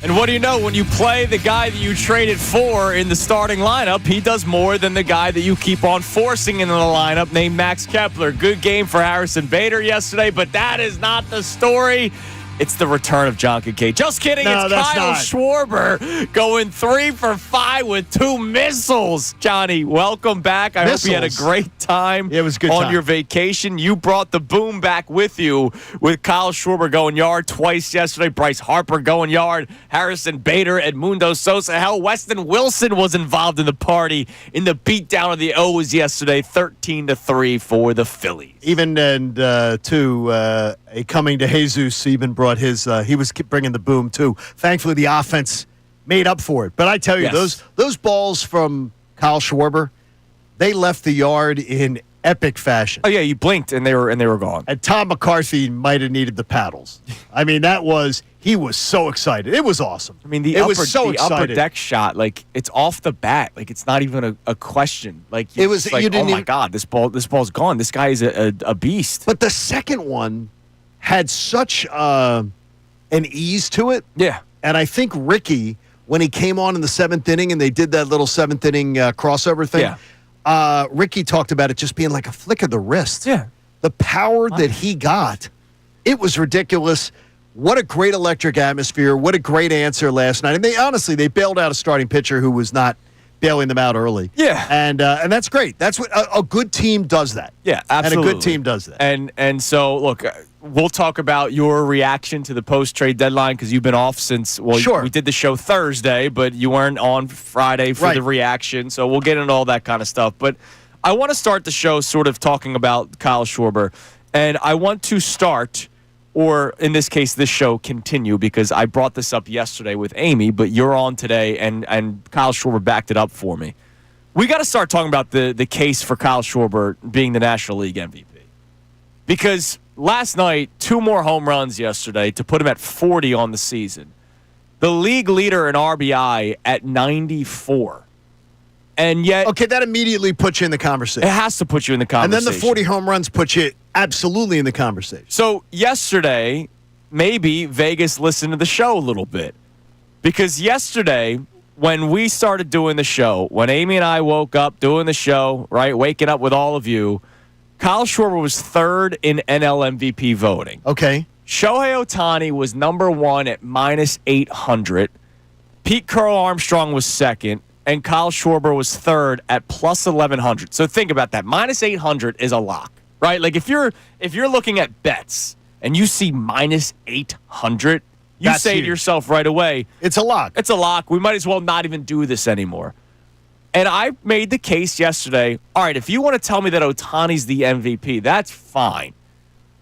And what do you know? When you play the guy that you traded for in the starting lineup, he does more than the guy that you keep on forcing into the lineup named Max Kepler. Good game for Harrison Bader yesterday, but that is not the story. It's the return of John Kincade. Just kidding. No, it's Kyle Schwarber going 3 for 5 with 2 missiles. Johnny, welcome back. I hope you had a great time it was good on time. your vacation. You brought the boom back with you with Kyle Schwarber going yard twice yesterday. Bryce Harper going yard. Harrison Bader, Edmundo Sosa. Hell, Weston Wilson was involved in the party in the beatdown of the O's yesterday. 13-3 for the Phillies. Even a coming to Jesus even brought his he was bringing the boom too. Thankfully the offense made up for it. But I tell you, those balls from Kyle Schwarber, they left the yard in epic fashion. Oh yeah, you blinked and they were gone. And Tom McCarthy might have needed the paddles. I mean, he was so excited. It was awesome. I mean, the upper deck shot, like, it's off the bat. Like, it's not even a question. Like, oh my God, this ball's gone. This guy is a beast. But the second one had such an ease to it. Yeah. And I think Ricky, when he came on in the 7th inning and they did that little 7th inning crossover thing, Ricky talked about it just being like a flick of the wrist. Yeah. The power that he got, it was ridiculous. What a great electric atmosphere. What a great answer last night. And they bailed out a starting pitcher who was not bailing them out early. Yeah. And that's great. That's what a good team does that. Yeah, absolutely. And a good team does that. And so, look, we'll talk about your reaction to the post-trade deadline because you've been off since, we did the show Thursday, but you weren't on Friday for the reaction. So we'll get into all that kind of stuff. But I want to start the show sort of talking about Kyle Schwarber. And I want to start, or in this case, this show continue, because I brought this up yesterday with Amy, but you're on today, and Kyle Schwarber backed it up for me. We got to start talking about the case for Kyle Schwarber being the National League MVP. Because last night, 2 more home runs yesterday to put him at 40 on the season. The league leader in RBI at 94. And yet... Okay, that immediately puts you in the conversation. It has to put you in the conversation. And then the 40 home runs put you absolutely in the conversation. So yesterday, maybe Vegas listened to the show a little bit. Because yesterday, when we started doing the show, when Amy and I woke up doing the show, right, waking up with all of you, Kyle Schwarber was 3rd in NL MVP voting. Okay. Shohei Ohtani was number 1 at -800. Pete Carl Armstrong was 2nd. And Kyle Schwarber was 3rd at +1100. So think about that. -800 is a lock, right? Like if you're looking at bets and you see -800, you say to yourself right away, it's a lock. It's a lock. We might as well not even do this anymore. And I made the case yesterday, all right, if you want to tell me that Ohtani's the MVP, that's fine.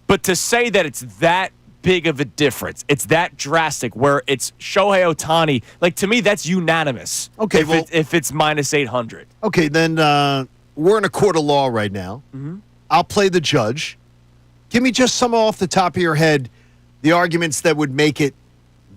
But to say that it's that big of a difference, it's that drastic, where it's Shohei Ohtani, like, to me, that's unanimous. Okay, if it's -800. Okay, then we're in a court of law right now. Mm-hmm. I'll play the judge. Give me just some off the top of your head, the arguments that would make it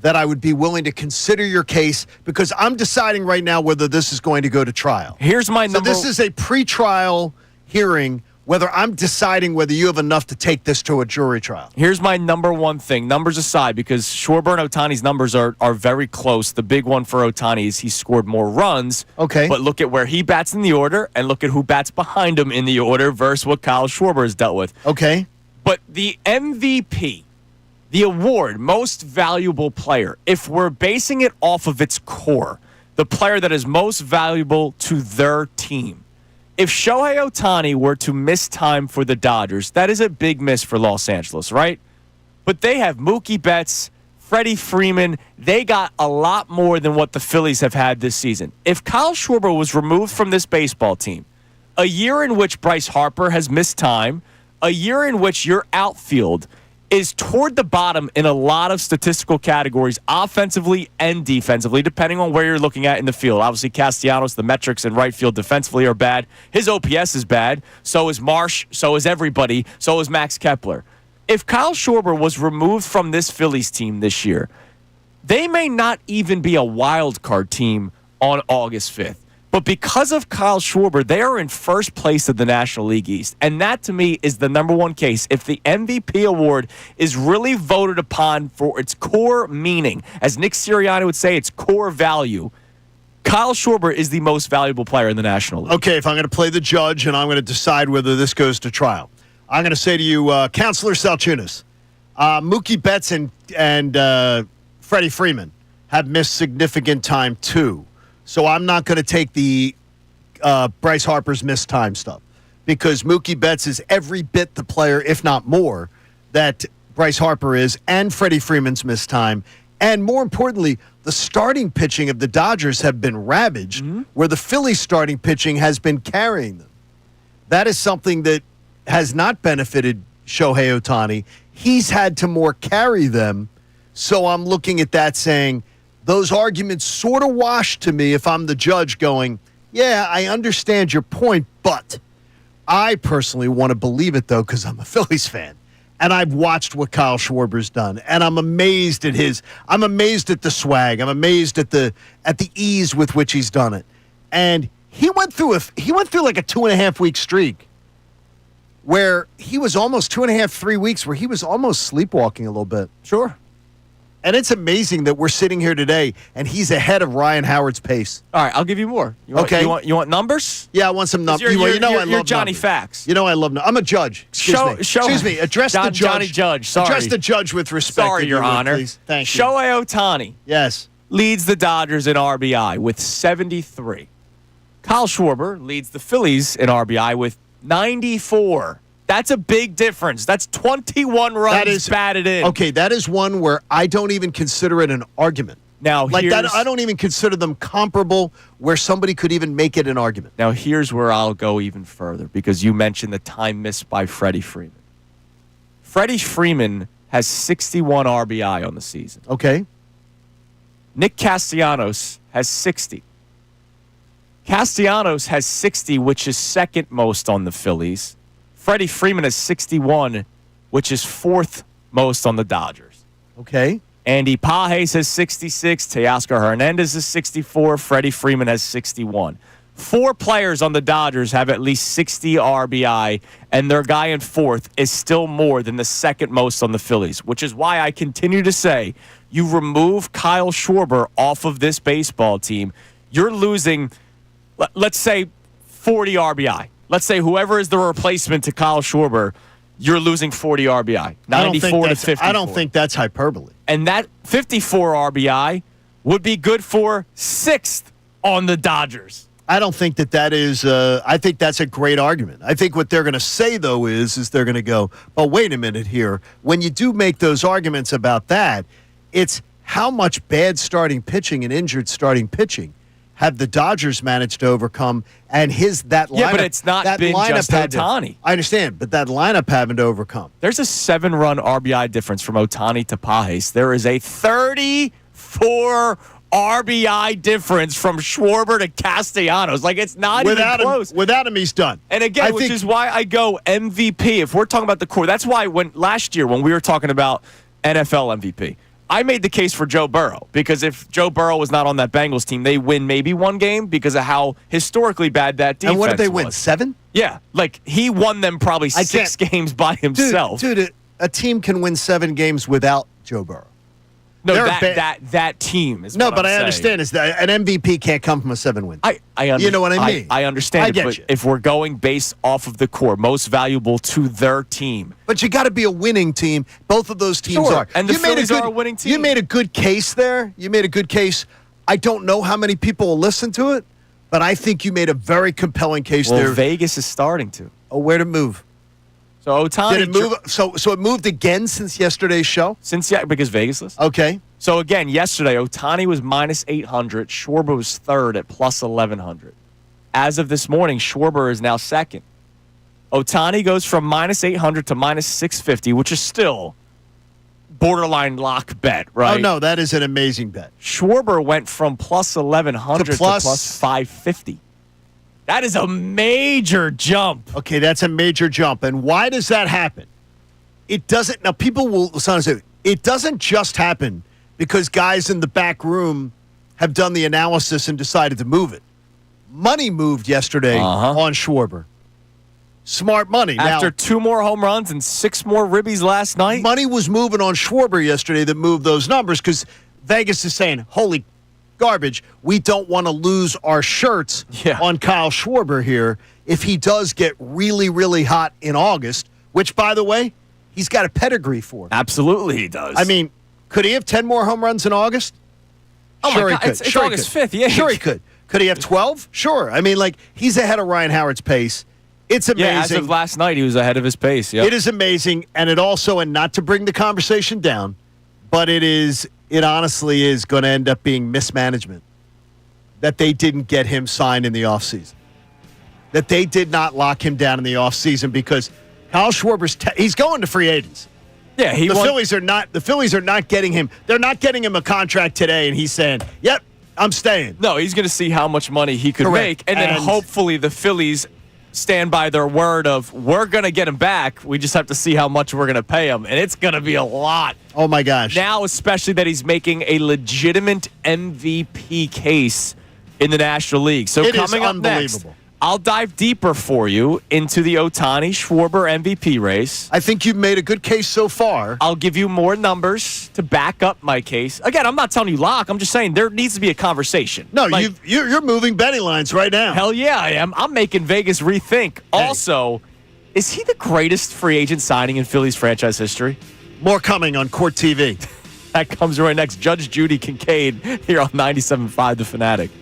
that I would be willing to consider your case, because I'm deciding right now whether this is going to go to trial. Here's my number. So this is a pre-trial hearing, whether I'm deciding whether you have enough to take this to a jury trial. Here's my number one thing, numbers aside, because Schwarber and Ohtani's numbers are very close. The big one for Ohtani is he scored more runs. Okay. But look at where he bats in the order, and look at who bats behind him in the order versus what Kyle Schwarber has dealt with. Okay. But the MVP, the award, most valuable player, if we're basing it off of its core, the player that is most valuable to their team, if Shohei Ohtani were to miss time for the Dodgers, that is a big miss for Los Angeles, right? But they have Mookie Betts, Freddie Freeman. They got a lot more than what the Phillies have had this season. If Kyle Schwarber was removed from this baseball team, a year in which Bryce Harper has missed time, a year in which your outfield is toward the bottom in a lot of statistical categories, offensively and defensively, depending on where you're looking at in the field. Obviously, Castellanos, the metrics in right field defensively are bad. His OPS is bad. So is Marsh. So is everybody. So is Max Kepler. If Kyle Schwarber was removed from this Phillies team this year, they may not even be a wild card team on August 5th. But because of Kyle Schwarber, they are in first place of the National League East. And that, to me, is the number one case. If the MVP award is really voted upon for its core meaning, as Nick Serriani would say, its core value, Kyle Schwarber is the most valuable player in the National League. Okay, if I'm going to play the judge and I'm going to decide whether this goes to trial, I'm going to say to you, Counselor Salciunas, Mookie Betts and Freddie Freeman have missed significant time too. So I'm not going to take the Bryce Harper's missed time stuff because Mookie Betts is every bit the player, if not more, that Bryce Harper is, and Freddie Freeman's missed time. And more importantly, the starting pitching of the Dodgers have been ravaged, where the Phillies starting pitching has been carrying them. That is something that has not benefited Shohei Ohtani. He's had to more carry them. So I'm looking at that saying, those arguments sort of wash to me if I'm the judge going, yeah, I understand your point, but I personally want to believe it, though, because I'm a Phillies fan. And I've watched what Kyle Schwarber's done, and I'm amazed at I'm amazed at the swag. I'm amazed at the ease with which he's done it. And he went through like a 2.5 week streak where he was almost 2.5, 3 weeks where he was almost sleepwalking a little bit. Sure. And it's amazing that we're sitting here today and he's ahead of Ryan Howard's pace. All right, I'll give you more. You want numbers? Yeah, I want some numbers. You're I love Johnny numbers. Facts. You know I love numbers. I'm a judge. Excuse me. Address the judge. Johnny Judge. Sorry. Address the judge with respect. Sorry, Your Honor. Please. Thank you. Shohei Ohtani. Yes. Leads the Dodgers in RBI with 73. Kyle Schwarber leads the Phillies in RBI with 94. That's a big difference. That's 21 runs batted in. Okay, that is one where I don't even consider it an argument. Now, I don't even consider them comparable where somebody could even make it an argument. Now, here's where I'll go even further because you mentioned the time missed by Freddie Freeman. Freddie Freeman has 61 RBI on the season. Okay. Nick Castellanos has 60. Castellanos has 60, which is second most on the Phillies. Freddie Freeman has 61, which is fourth most on the Dodgers. Okay. Andy Pages has 66. Teoscar Hernandez has 64. Freddie Freeman has 61. 4 players on the Dodgers have at least 60 RBI, and their guy in fourth is still more than the second most on the Phillies, which is why I continue to say you remove Kyle Schwarber off of this baseball team, you're losing, let's say, 40 RBI. Let's say whoever is the replacement to Kyle Schwarber, you're losing 40 RBI, 94 to 54. I don't think that's hyperbole. And that 54 RBI would be good for 6th on the Dodgers. I don't think that is I think that's a great argument. I think what they're going to say, though, is they're going to go, oh, wait a minute here. When you do make those arguments about that, it's how much bad starting pitching and injured starting pitching have the Dodgers managed to overcome, and that lineup. Yeah, but it's not been just Ohtani. I understand, but that lineup having to overcome. There's a 7-run RBI difference from Ohtani to Pages. There is a 34 RBI difference from Schwarber to Castellanos. Like, it's not even close. Without him, he's done. And again, which is why I go MVP. If we're talking about the core, that's why last year when we were talking about NFL MVP, I made the case for Joe Burrow because if Joe Burrow was not on that Bengals team, they win maybe one game because of how historically bad that defense was. And what did they win, 7? Yeah. Like, he won them probably 6 games by himself. Dude, a team can win 7 games without Joe Burrow. No, that team is. No, what but I'm I understand is that an MVP can't come from a 7 win. I understand. You know what I mean? I understand. I get but you. if we're going based off of the core, most valuable to their team. But you got to be a winning team. Both of those teams are. And the Phillies are a winning team. You made a good case there. You made a good case. I don't know how many people will listen to it, but I think you made a very compelling case there. Well, Vegas is starting to. Oh, where to move? So Ohtani. Did it move? So it moved again since yesterday's show? Because Vegas lists. Okay. So again, yesterday, Ohtani was minus 800. Schwarber was third at plus 1,100. As of this morning, Schwarber is now second. Ohtani goes from minus 800 to minus 650, which is still borderline lock bet, right? Oh, no, that is an amazing bet. Schwarber went from plus 1,100 to plus 550. That is a major jump. Okay, that's a major jump. And why does that happen? It doesn't. Now, people will say it doesn't just happen because guys in the back room have done the analysis and decided to move it. money moved yesterday on Schwarber. Smart money. After now, 2 more home runs and 6 more ribbies last night? Money was moving on Schwarber yesterday that moved those numbers because Vegas is saying, holy garbage, we don't want to lose our shirts on Kyle Schwarber here if he does get really, really hot in August, which, by the way, he's got a pedigree for. Absolutely he does. I mean, could he have 10 more home runs in August? Oh Sure my he God. could. It's Sure August he could. 5th. Yeah. Sure he could. Could he have 12? Sure. I mean, like, he's ahead of Ryan Howard's pace. It's amazing. Yeah, as of last night, he was ahead of his pace. Yep. It is amazing, and it also, and not to bring the conversation down, but it honestly is going to end up being mismanagement that they didn't get him signed in the offseason, that they did not lock him down in the offseason because Kyle Schwarber's he's going to free agents. Yeah, The Phillies are not getting him. They're not getting him a contract today, and he's saying, "Yep, I'm staying." No, he's going to see how much money he could Correct. make, and then hopefully the Phillies stand by their word of we're going to get him back. We just have to see how much we're going to pay him, and it's going to be a lot. Oh my gosh! Now, especially that he's making a legitimate MVP case in the National League. So It is coming up next, unbelievable. I'll dive deeper for you into the Ohtani Schwarber MVP race. I think you've made a good case so far. I'll give you more numbers to back up my case. Again, I'm not telling you lock. I'm just saying there needs to be a conversation. No, Like, you're moving betting lines right now. hell yeah, I am. I'm making Vegas rethink. Also, is he the greatest free agent signing in Phillies franchise history? More coming on Court TV. That comes right next. Judge Judy Kincade here on 97.5 The Fanatic.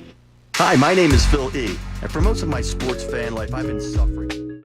Hi, my name is Phil E., and for most of my sports fan life, I've been suffering.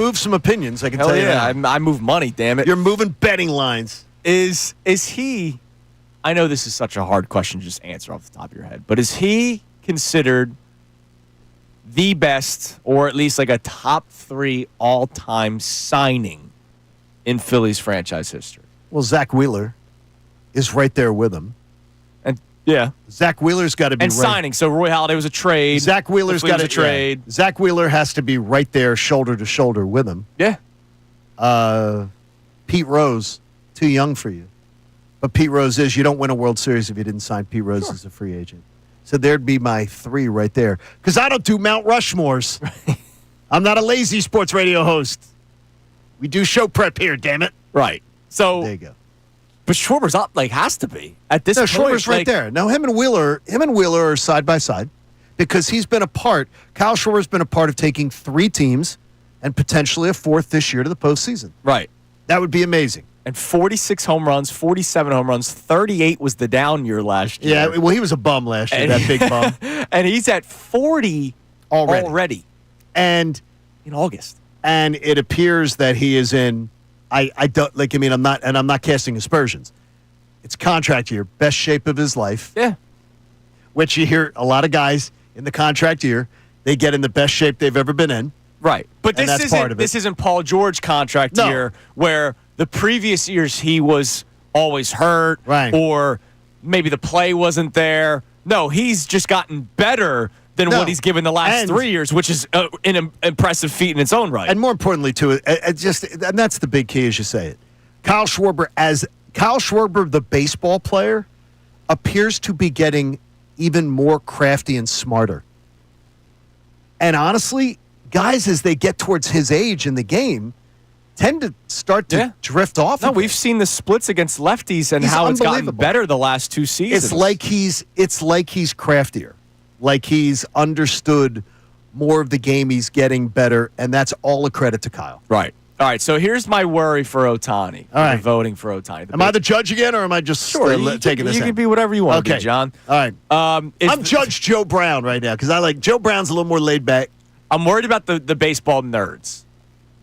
move some opinions, I can Hell tell you yeah, that. I move money, damn it. You're moving betting lines. Is he, I know this is such a hard question to just answer off the top of your head, but is he considered the best, or at least like a top 3 all-time signing in Phillies franchise history? Well, Zach Wheeler is right there with him. And yeah, Zach Wheeler's got to be and right. signing. So Roy Halladay was a trade. Zach Wheeler's got a trade. Yeah. Zach Wheeler has to be right there, shoulder to shoulder with him. Yeah. Pete Rose, too young for you. But Pete Rose is, you don't win a World Series if you didn't sign Pete Rose as a free agent. So there'd be my 3 right there. Because I don't do Mount Rushmores. I'm not a lazy sports radio host. We do show prep here, damn it. Right. So There you go. but Schwarber's up, like, has to be at this No, point. Schwarber's right like, there. Now, him and Wheeler are side by side because he's been a part. Kyle Schwarber's been a part of taking 3 teams and potentially a 4th this year to the postseason. Right. That would be amazing. And 46 home runs, 47 home runs, 38 was the down year last year. Yeah, well, he was a bum last year, that big bum. And he's at 40 already And in August. And it appears that he is in. I don't like. I mean, I'm not casting aspersions. It's contract year, best shape of his life. Yeah. Which you hear a lot of guys in the contract year, they get in the best shape they've ever been in. Right. But And that's part of it. this isn't Paul George contract No. year where the previous years he was always hurt, Right. or maybe the play wasn't there. No, he's just gotten better than what he's given the last 3 years, which is an impressive feat in its own right. And more importantly, too, and that's the big key as you say it. Kyle Schwarber, the baseball player, appears to be getting even more crafty and smarter. And honestly, guys, as they get towards his age in the game, tend to start to drift off. No, we've seen the splits against lefties and how it's gotten unbelievable. better the last 2 seasons. It's like he's craftier, like he's understood more of the game. He's getting better, and that's all a credit to Kyle. Right. All right, so here's my worry for Ohtani. All right. I'm voting for Ohtani. Am I the judge again, or am I just taking this You in? can be whatever you want to be, John. All right. Um, I'm Judge Joe Brown right now because I like Joe Brown's a little more laid back. I'm worried about the baseball nerds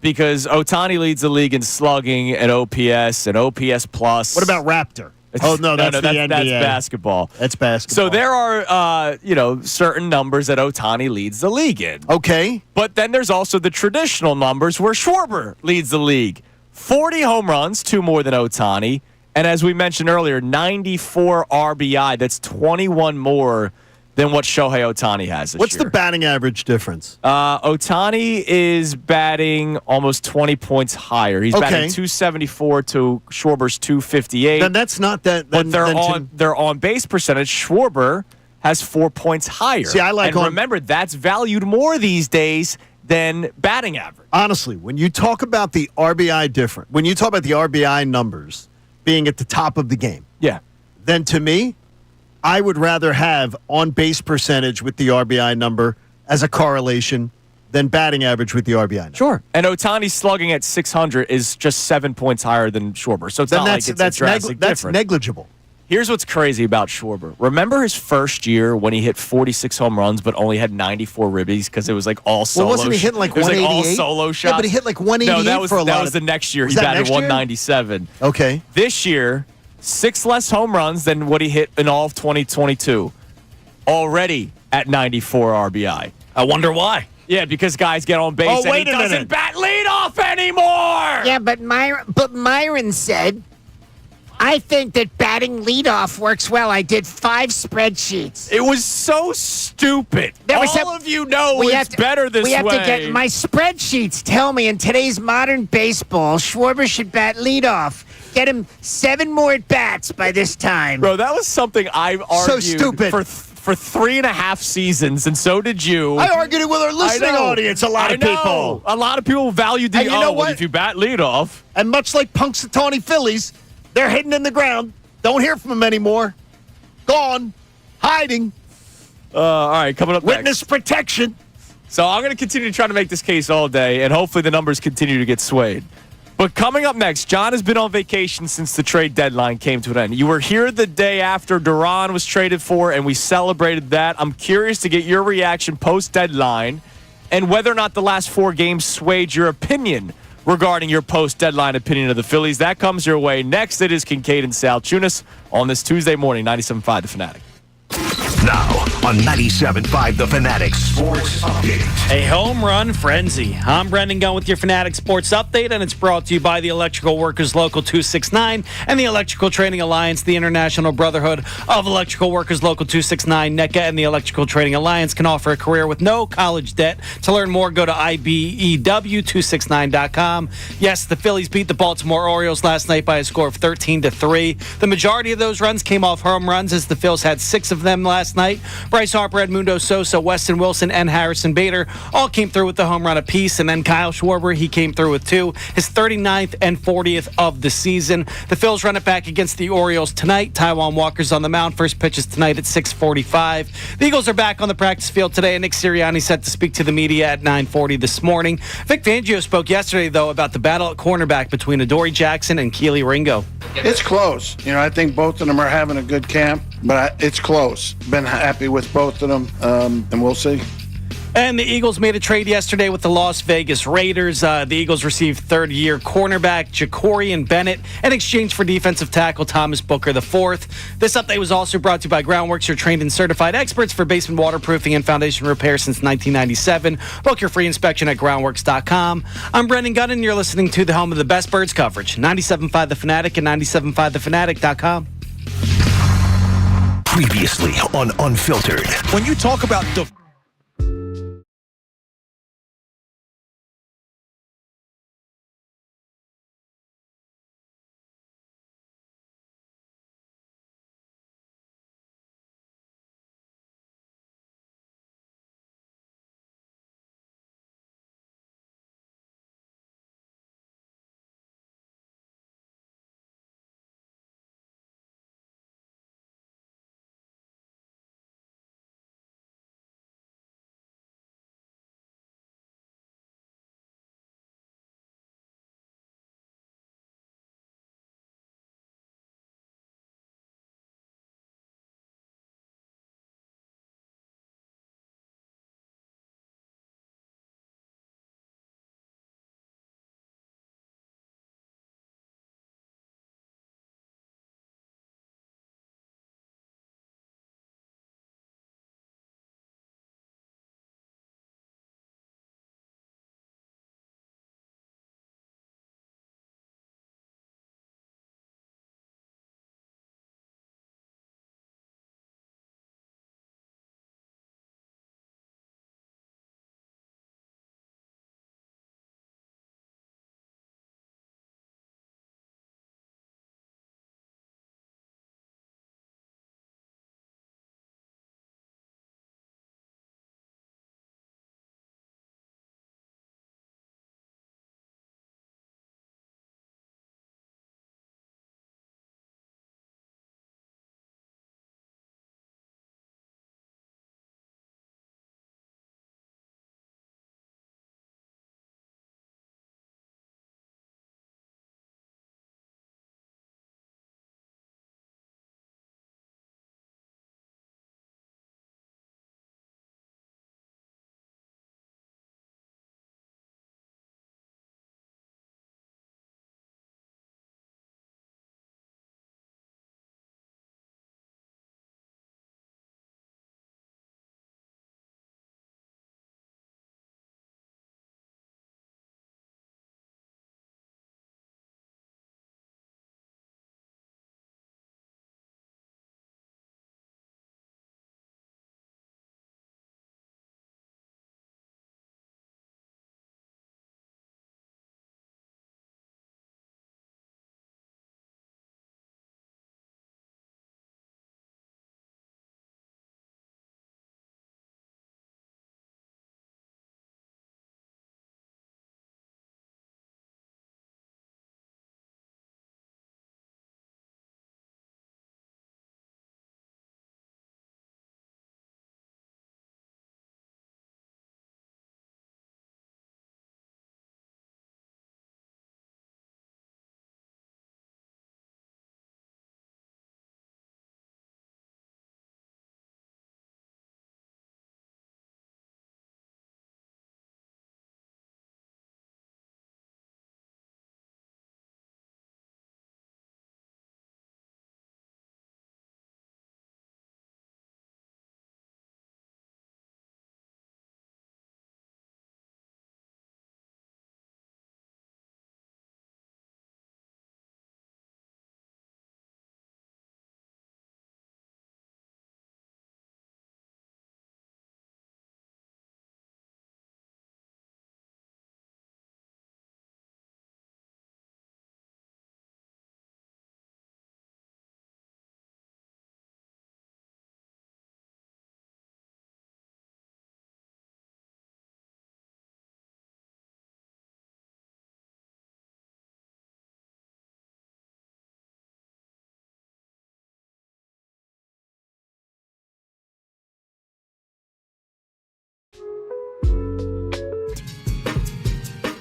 because Ohtani leads the league in slugging and OPS and OPS plus. What about Raptor? Oh no, that's the NBA. That's basketball. That's basketball. So there are certain numbers that Ohtani leads the league in. Okay. But then there's also the traditional numbers where Schwarber leads the league. 40 home runs, 2 more than Ohtani. And as we mentioned earlier, 94 RBI. That's 21 more than what Shohei Ohtani has this What's year. the batting average difference? Ohtani is batting almost 20 points higher. He's batting 274 to Schwarber's 258. Then that's not that. But their on base percentage, Schwarber has 4 points higher. See, I like and remember, that's valued more these days than batting average. Honestly, when you talk about the RBI difference, when you talk about the RBI numbers being at the top of the game, then to me, I would rather have on-base percentage with the RBI number as a correlation than batting average with the RBI number. Sure. And Ohtani's slugging at 600 is just 7 points higher than Schwarber. So it's not like it's a drastic difference. That's negligible. Here's what's crazy about Schwarber. Remember his first year when he hit 46 home runs but only had 94 ribbies because it was like all solo. Well, wasn't he hitting like 188? It was like all solo shots. Yeah, but he hit like 188 no, for a lot. That was the next year. He batted 197. Okay. This year, 6 less home runs than what he hit in all of 2022. Already at 94 RBI. I wonder why. Yeah, because guys get on base and he doesn't bat leadoff anymore. Yeah, but Myron said, I think that batting leadoff works well. I did 5 spreadsheets. It was so stupid. All of you know it's better this way. We have to get my spreadsheets tell me in today's modern baseball, Schwarber should bat leadoff. Get him 7 more at bats by this time. Bro, that was something I've argued for 3.5 seasons, and so did you. I argued it with our listening audience, a lot of people. A lot of people value the, if you bat leadoff. And much like Punxsutawney Phillies, they're hidden in the ground. Don't hear from them anymore. Gone. Hiding. All right, coming up Witness next. protection. So I'm going to continue to try to make this case all day, and hopefully the numbers continue to get swayed. But coming up next, John has been on vacation since the trade deadline came to an end. You were here the day after Duran was traded for, and we celebrated that. I'm curious to get your reaction post-deadline. and whether or not the last 4 games swayed your opinion regarding your post-deadline opinion of the Phillies. That comes your way next. It is Kincade and Salciunas on this Tuesday morning, 97.5 The Fanatic. Now on 97.5 The Fanatic Sports Update. A home run frenzy. I'm Brendan Gunn with your Fanatic Sports Update, and it's brought to you by the Electrical Workers Local 269 and the Electrical Training Alliance, the International Brotherhood of Electrical Workers Local 269. NECA and the Electrical Training Alliance can offer a career with no college debt. To learn more, go to IBEW269.com. Yes, the Phillies beat the Baltimore Orioles last night by a score of 13-3. The majority of those runs came off home runs, as the Phils had 6 of them last night. Bryce Harper, Edmundo Sosa, Weston Wilson, and Harrison Bader all came through with the home run apiece. And then Kyle Schwarber, he came through with 2, his 39th and 40th of the season. The Phils run it back against the Orioles tonight. Taijuan Walker's on the mound. First pitch is tonight at 6:45. The Eagles are back on the practice field today, and Nick Serriani set to speak to the media at 9:40 this morning. Vic Fangio spoke yesterday, though, about the battle at cornerback between Adoree Jackson and Keely Ringo. It's close. I think both of them are having a good camp, but it's close. Been happy with both of them, and we'll see. And the Eagles made a trade yesterday with the Las Vegas Raiders. The Eagles received third-year cornerback Jacorian Bennett in exchange for defensive tackle Thomas Booker IV. This update was also brought to you by Groundworks, your trained and certified experts for basement waterproofing and foundation repair since 1997. Book your free inspection at groundworks.com. I'm Brendan Gunn, and you're listening to the home of the best Birds coverage, 97.5 The Fanatic and 97.5thefanatic.com. Previously on Unfiltered. When you talk about the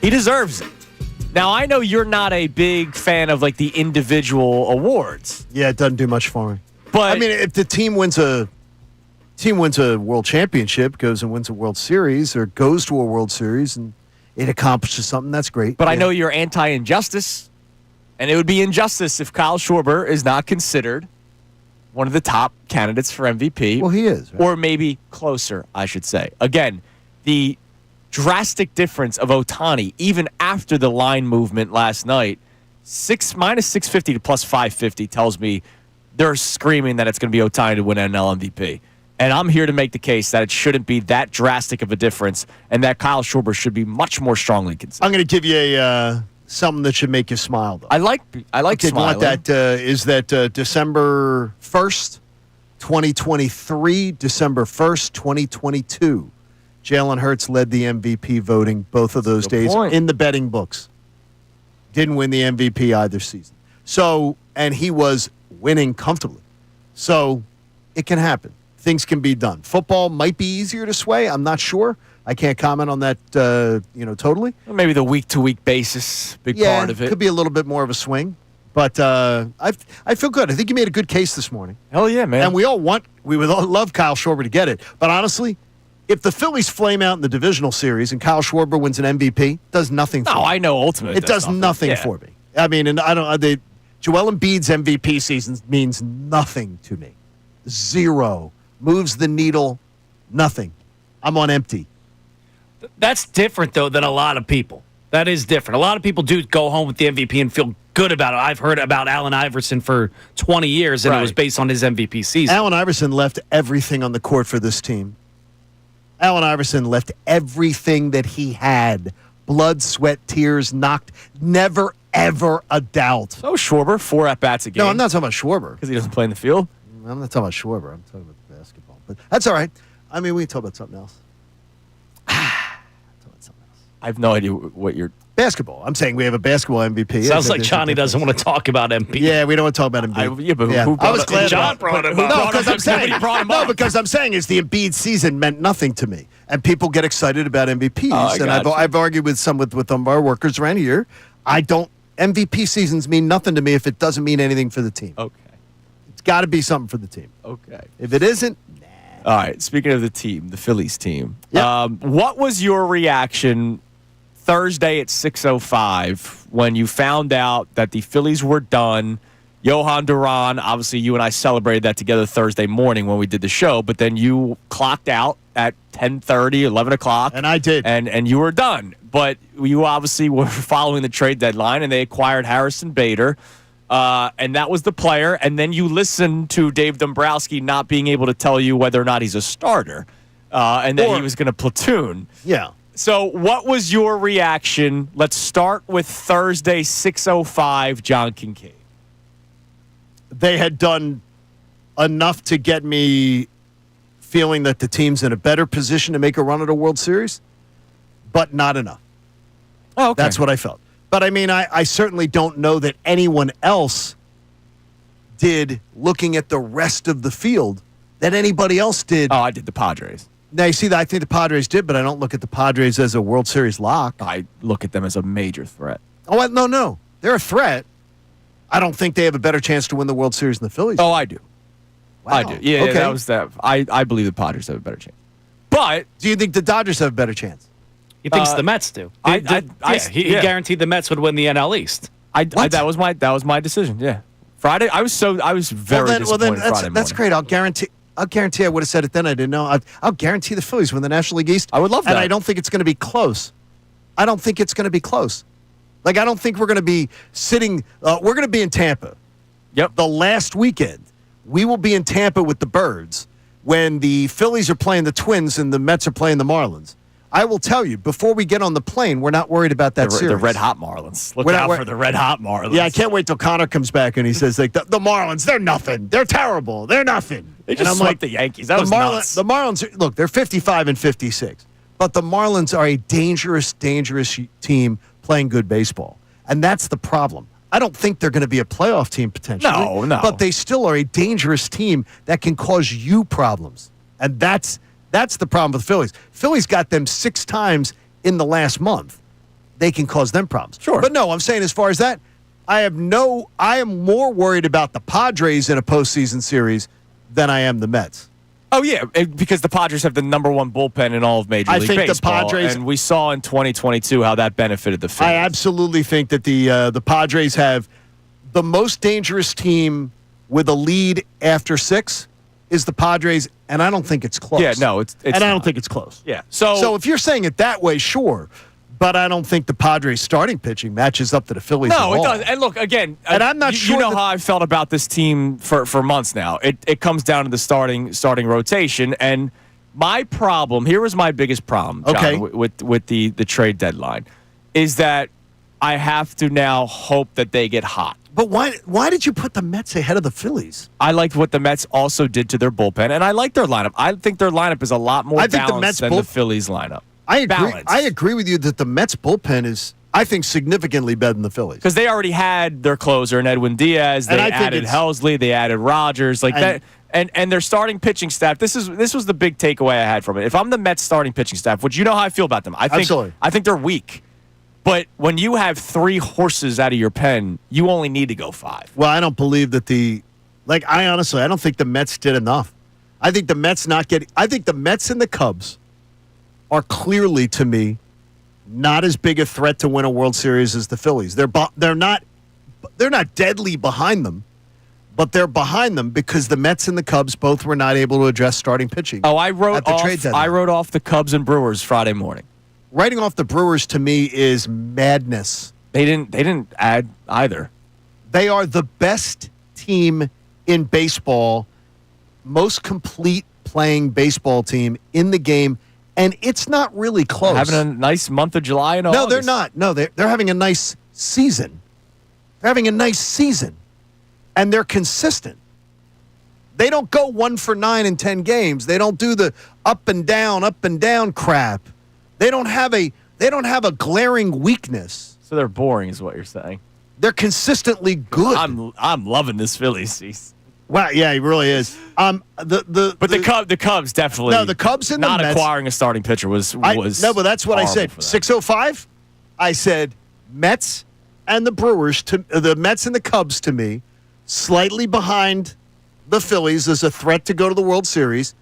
He deserves it. Now, I know you're not a big fan of like the individual awards. Yeah, it doesn't do much for me. But I mean, if the team wins a world championship, goes and wins a World Series, or goes to a World Series and it accomplishes something, that's great. I know you're anti-injustice, and it would be injustice if Kyle Schwarber is not considered one of the top candidates for MVP. Well, he is. Right? Or maybe closer, I should say. Again, the drastic difference of Ohtani, even after the line movement last night, minus 650 to plus 550 tells me they're screaming that it's going to be Ohtani to win NL MVP. And I'm here to make the case that it shouldn't be that drastic of a difference and that Kyle Schwarber should be much more strongly considered. I'm going to give you something that should make you smile, though. I like okay, smiling. That is that December 1st, 2023, December 1st, 2022. Jalen Hurts led the MVP voting both of those days in the betting books. Didn't win the MVP either season. So, and he was winning comfortably. So, it can happen. Things can be done. Football might be easier to sway. I'm not sure. I can't comment on that, totally. Maybe the week-to-week basis, big part of it. Could be a little bit more of a swing. But I feel good. I think you made a good case this morning. Hell yeah, man. And we would all love Kyle Schwarber to get it. But honestly, if the Phillies flame out in the divisional series and Kyle Schwarber wins an MVP, it does nothing for me. No, I know ultimately it does nothing for me. I mean, and I don't. Joel Embiid's MVP season means nothing to me. Zero. Moves the needle. Nothing. I'm on empty. That's different, though, than a lot of people. That is different. A lot of people do go home with the MVP and feel good about it. I've heard about Allen Iverson for 20 years, and it was based on his MVP season. Allen Iverson left everything on the court for this team. Allen Iverson left everything that he had. Blood, sweat, tears, knocked. Never, ever a doubt. So Schwarber, 4 at-bats a game. No, I'm not talking about Schwarber. Because he doesn't play in the field? I'm not talking about Schwarber. I'm talking about basketball. But that's all right. I mean, we can talk about something else. I have no idea what you're... Basketball. I'm saying we have a basketball MVP. Sounds like Johnny doesn't want to talk about MP. Yeah, we don't want to talk about Embiid. But who brought I was glad John brought him up. No, because I'm saying is the Embiid season meant nothing to me, and people get excited about MVPs. And I've argued with some with our workers around here. MVP seasons mean nothing to me if it doesn't mean anything for the team. Okay. It's got to be something for the team. Okay. If it isn't, nah. All right. Speaking of the team, the Phillies team, Yep. what was your reaction Thursday at 6:05 when you found out that the Phillies were done? Johan Duran, obviously you and I celebrated that together Thursday morning when we did the show, but then you clocked out at 10:30, 11 o'clock. And I did. And you were done. But you obviously were following the trade deadline, and they acquired Harrison Bader, and that was the player. And then you listened to Dave Dombrowski not being able to tell you whether or not he's a starter, and that he was going to platoon. Yeah. So what was your reaction? Let's start with Thursday, 6:05, John Kincade. They had done enough to get me feeling that the team's in a better position to make a run at a World Series, but not enough. Oh, okay. That's what I felt. But, I mean, I certainly don't know that anyone else did, looking at the rest of the field, that anybody else did. Oh, I did the Padres. Now, you see, I think the Padres did, but I don't look at the Padres as a World Series lock. I look at them as a major threat. Oh, no. They're a threat. I don't think they have a better chance to win the World Series than the Phillies. Oh, I do. Wow. I do. Yeah, okay. that was that. I believe the Padres have a better chance. But do you think the Dodgers have a better chance? He thinks the Mets do. He guaranteed the Mets would win the NL East. That was my decision. Yeah, Friday. I was very disappointed. Friday morning. That's great. I'll guarantee I would have said it then. I didn't know. I'll guarantee the Phillies win the National League East. I would love that. And I don't think it's going to be close. I don't think it's going to be close. Like, I don't think we're going to be sitting. We're going to be in Tampa. Yep. The last weekend, we will be in Tampa with the Birds when the Phillies are playing the Twins and the Mets are playing the Marlins. I will tell you, before we get on the plane, we're not worried about that series. The red hot Marlins. Look out for the red hot Marlins. Yeah, I can't wait till Connor comes back and he says, like, the Marlins, they're nothing. They're terrible. They're nothing. They just swept the Yankees. That was nuts. The Marlins, look, they're 55 and 56. But the Marlins are a dangerous, dangerous team playing good baseball. And that's the problem. I don't think they're going to be a playoff team potentially. No. But they still are a dangerous team that can cause you problems. And that's the problem with the Phillies. Phillies got them 6 times in the last month. they can cause them problems. Sure. But no, I'm saying as far as that, I am more worried about the Padres in a postseason series than I am the Mets. Oh, yeah, because the Padres have the number one bullpen in all of Major League think the Baseball. Padres- and we saw in 2022 how that benefited the Phillies. I absolutely think that the Padres have the most dangerous team with a lead after 6 is the Padres, and I don't think it's close. Yeah, no, it's and I don't not. think it's close. Yeah. So if you're saying it that way, sure. But I don't think the Padres starting pitching matches up to the Phillies. No, at it all. does. And look, again, And I'm not sure You know that- how I felt about this team for months now. It comes down to the starting rotation. And my problem, here was my biggest problem, John, Okay. with the trade deadline, is that I have to now hope that they get hot. But why did you put the Mets ahead of the Phillies? I liked what the Mets also did to their bullpen, and I like their lineup. I think their lineup is a lot more I think the balanced Mets than the Phillies lineup. I agree. Balanced. I agree with you that the Mets bullpen is, I think, significantly better than the Phillies. Because they already had their closer in Edwin Diaz. They And I think added it's- Helsley. They added Rogers. Like that. And their starting pitching staff. This was the big takeaway I had from it. If I'm the Mets starting pitching staff, which you know how I feel about them, Absolutely. I think they're weak. But when you have 3 horses out of your pen, you only need to go 5. Well, I don't believe that I honestly don't think the Mets did enough. I think the Mets and the Cubs are clearly, to me, not as big a threat to win a World Series as the Phillies. They're not deadly behind them, but they're behind them because the Mets and the Cubs both were not able to address starting pitching. Oh, I at the trade deadline. wrote off the Cubs and Brewers Friday morning. Writing off the Brewers to me is madness. They didn't add either. They are the best team in baseball, most complete playing baseball team in the game, and it's not really close. Having a nice month of July and August. No, they're not. No, they're having a nice season. They're having a nice season, and they're consistent. They don't go 1 for 9 in 10 games. They don't do the up and down crap. They don't have a glaring weakness. So they're boring, is what you're saying. They're consistently good. I'm loving this Phillies season. Wow, yeah, he really is. But the Cubs definitely. No, the Cubs and the not Mets- acquiring a starting pitcher was no, but that's what I said. horrible for them. 605. I said Mets and the Brewers the Mets and the Cubs to me, slightly behind the Phillies as a threat to go to the World Series.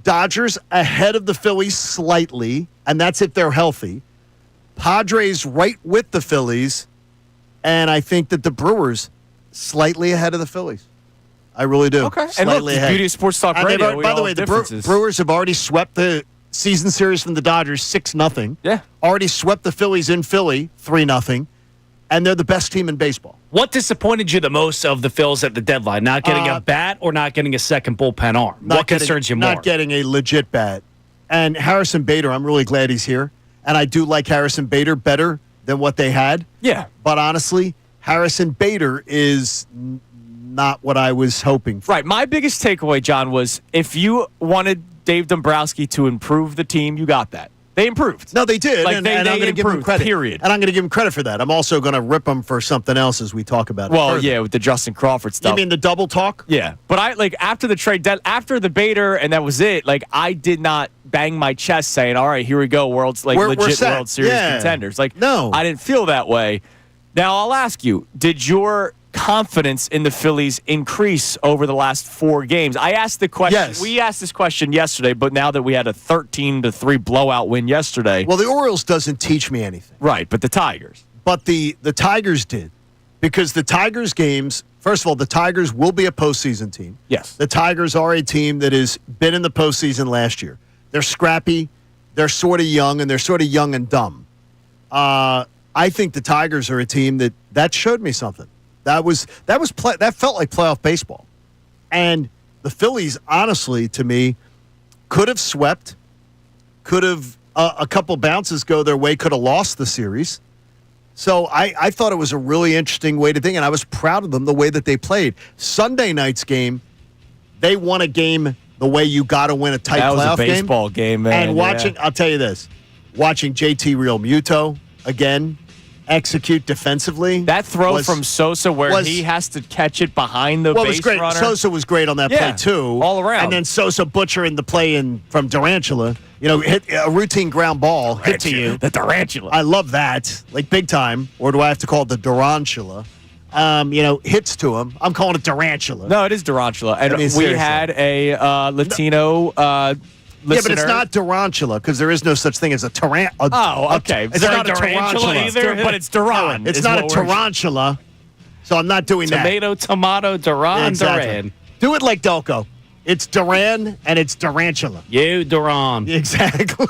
Dodgers ahead of the Phillies slightly, and that's if they're healthy. Padres right with the Phillies, and I think that the Brewers slightly ahead of the Phillies. I really do. Okay. And look, Slightly the ahead. beauty of Sports Talk And they've Radio. already- we by all the way, have the differences. Brewers have already swept the season series from the Dodgers 6-0. Yeah. Already swept the Phillies in Philly 3-0, and they're the best team in baseball. What disappointed you the most of the Phils at the deadline? Not getting a bat or not getting a second bullpen arm? What concerns you more? Not getting a legit bat. And Harrison Bader, I'm really glad he's here. And I do like Harrison Bader better than what they had. Yeah. But honestly, Harrison Bader is not what I was hoping for. Right. My biggest takeaway, John, was if you wanted Dave Dombrowski to improve the team, you got that. They improved. No, they did. Like, and they I'm going to give him improved, credit. period. And I'm going to give him credit for that. I'm also going to rip him for something else as we talk about it. Well, further. yeah, with the Justin Crawford stuff. You mean the double talk? Yeah. But after the trade, after the Bader, and that was it, I did not bang my chest saying, all right, here we go, We're legit set. World Series Yeah. contenders. No. I didn't feel that way. Now, I'll ask you, did your confidence in the Phillies increase over the last 4 games? I asked the question. Yes. We asked this question yesterday, but now that we had a 13-3 blowout win yesterday. Well, the Orioles doesn't teach me anything. Right, but the Tigers. But the Tigers did. Because the Tigers games, first of all, the Tigers will be a postseason team. Yes. The Tigers are a team that has been in the postseason last year. They're scrappy. They're sort of young, and they're sort of young and dumb. I think the Tigers are a team that showed me something. That felt like playoff baseball. And the Phillies, honestly, to me, could have swept, could have a couple bounces go their way, could have lost the series. So I thought it was a really interesting way to think, and I was proud of them the way that they played. Sunday night's game, they won a game the way you got to win a tight That was playoff a baseball game, man. And watching, yeah. I'll tell you this, watching JT Real Muto again, execute defensively. That throw was- from Sosa where was- he has to catch it behind the Well, it base was great. runner. Sosa was great on that Yeah, play, too. all around. And then Sosa butchering the play from Durantula. Hit a routine ground ball, hit to you. The tarantula. I love that, like big time. Or do I have to call it the Durantula? Hits to him. I'm calling it Durantula. No, it is Durantula. And I mean, we seriously. had a Latino listener. Yeah, but it's not Durantula because there is no such thing as a tarantula. Oh, okay. It's not a tarantula either, but it's Duran. It's is not a what we're- tarantula. So I'm not doing that. Tomato, Duran, Exactly. Duran. Do it like Delco. It's Duran and it's Durantula. You, Duran. Exactly.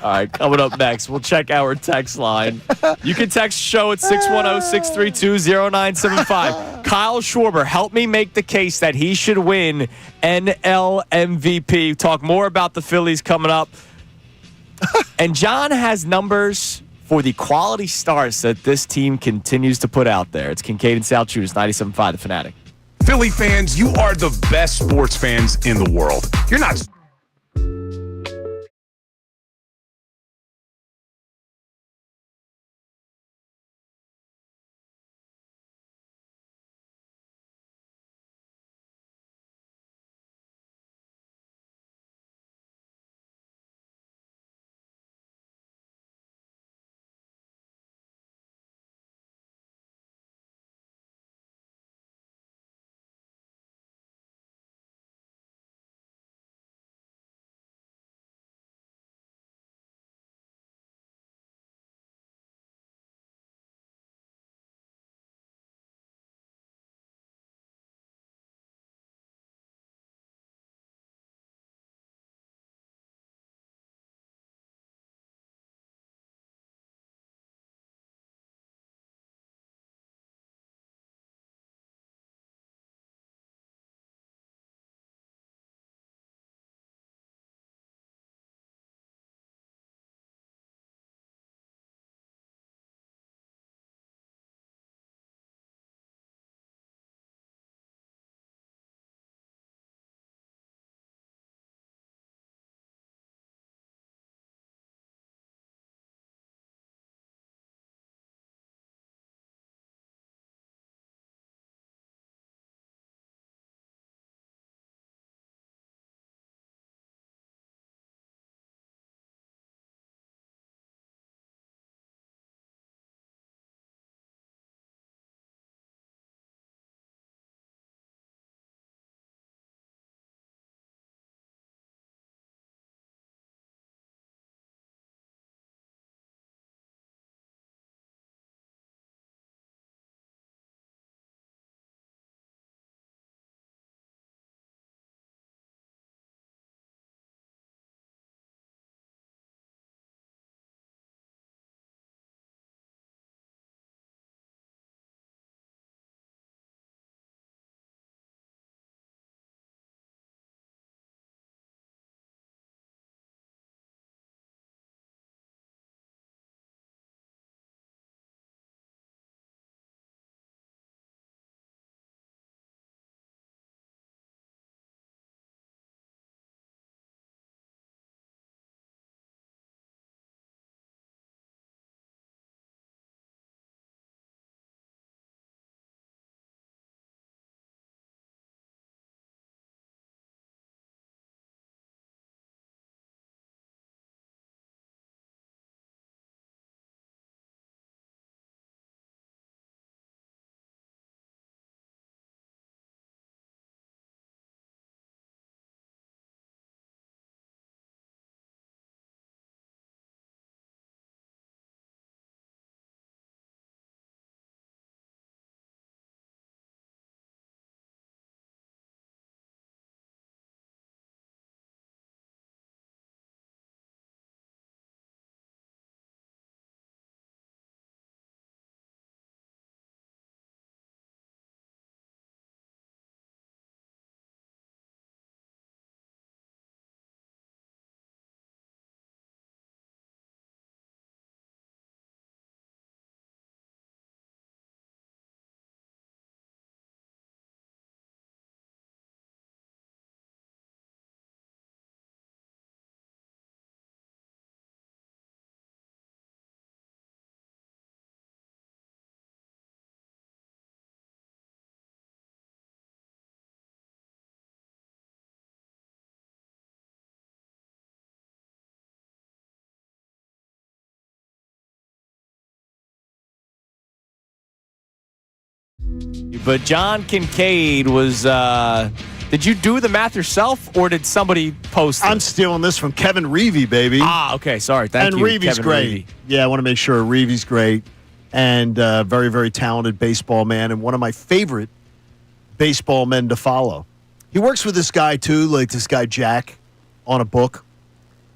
All right, coming up next, we'll check our text line. You can text show at 610-632-0975. Kyle Schwarber, help me make the case that he should win NL MVP. Talk more about the Phillies coming up. And John has numbers for the quality starts that this team continues to put out there. It's Kincade and Salciunas, 97.5 The Fanatic. Philly fans, you are the best sports fans in the world. You're not But John Kincade was. Did you do the math yourself, or did somebody post it? I'm stealing this from Kevin Reavy, baby. Ah, okay. Sorry. Thank you, And Reavy's Kevin great. Reavy. Yeah, I want to make sure Reavy's great. And very, very talented baseball man, and one of my favorite baseball men to follow. He works with this guy, too, like this guy Jack, on a book.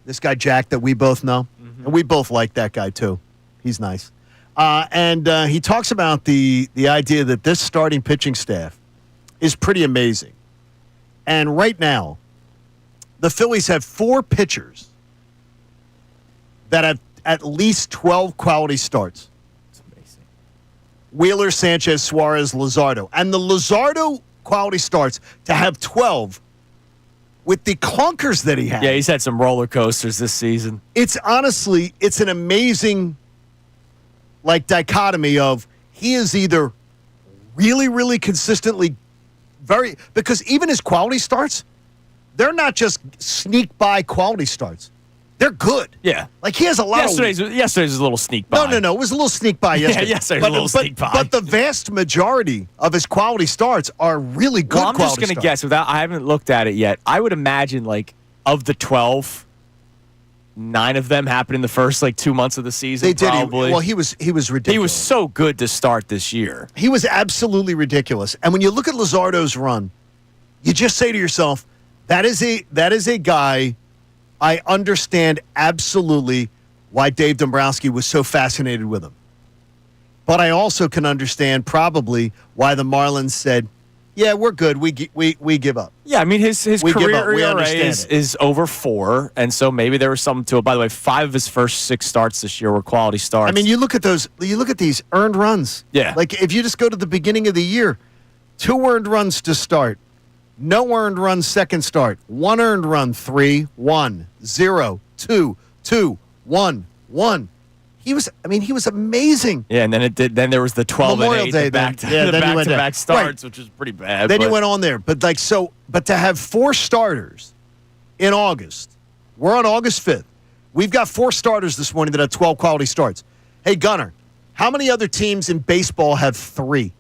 This guy Jack that we both know. And we both like that guy, too. He's nice. And he talks about the idea that this starting pitching staff is pretty amazing. And right now, the Phillies have 4 pitchers that have at least 12 quality starts. It's amazing. Wheeler, Sanchez, Suarez, Luzardo. And the Luzardo quality starts to have 12 with the clunkers that he had. Yeah, he's had some roller coasters this season. It's honestly, it's an amazing dichotomy of he is either really, really consistently because even his quality starts, they're not just sneak by quality starts. They're good. Yeah. Like he has a lot Yesterday's was a little sneak by. No. It was a little sneak by yesterday. Yeah, yesterday's a little sneak by. But the vast majority of his quality starts are really good I'm just going to guess, I haven't looked at it yet. I would imagine, of the 12, 9 of them happened in the first 2 months of the season. They did. Probably. He was ridiculous. He was so good to start this year. He was absolutely ridiculous. And when you look at Luzardo's run, you just say to yourself, that is a guy. I understand absolutely why Dave Dombrowski was so fascinated with him. But I also can understand probably why the Marlins said, yeah, we're good. We give up. Yeah, I mean, his career ERA understand is over 4, and so maybe there was something to it. By the way, 5 of his first 6 starts this year were quality starts. I mean, you look at these earned runs. Yeah. If you just go to the beginning of the year, 2 earned runs to start, no earned run second start, 1 earned run 3, 1, 0, 2, 2, 1, 1. He was amazing. Yeah, and then there was the 12 Memorial and 8 Day, the then back-to-back starts, which was pretty bad. Then he went on there, but to have 4 starters in August, we're on August 5th. We've got 4 starters this morning that have 12 quality starts. Hey Gunner, how many other teams in baseball have 3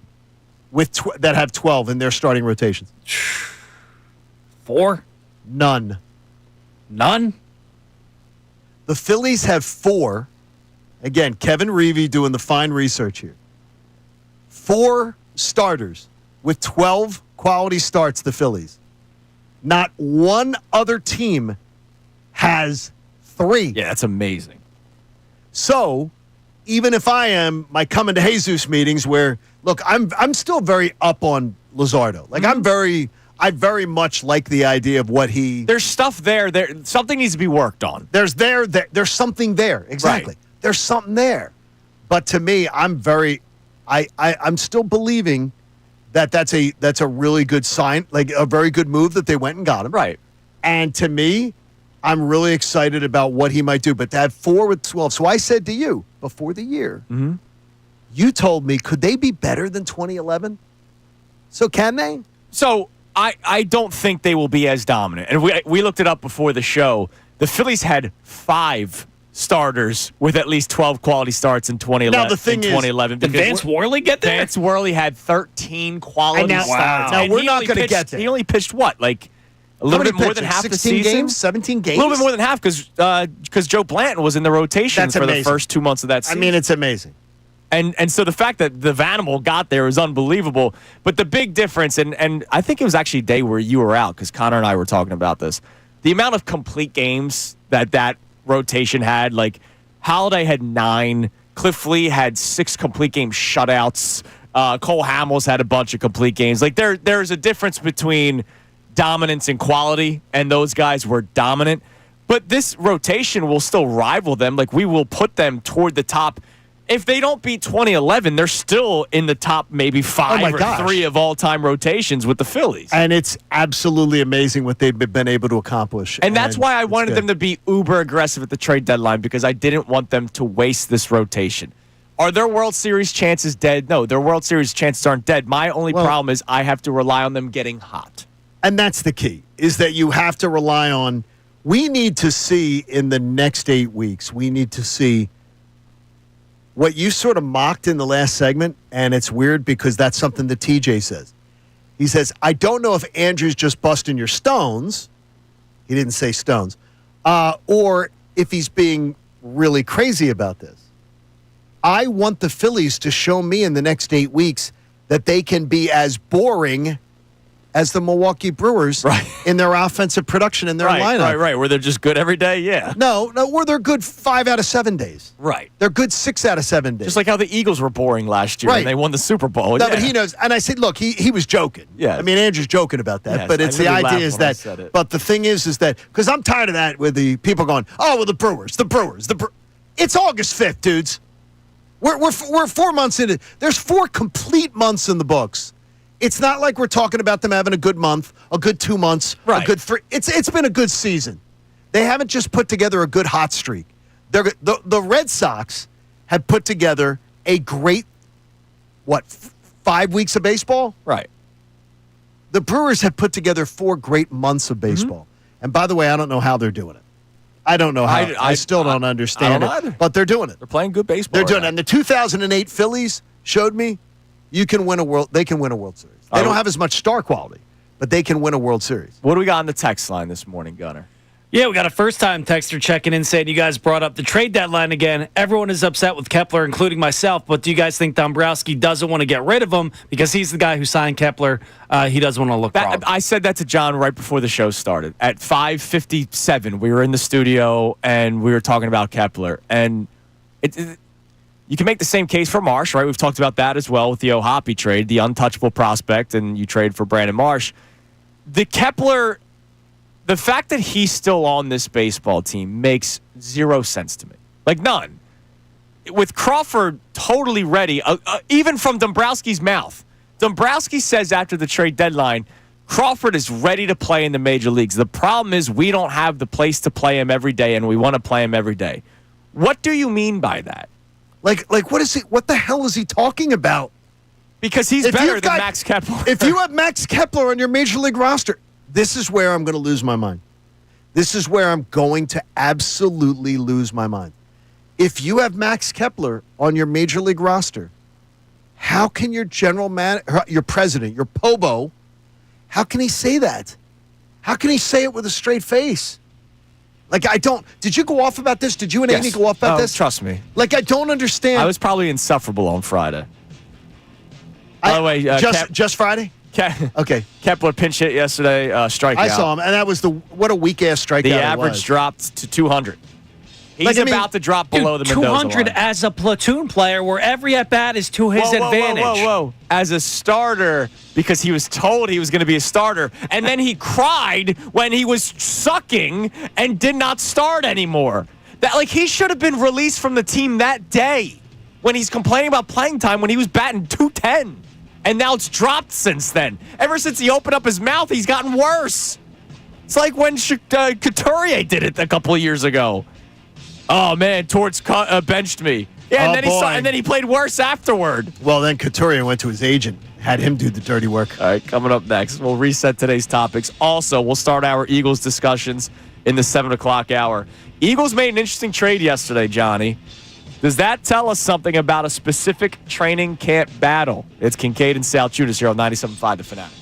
that have 12 in their starting rotations? 4? None. None? The Phillies have 4. Again, Kevin Reavy doing the fine research here. 4 starters with 12 quality starts, the Phillies. Not one other team has 3. Yeah, that's amazing. So, even if I am my coming to Jesus meetings where, look, I'm still very up on Luzardo. I very much like the idea of what he... There's stuff there. Something needs to be worked on. There's something there. Exactly. Right. There's something there. But to me, I'm still believing that's a really good sign, a very good move that they went and got him. Right. And to me, I'm really excited about what he might do. But to have 4 with 12. So I said to you before the year, you told me, could they be better than 2011? So can they? So I don't think they will be as dominant. And we looked it up before the show. The Phillies had 5 starters with at least 12 quality starts in 2011. Now, the thing is, 2011. Did Vance Worley get there? Vance Worley had 13 quality starts. Now, And we're he not only going to pitched- get there. He only pitched what? A little bit more than half the 16 season? games? 17 games? A little bit more than half because Joe Blanton was in the rotation That's for amazing. the first 2 months of that season. I mean, it's amazing. And so the fact that the Vanimal got there is unbelievable. But the big difference, and I think it was actually a day where you were out because Connor and I were talking about this, the amount of complete games that rotation had, Halladay had 9, Cliff Lee had 6 complete game shutouts, Cole Hamels had a bunch of complete games. There's a difference between dominance and quality, and those guys were dominant. But this rotation will still rival them. We will put them toward the top. If they don't beat 2011, they're still in the top maybe 5 or 3 of all-time rotations with the Phillies. And it's absolutely amazing what they've been able to accomplish. And that's why I wanted them to be uber aggressive at the trade deadline, because I didn't want them to waste this rotation. Are their World Series chances dead? No, their World Series chances aren't dead. My only problem is I have to rely on them getting hot. And that's the key, is that you have to rely on, we need to see in the next 8 weeks, we need to see what you sort of mocked in the last segment, and it's weird because that's something that TJ says. He says, I don't know if Andrew's just busting your stones. He didn't say stones. Or if he's being really crazy about this. I want the Phillies to show me in the next 8 weeks that they can be as boring as the Milwaukee Brewers in their offensive production in their lineup. Right. Where they're just good every day, yeah. No, where they're good 5 out of 7 days. Right. They're good 6 out of 7 days. Just like how the Eagles were boring last year and they won the Super Bowl. No, but he knows. And I said, look, he was joking. Yeah. I mean, Andrew's joking about that. Yes, but it's the idea is that. But the thing is that, because I'm tired of that with the people going, oh, well, the Brewers. It's August 5th, dudes. We're 4 months into it. There's 4 complete months in the books. It's not like we're talking about them having a good month, a good 2 months, a good 3. It's been a good season. They haven't just put together a good hot streak. The Red Sox have put together a great, 5 weeks of baseball? Right. The Brewers have put together 4 great months of baseball. And by the way, I don't know how they're doing it. I don't know how. I still don't understand I don't either. But they're doing it. They're playing good baseball. They're doing it. And the 2008 Phillies showed me they can win a World Series. They don't have as much star quality, but they can win a World Series. What do we got on the text line this morning, Gunner? Yeah, we got a first-time texter checking in saying you guys brought up the trade deadline again. Everyone is upset with Kepler, including myself, but do you guys think Dombrowski doesn't want to get rid of him because he's the guy who signed Kepler? He doesn't want to look wrong. I said that to John right before the show started. At 5:57, we were in the studio, and we were talking about Kepler. And you can make the same case for Marsh, right? We've talked about that as well with the O'Hoppe trade, the untouchable prospect, and you trade for Brandon Marsh. The Kepler... The fact that he's still on this baseball team makes zero sense to me. Like, none. With Crawford totally ready, even from Dombrowski's mouth. Dombrowski says after the trade deadline, Crawford is ready to play in the major leagues. The problem is we don't have the place to play him every day, and we want to play him every day. What do you mean by that? Like what is it? What the hell is he talking about? Because he's better than Max Kepler. If you have Max Kepler on your major league roster... This is where I'm going to lose my mind. This is where I'm going to absolutely lose my mind. If you have Max Kepler on your major league roster, how can your general manager, your president, your Pobo, how can he say that? How can he say it with a straight face? Like, I don't. Did you go off about this? Did you and Amy go off about this? Trust me. Like, I don't understand. I was probably insufferable on Friday. By the way, just Friday? Okay. Kepler pinch hit yesterday, strikeout. I saw him, and that was what a weak-ass strikeout The average dropped to 200. He's about to drop below the Mendoza 200 line. as a platoon player where every at-bat is to his advantage. Whoa. As a starter, because he was told he was going to be a starter, and then he cried when he was sucking and did not start anymore. He should have been released from the team that day when he's complaining about playing time when he was batting .210. And now it's dropped since then. Ever since he opened up his mouth, he's gotten worse. It's like when Couturier did it a couple of years ago. Oh, man, Torts benched me. Yeah, and then he played worse afterward. Well, then Couturier went to his agent, had him do the dirty work. All right, coming up next, we'll reset today's topics. Also, we'll start our Eagles discussions in the 7 o'clock hour. Eagles made an interesting trade yesterday, Johnny. Does that tell us something about a specific training camp battle? It's Kincade and Salciunas here on 97.5 The Fanatic.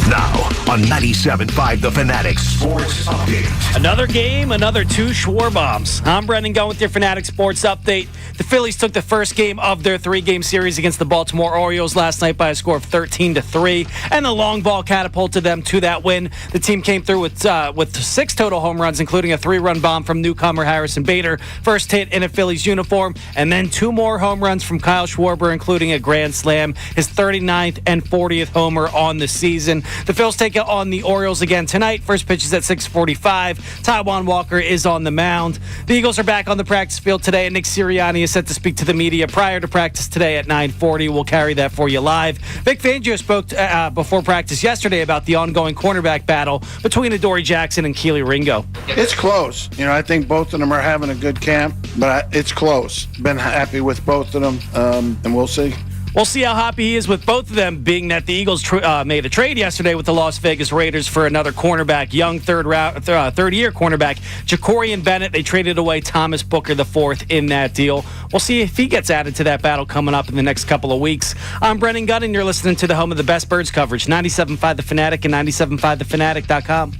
Now on 97.5 The Fanatic Sports Update. Another game, another 2 Schwarbombs. I'm Brendan going with your Fanatic Sports Update. The Phillies took the first game of their 3-game series against the Baltimore Orioles last night by a score of 13-3, and the long ball catapulted them to that win. The team came through with 6 total home runs, including a 3-run bomb from newcomer Harrison Bader, first hit in a Phillies uniform, and then 2 more home runs from Kyle Schwarber, including a grand slam, his 39th and 40th homer on the season. The Phils take it on the Orioles again tonight. First pitch is at 6:45. Taijuan Walker is on the mound. The Eagles are back on the practice field today, and Nick Serriani is set to speak to the media prior to practice today at 9:40. We'll carry that for you live. Vic Fangio spoke before practice yesterday about the ongoing cornerback battle between Adoree Jackson and Keely Ringo. It's close. I think both of them are having a good camp, but it's close. Been happy with both of them, and we'll see. We'll see how happy he is with both of them, being that the Eagles made a trade yesterday with the Las Vegas Raiders for another cornerback, young third-year cornerback, Jacorian Bennett. They traded away Thomas Booker IV in that deal. We'll see if he gets added to that battle coming up in the next couple of weeks. I'm Brennan Gunn, and you're listening to the home of the best Birds coverage, 97.5 The Fanatic and 97.5thefanatic.com.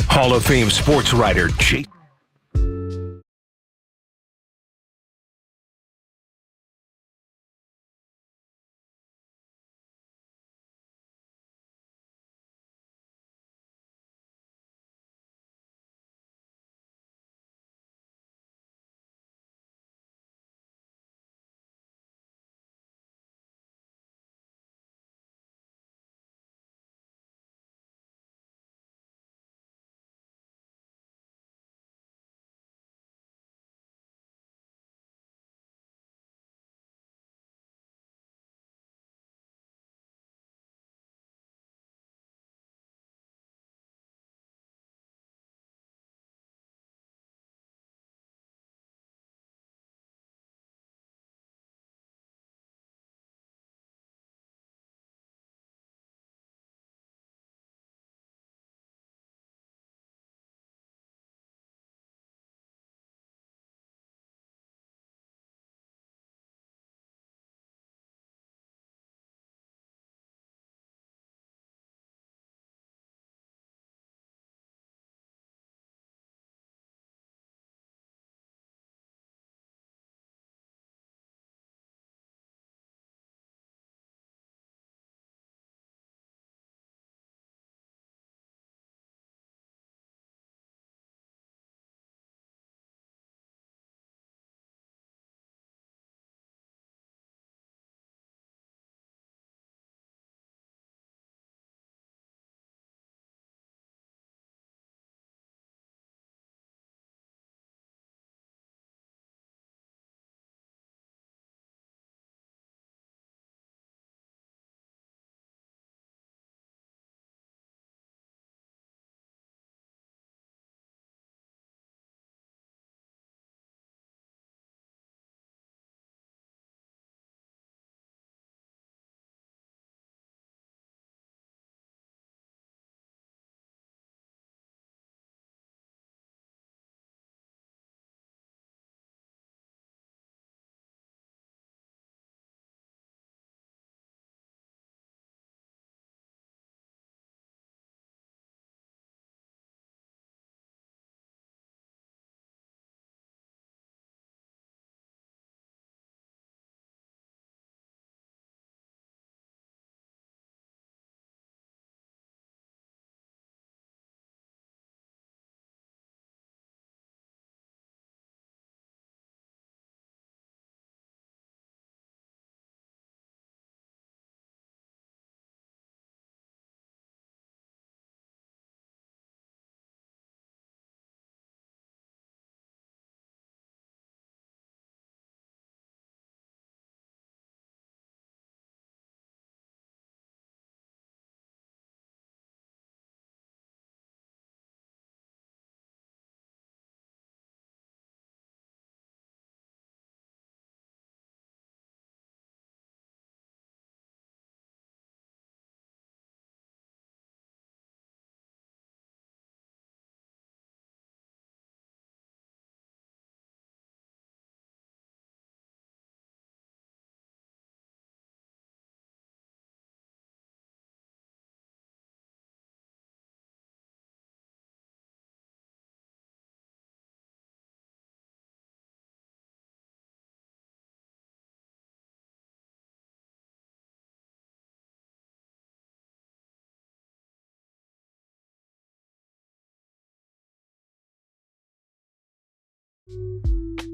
Hall of Fame sports writer Jake.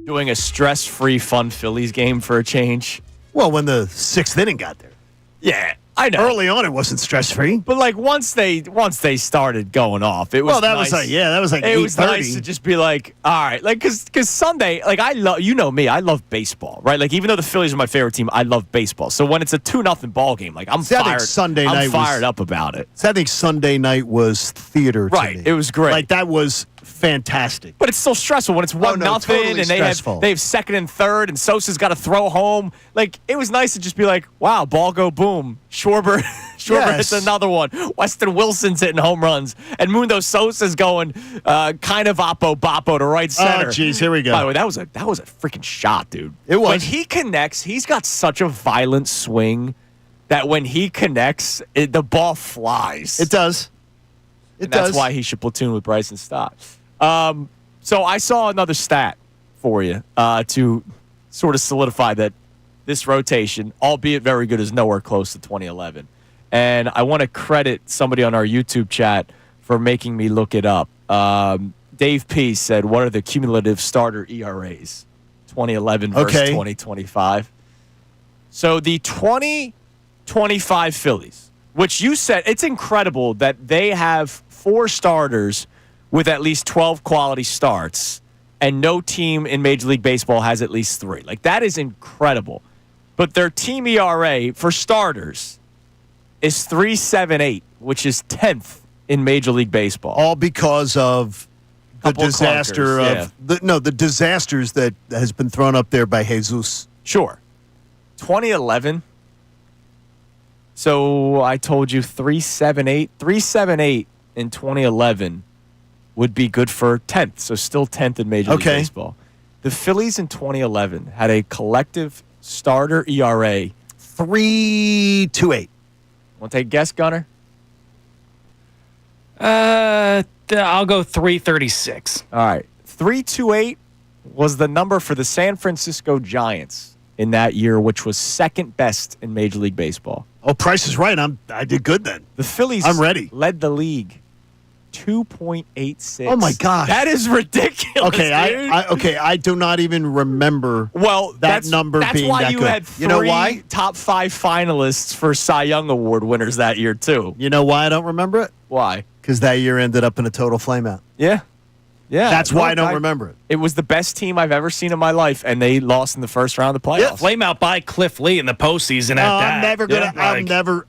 Doing a stress-free, fun Phillies game for a change. Well, when the sixth inning got there. Yeah, I know. Early on, it wasn't stress-free. But like once they started going off, it was Well, that nice. was like, yeah, that was like 8:30. It was nice to just be like, all right, like because Sunday, like I love, you know me, I love baseball, right? Like even though the Phillies are my favorite team, I love baseball. So when it's a 2-0 ball game, like I'm fired up about it. I think Sunday night was theater. Right, to me. it was great. Like that was fantastic. But it's still stressful when it's 1-0 totally and stressful. they have second and third and Sosa's got to throw home. Like, it was nice to just be like, wow, ball go boom. Schwarber hits another one. Weston Wilson's hitting home runs. And Mundo Sosa's going kind of oppo-boppo to right center. Oh, geez, here we go. By the way, that was a freaking shot, dude. It was. When he connects, he's got such a violent swing that when he connects, the ball flies. It does. It does. That's why he should platoon with Bryson Stott. So I saw another stat for you to sort of solidify that this rotation, albeit very good, is nowhere close to 2011. And I want to credit somebody on our YouTube chat for making me look it up. Dave P. said, what are the cumulative starter ERAs? 2011 versus 2025. So the 2025 Phillies, which you said, it's incredible that they have 4 starters with at least 12 quality starts, and no team in Major League Baseball has at least 3. Like, that is incredible. But their team ERA for starters is 3.78, which is 10th in Major League Baseball. All because of the disaster clunkers, the disasters that has been thrown up there by Jesus. Sure. 2011. So I told you 3.78. 3.78 in 2011 would be good for 10th. So still 10th in Major League Baseball. The Phillies in 2011 had a collective starter ERA 3.28. Want to take a guess, Gunner? I'll go 336. All right. 3.28 was the number for the San Francisco Giants in that year, which was second best in Major League Baseball. Oh, Price is right. I did good then. The Phillies I'm ready. led the league 2.86. Oh my gosh. That is ridiculous. Okay, I do not even remember that number being why that you good. had 3 You know why? top 5 finalists for Cy Young Award winners that year too. You know why I don't remember it? Why? Because that year ended up in a total flameout. Yeah. That's why I don't remember it. It was the best team I've ever seen in my life, and they lost in the first round of the playoffs. Flame out by Cliff Lee in the postseason at that. I'm never gonna.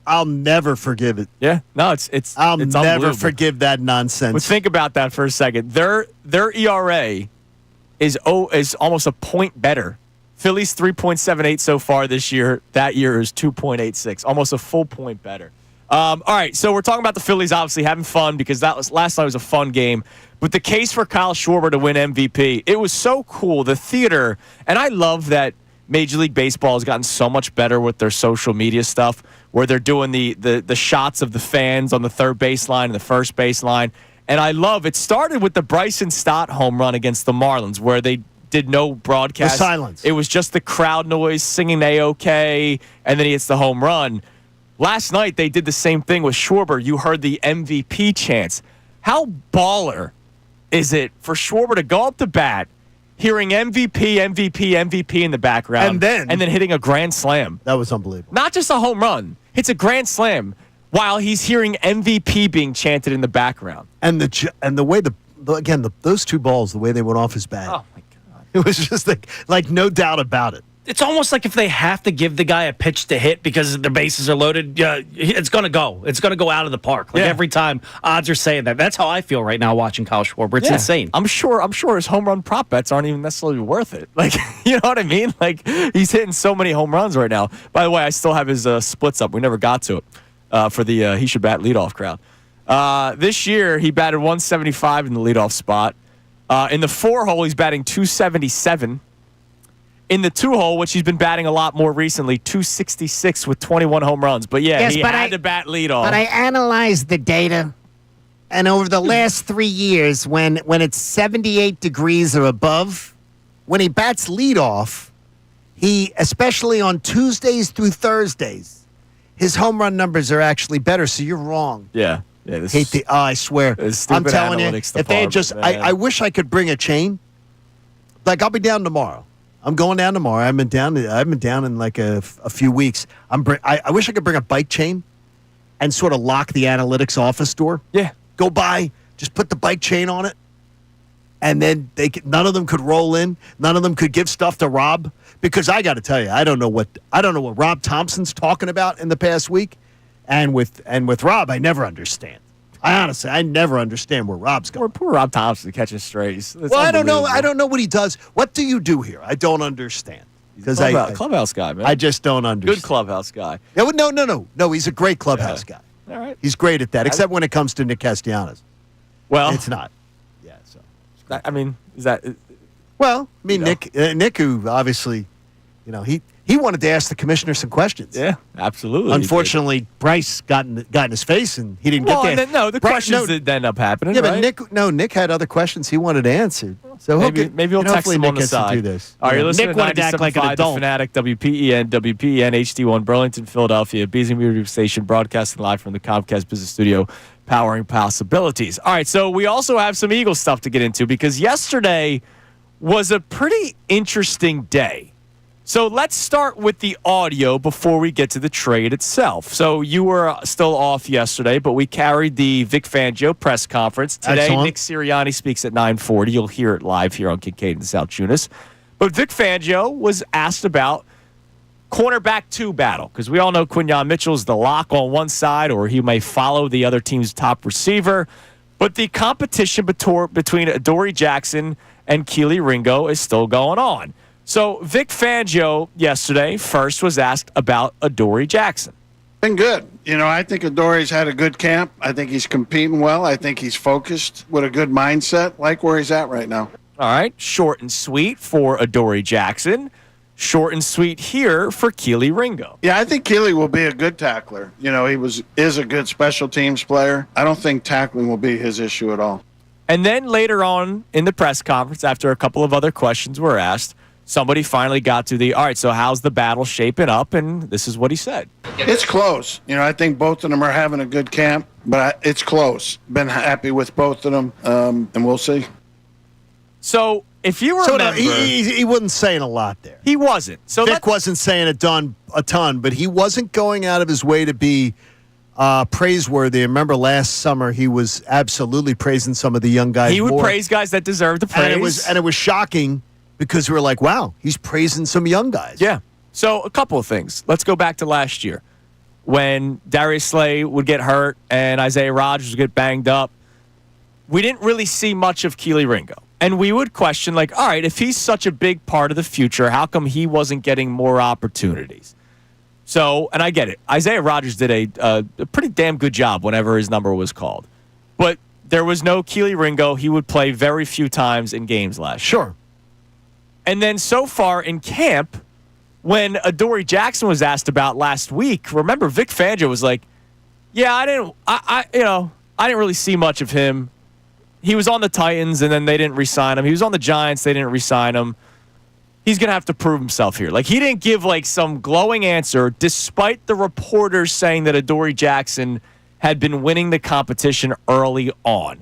I'll never forgive it. Yeah, no, it's I'll it's never unbelievable. forgive that nonsense. But think about that for a second. Their ERA is almost a point better. Phillies 3.78 so far this year. That year is 2.86, almost a full point better. All right, so we're talking about the Phillies obviously having fun because last night was a fun game. But the case for Kyle Schwarber to win MVP, it was so cool. The theater, and I love that Major League Baseball has gotten so much better with their social media stuff, where they're doing the shots of the fans on the third baseline and the first baseline. And I love it. Started with the Bryson Stott home run against the Marlins, where they did no broadcast. The silence. It was just the crowd noise singing A-OK, and then he hits the home run. Last night, they did the same thing with Schwarber. You heard the MVP chants. How baller is it for Schwarber to go up to bat, hearing MVP, MVP, MVP in the background, and then hitting a grand slam? That was unbelievable. Not just a home run. Hits a grand slam while he's hearing MVP being chanted in the background. And the way those 2 balls, the way they went off his bat. Oh, my God. It was just like no doubt about it. It's almost like if they have to give the guy a pitch to hit because the bases are loaded, it's going to go. It's going to go out of the park. Like every time, odds are saying that. That's how I feel right now watching Kyle Schwarber. It's insane. I'm sure his home run prop bets aren't even necessarily worth it. Like, you know what I mean? Like, he's hitting so many home runs right now. By the way, I still have his splits up. We never got to it for the he should bat leadoff crowd. This year, he batted 175 in the leadoff spot. In the 4-hole, he's batting 277. In the 2-hole, which he's been batting a lot more recently, 266 with 21 home runs. But yeah, he had to bat leadoff. But I analyzed the data, and over the last 3 years, when it's 78 degrees or above, when he bats leadoff, he, especially on Tuesdays through Thursdays, his home run numbers are actually better. So you're wrong. Yeah. I swear. I'm telling you, if they had just, I wish I could bring a chain. Like, I'll be down tomorrow. I'm going down tomorrow. I haven't been down in like a few weeks. I wish I could bring a bike chain and sort of lock the analytics office door. Yeah. Go by, just put the bike chain on it, and then none of them could roll in. None of them could give stuff to Rob, because I got to tell you, I don't know what Rob Thompson's talking about in the past week, and with Rob, I never understand. I never understand where Rob's going. Poor Rob Thompson catching strays. That's Well, I don't know. unbelievable. I don't know what he does. What do you do here? I don't understand. Because Clubhouse guy, man. I just don't understand. Good clubhouse guy. Yeah, well, no. He's a great clubhouse guy. All right. He's great at that, except when it comes to Nick Castellanos. Well, It's not. Yeah. So. I mean, is that? Well, I mean, You know. Nick, who obviously, he wanted to ask the commissioner some questions. Yeah, absolutely. Unfortunately, Bryce got in his face and he didn't Well, get and there. then, the questions didn't end up happening. Yeah, right? but Nick had other questions he wanted answered. So Maybe we'll text hopefully him Nick on the gets to side. do this. All right, you're listening Nick to wanted to act like an 97.5 The adult. Fanatic, WPEN, HD1, Burlington, Philadelphia, Beasley Media Station, broadcasting live from the Comcast Business Studio, powering possibilities. All right, so we also have some Eagles stuff to get into because yesterday was a pretty interesting day. So let's start with the audio before we get to the trade itself. So you were still off yesterday, but we carried the Vic Fangio press conference. Today, Excellent. Nick Serriani speaks at 9:40. You'll hear it live here on Kincade Salciunas. But Vic Fangio was asked about cornerback 2 battle because we all know Quinyon Mitchell's the lock on one side or he may follow the other team's top receiver. But the competition between Adoree Jackson and Kelee Ringo is still going on. So Vic Fangio yesterday first was asked about Adoree Jackson. Been good. I think Adoree's had a good camp. I think he's competing well. I think he's focused with a good mindset, like where he's at right now. All right, short and sweet for Adoree Jackson. Short and sweet here for Kelee Ringo. Yeah, I think Kelee will be a good tackler. He is a good special teams player. I don't think tackling will be his issue at all. And then later on in the press conference, after a couple of other questions were asked, somebody finally got to all right, so how's the battle shaping up? And this is what he said. It's close. I think both of them are having a good camp, but it's close. Been happy with both of them, and we'll see. So if you remember, he wasn't saying a lot there. he wasn't. So Vic wasn't saying a ton, but he wasn't going out of his way to be praiseworthy. Remember last summer he was absolutely praising some of the young guys. he would more. praise guys that deserve the praise. And it was shocking because we were like, wow, he's praising some young guys. Yeah. So a couple of things. Let's go back to last year when Darius Slay would get hurt and Isaiah Rodgers would get banged up. We didn't really see much of Kelee Ringo. And we would question, all right, if he's such a big part of the future, how come he wasn't getting more opportunities? So, and I get it. Isaiah Rodgers did a pretty damn good job whenever his number was called. But there was no Kelee Ringo. He would play very few times in games last year. Sure. And then so far in camp, when Adoree Jackson was asked about last week, remember Vic Fangio was like, "Yeah, I didn't really see much of him. He was on the Titans, and then they didn't re-sign him. He was on the Giants, they didn't re-sign him. He's gonna have to prove himself here." He didn't give some glowing answer, despite the reporters saying that Adoree Jackson had been winning the competition early on.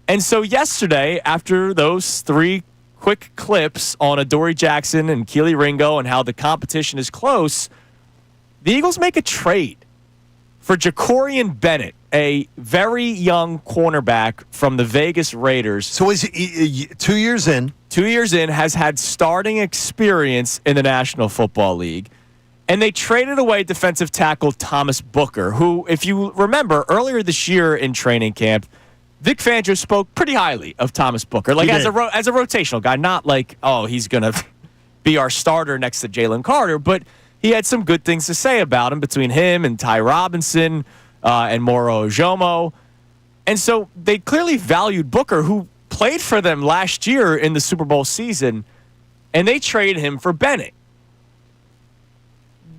And so yesterday, after those 3 quick clips on Adoree Jackson and Kelee Ringo and how the competition is close, the Eagles make a trade for Jacorian Bennett, a very young cornerback from the Vegas Raiders. So is he 2 years in? 2 years in, has had starting experience in the National Football League. And they traded away defensive tackle Thomas Booker, who, if you remember, earlier this year in training camp, Vic Fangio spoke pretty highly of Thomas Booker, as a rotational guy, not he's going to be our starter next to Jalen Carter, but he had some good things to say about him between him and Ty Robinson and Moro Ojomo. And so they clearly valued Booker, who played for them last year in the Super Bowl season, and they traded him for Bennett.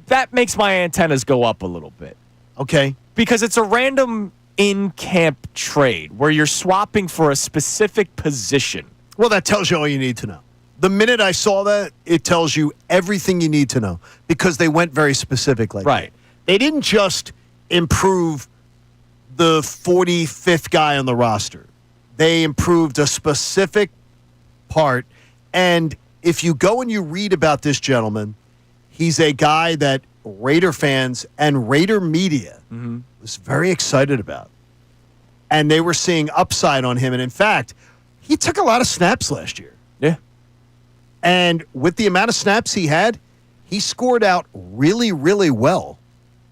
That makes my antennas go up a little bit. Okay. Because it's a random in-camp trade where you're swapping for a specific position. Well, that tells you all you need to know. The minute I saw that, it tells you everything you need to know because they went very specific like Right. that. They didn't just improve the 45th guy on the roster. They improved a specific part. And if you go and you read about this gentleman, he's a guy that Raider fans and Raider media was very excited about. And they were seeing upside on him. And in fact, he took a lot of snaps last year. Yeah. And with the amount of snaps he had, he scored out really, really well.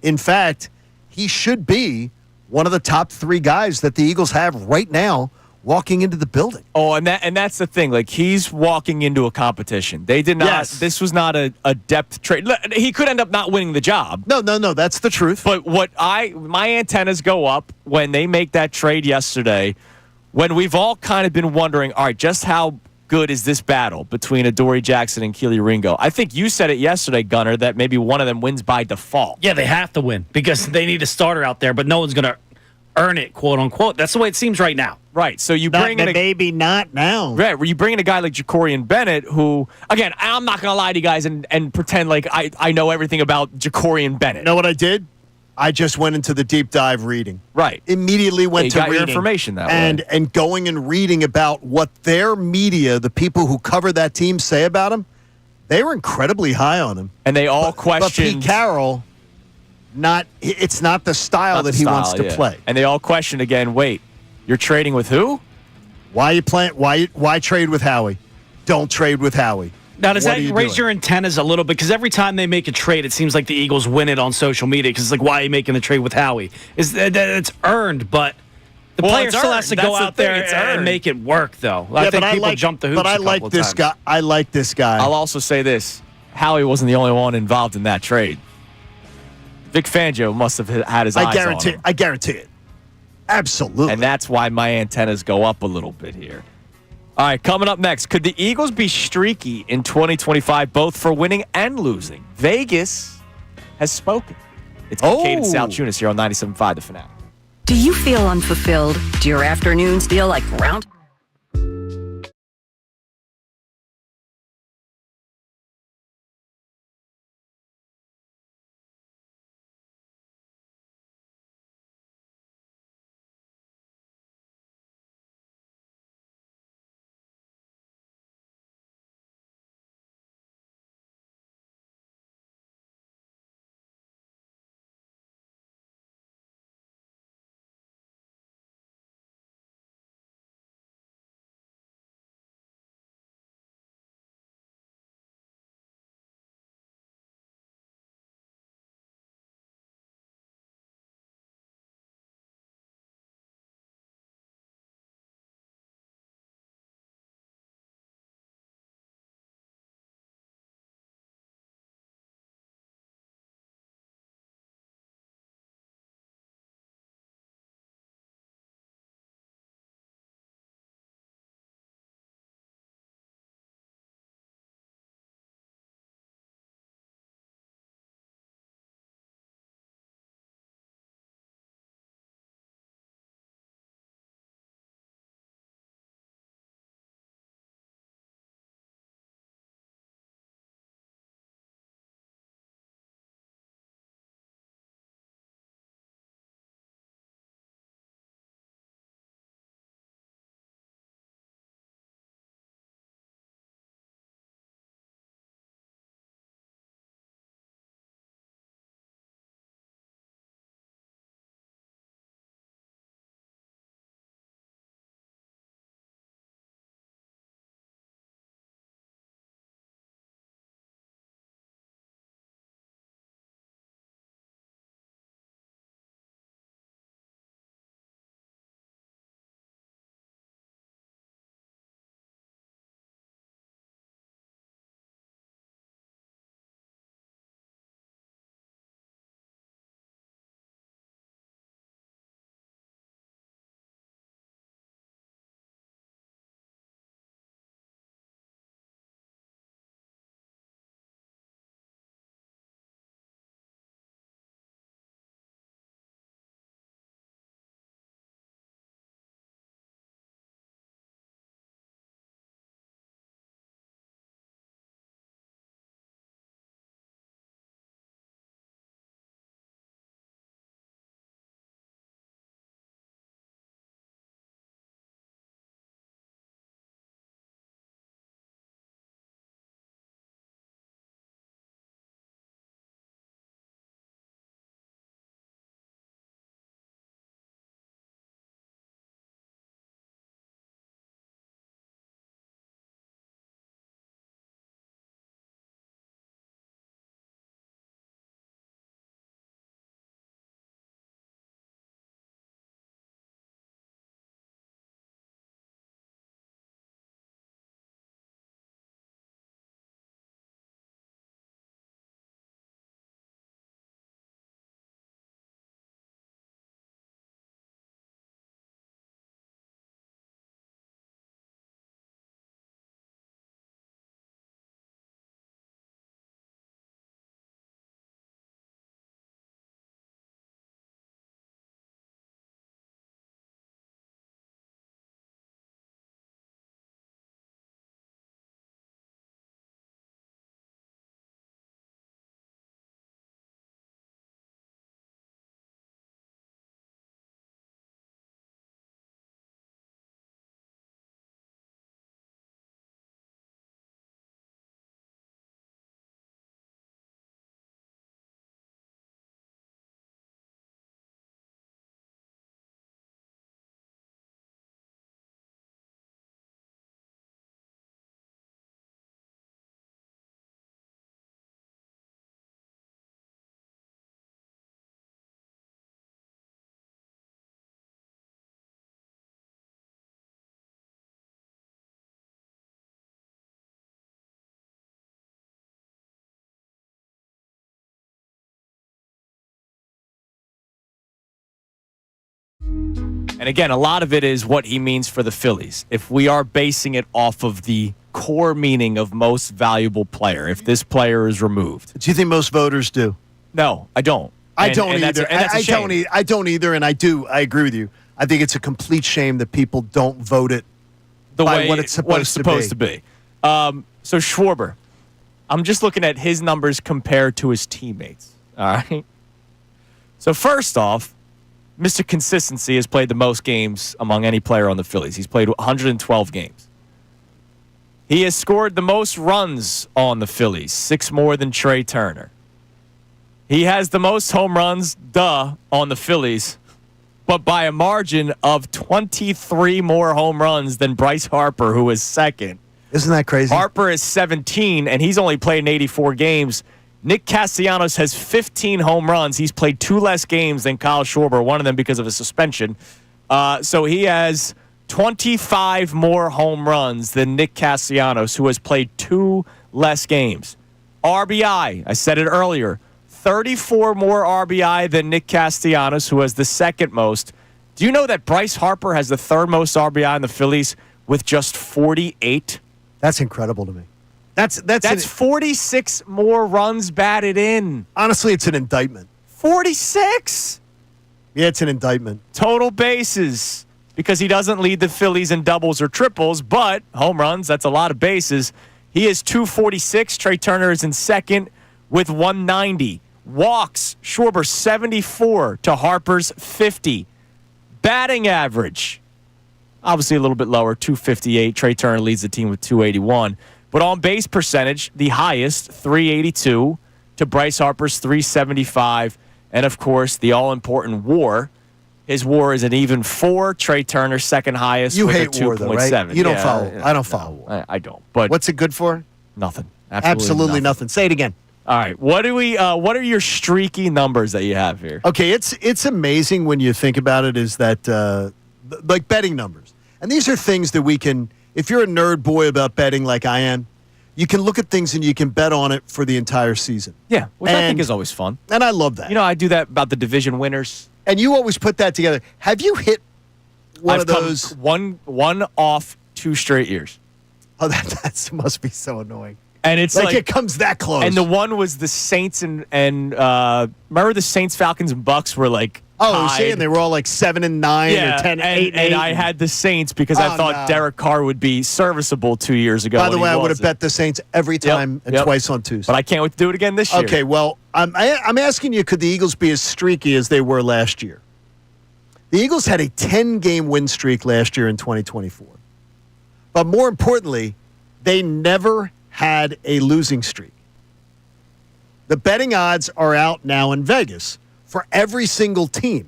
In fact, he should be one of the top 3 guys that the Eagles have right now walking into the building. Oh, and that's the thing. Like, he's walking into a competition. They did not. Yes. This was not a depth trade. He could end up not winning the job. No, that's the truth. But my antennas go up when they make that trade yesterday, when we've all kind of been wondering, all right, just how good is this battle between Adoree Jackson and Keely Ringo? I think you said it yesterday, Gunner, that maybe one of them wins by default. Yeah, they have to win because they need a starter out there, but no one's going to earn it, quote unquote. That's the way it seems right now. Right. So you bring in maybe not now. Right, where you bring in a guy like Jacorian Bennett, who, again, I'm not going to lie to you guys and pretend like I know everything about Jacorian Bennett. You know what I did? I just went into the deep dive reading. Right. Immediately went to got reading. your information that way. And going and reading about what their media, the people who cover that team, say about him, they were incredibly high on him. And they all But questioned. Pete Carroll, it's not the style that he wants to play. And they all questioned again, wait, you're trading with who? Why you playing? Why trade with Howie? Don't trade with Howie. Now, does What that are you raise doing? your antennas a little bit? Because every time they make a trade, it seems like the Eagles win it on social media. Because it's like, why are you making the trade with Howie? It's earned, but the player it's still earned. has to That's go the out there thing, it's and earned. make it work, though. I think people jump the hoops. But I like this guy. I like this guy. I'll also say this. Howie wasn't the only one involved in that trade. Vic Fangio must have had his eyes on him. I guarantee it. Absolutely. And that's why my antennas go up a little bit here. All right, coming up next, could the Eagles be streaky in 2025, both for winning and losing? Vegas has spoken. It's Kincade Salciunas here on 97.5 The Fanatic. Do you feel unfulfilled? Do your afternoons feel like ground? And again, a lot of it is what he means for the Phillies. If we are basing it off of the core meaning of most valuable player, if this player is removed. Do you think most voters do? No, I don't. I don't either. That's a shame. I don't either, and I do. I agree with you. I think it's a complete shame that people don't vote it the by way what it's supposed to be. So Schwarber, I'm just looking at his numbers compared to his teammates. All right. So first off, Mr. Consistency has played the most games among any player on the Phillies. He's played 112 games. He has scored the most runs on the Phillies, 6 more than Trey Turner. He has the most home runs, on the Phillies, but by a margin of 23 more home runs than Bryce Harper, who is second. Isn't that crazy? Harper is 17, and he's only played in 84 games. Nick Castellanos has 15 home runs. He's played 2 less games than Kyle Schwarber, one of them because of a suspension. So he has 25 more home runs than Nick Castellanos, who has played 2 less games. RBI, I said it earlier, 34 more RBI than Nick Castellanos, who has the second most. Do you know that Bryce Harper has the third most RBI in the Phillies with just 48? That's incredible to me. That's 46 more runs batted in. Honestly, it's an indictment. 46? Yeah, it's an indictment. Total bases, because he doesn't lead the Phillies in doubles or triples, but home runs, that's a lot of bases. He is 246. Trey Turner is in second with 190. Walks, Schwarber 74 to Harper's 50. Batting average, obviously a little bit lower, 258. Trey Turner leads the team with 281. But on base percentage, the highest, 382 to Bryce Harper's 375. And, of course, the all-important WAR. His WAR is an even 4. Trey Turner, second highest with a 2.7. WAR, though, right? You don't follow. I don't follow WAR. I don't. But what's it good for? Nothing. Absolutely nothing. Say it again. All right. What are your streaky numbers that you have here? Okay, it's amazing when you think about it, is that like betting numbers. And these are things that we can, if you're a nerd boy about betting like I am, you can look at things and you can bet on it for the entire season. Yeah, which I think is always fun. And I love that. You know, I do that about the division winners. And you always put that together. Have you hit one of those? One off 2 straight years. Oh, that must be so annoying. And it's like it comes that close. And the one was the Saints and remember the Saints, Falcons, and Bucks were like you're saying they were all like 7-9 or 10-8. And I had the Saints because I thought Derek Carr would be serviceable 2 years ago. By the way, I would have bet the Saints every time and twice on Tuesday. But I can't wait to do it again this year. Okay, well, I'm asking you, could the Eagles be as streaky as they were last year? The Eagles had a 10-game win streak last year in 2024. But more importantly, they never had a losing streak. The betting odds are out now in Vegas for every single team.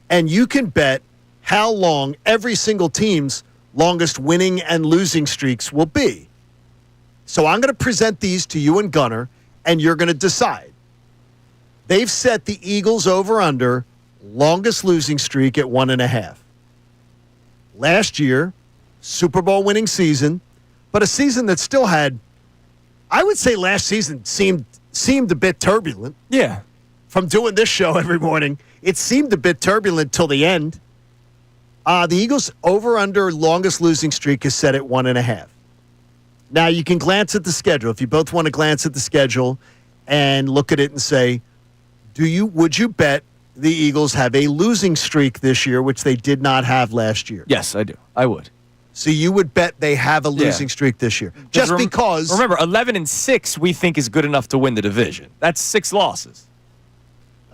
And you can bet how long every single team's longest winning and losing streaks will be. So I'm going to present these to you and Gunner, and you're going to decide. They've set the Eagles over-under longest losing streak at 1.5. Last year, Super Bowl winning season, but a season that still had, I would say last season seemed a bit turbulent. Yeah. From doing this show every morning, it seemed a bit turbulent till the end. The Eagles' over-under longest losing streak is set at 1.5. Now, you can glance at the schedule. If you both want to glance at the schedule and look at it and say, would you bet the Eagles have a losing streak this year, which they did not have last year? Yes, I do. I would. So you would bet they have a losing streak this year. Just because. Remember, 11-6 we think is good enough to win the division. That's 6 losses.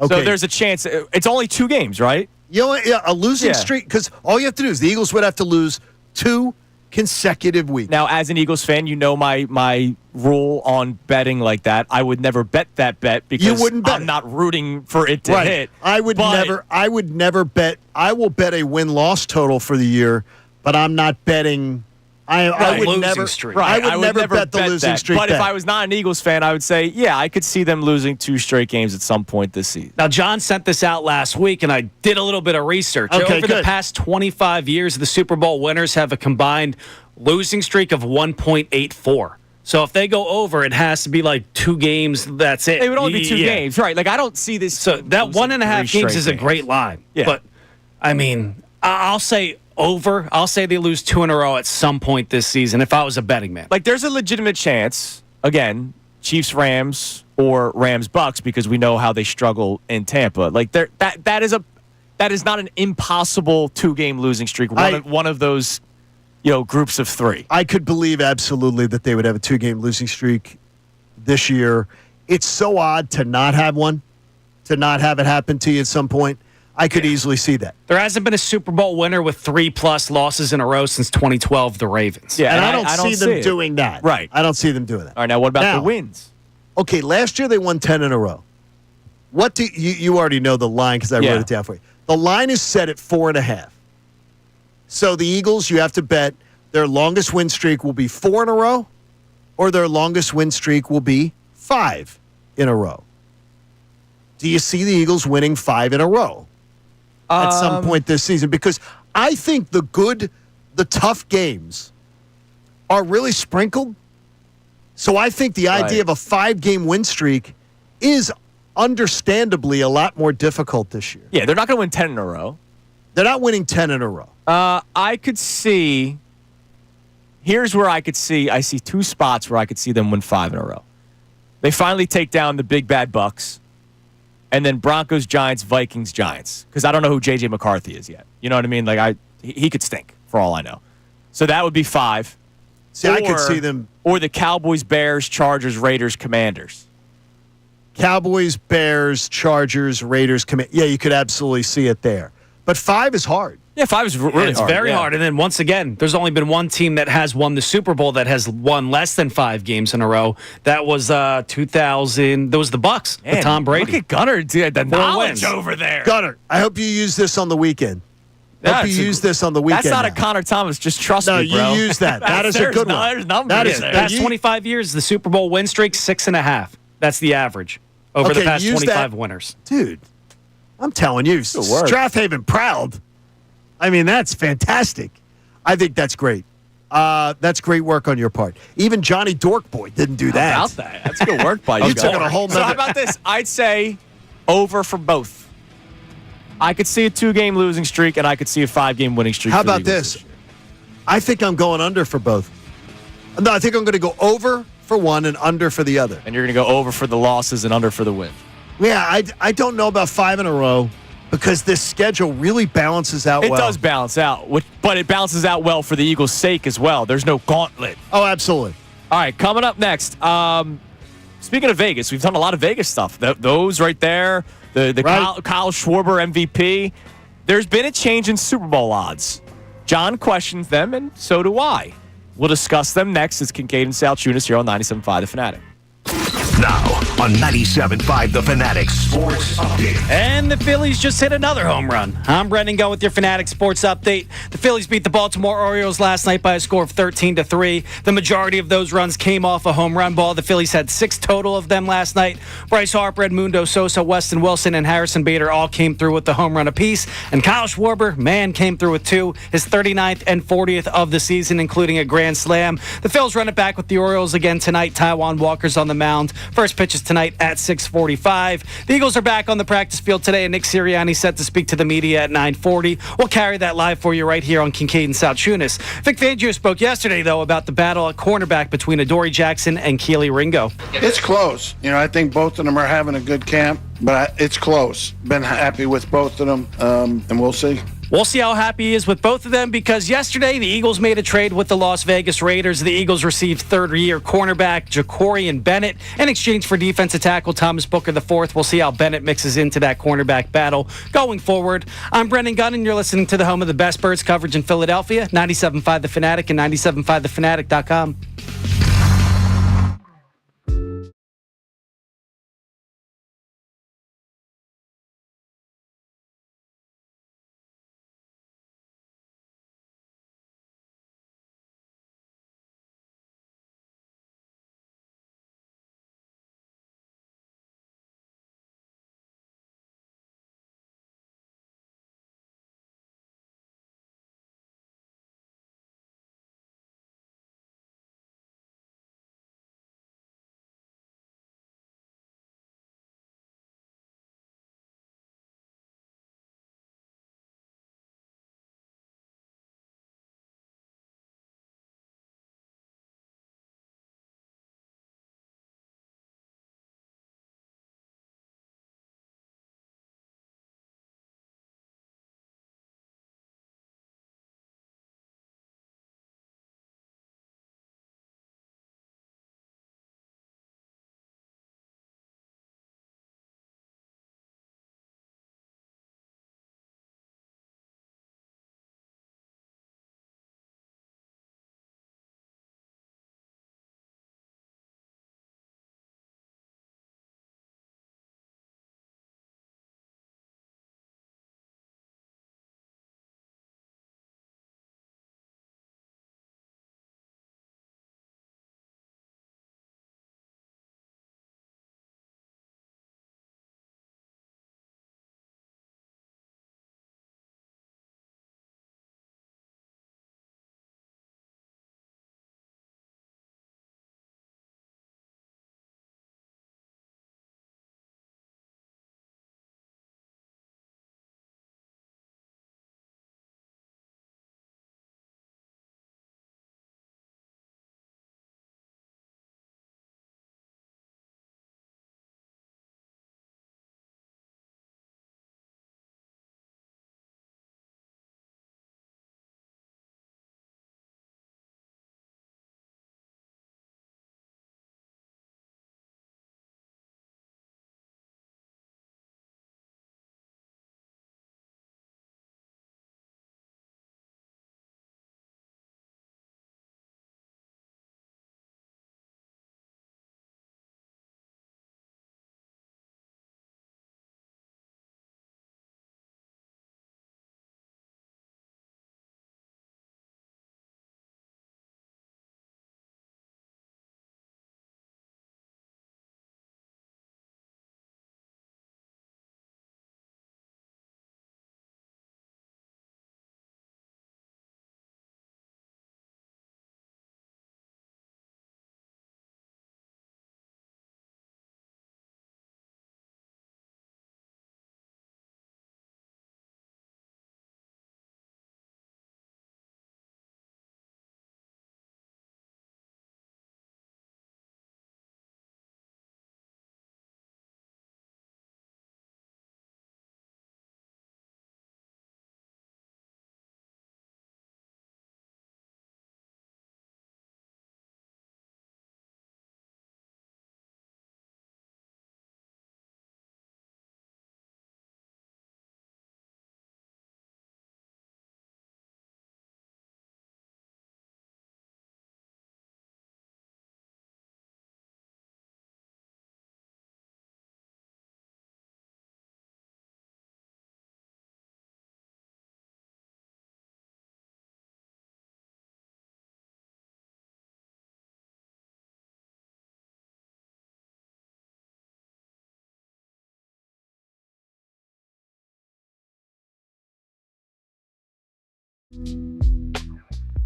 Okay. So there's a chance. It's only 2 games, right? A losing streak, because all you have to do is the Eagles would have to lose 2 consecutive weeks. Now, as an Eagles fan, you know my rule on betting like that. I would never bet that bet because I'm not rooting for it to hit. I would never bet. I will bet a win-loss total for the year, but I'm not betting. I would never. Streak. Right. I would never bet the losing streak. But if I was not an Eagles fan, I would say, yeah, I could see them losing 2 straight games at some point this season. Now, John sent this out last week, and I did a little bit of research. Okay, Over the past 25 years, the Super Bowl winners have a combined losing streak of 1.84. So if they go over, it has to be like 2 games. That's it. It would only be 2 games, right? Like I don't see this. So that 1.5 games is a great line. Yeah. But I mean, I'll say over. I'll say they lose 2 in a row at some point this season if I was a betting man. Like, there's a legitimate chance, again, Chiefs-Rams or Rams-Bucks, because we know how they struggle in Tampa. Like, that is not an impossible 2-game losing streak. One of those, groups of 3. I could believe absolutely that they would have a 2-game losing streak this year. It's so odd to not have one, to not have it happen to you at some point. I could easily see that. There hasn't been a Super Bowl winner with 3+ losses in a row since 2012, the Ravens. Yeah, and I don't see them doing that. Right. I don't see them doing that. All right, now what about the wins? Okay, last year they won 10 in a row. What do you already know the line because I wrote it down for you. The line is set at 4.5. So the Eagles, you have to bet their longest win streak will be 4 in a row, or their longest win streak will be 5 in a row. Do you see the Eagles winning 5 in a row at some point this season? Because I think the tough games are really sprinkled. So I think the idea of a 5-game win streak is understandably a lot more difficult this year. Yeah, they're not going to win 10 in a row. They're not winning 10 in a row. I could see. Here's where I see 2 spots where I could see them win 5 in a row. They finally take down the big bad Bucks, and then Broncos, Giants, Vikings, Giants. Because I don't know who J.J. McCarthy is yet. You know what I mean? Like he could stink for all I know. So that would be 5. See, I could see them. Or the Cowboys, Bears, Chargers, Raiders, Commanders. Cowboys, Bears, Chargers, Raiders, yeah, you could absolutely see it there. But 5 is hard. Yeah, 5 is really hard. It's very hard. And then once again, there's only been one team that has won the Super Bowl that has won less than 5 games in a row. That was 2000. That was the Bucks with Tom Brady. Look at Gunnar, dude, the knowledge wins. over there. Gunnar, I hope you use this on the weekend. Hope you use this on the weekend. That's not now. a Connor Thomas. Just trust me, bro. No, you use that. That is a good one. There's numbers there. Past 25 years, the Super Bowl win streak 6.5. That's the average over the past 25 winners. Dude, I'm telling you, Strathaven proud. I mean, that's fantastic. I think that's great. That's great work on your part. Even Johnny Dorkboy didn't do that. How about that? That's good work by you. You took it a whole nother. So how about this? I'd say over for both. I could see a 2-game losing streak, and I could see a 5-game winning streak. How for the about Eagles this? I think I'm going under for both. No, I think I'm going to go over for one and under for the other. And you're going to go over for the losses and under for the win. Yeah, I don't know about 5 in a row because this schedule really balances out well. It does balance out, but it balances out well for the Eagles' sake as well. There's no gauntlet. Oh, absolutely. All right, coming up next. Speaking of Vegas, we've done a lot of Vegas stuff. Those right there, the Kyle Schwarber MVP. There's been a change in Super Bowl odds. John questions them, and so do I. We'll discuss them next. It's Kincade Salciunas here on 97.5 The Fanatic. Now on 97.5 The Fanatic Sports Update. And the Phillies just hit another home run. I'm Brendan Go with your Fanatic Sports Update. The Phillies beat the Baltimore Orioles last night by a score of 13-3. The majority of those runs came off a home run ball. The Phillies had 6 total of them last night. Bryce Harper, Edmundo Sosa, Weston Wilson, and Harrison Bader all came through with the home run apiece. And Kyle Schwarber, came through with 2, his 39th and 40th of the season, including a grand slam. The Phils run it back with the Orioles again tonight. Taijuan Walker's on the mound. First pitch is tonight at 6:45. The Eagles are back on the practice field today, and Nick Serriani set to speak to the media at 9:40. We'll carry that live for you right here on Kincade and Salciunas. Vic Fangio spoke yesterday, though, about the battle at cornerback between Adoree Jackson and Keely Ringo. It's close. I think both of them are having a good camp, but it's close. Been happy with both of them, and we'll see. We'll see how happy he is with both of them because yesterday the Eagles made a trade with the Las Vegas Raiders. The Eagles received third-year cornerback Jacorian Bennett in exchange for defensive tackle Thomas Booker IV. We'll see how Bennett mixes into that cornerback battle going forward. I'm Brendan Gunn, and you're listening to the home of the best Birds coverage in Philadelphia, 97.5 The Fanatic and 97.5thefanatic.com.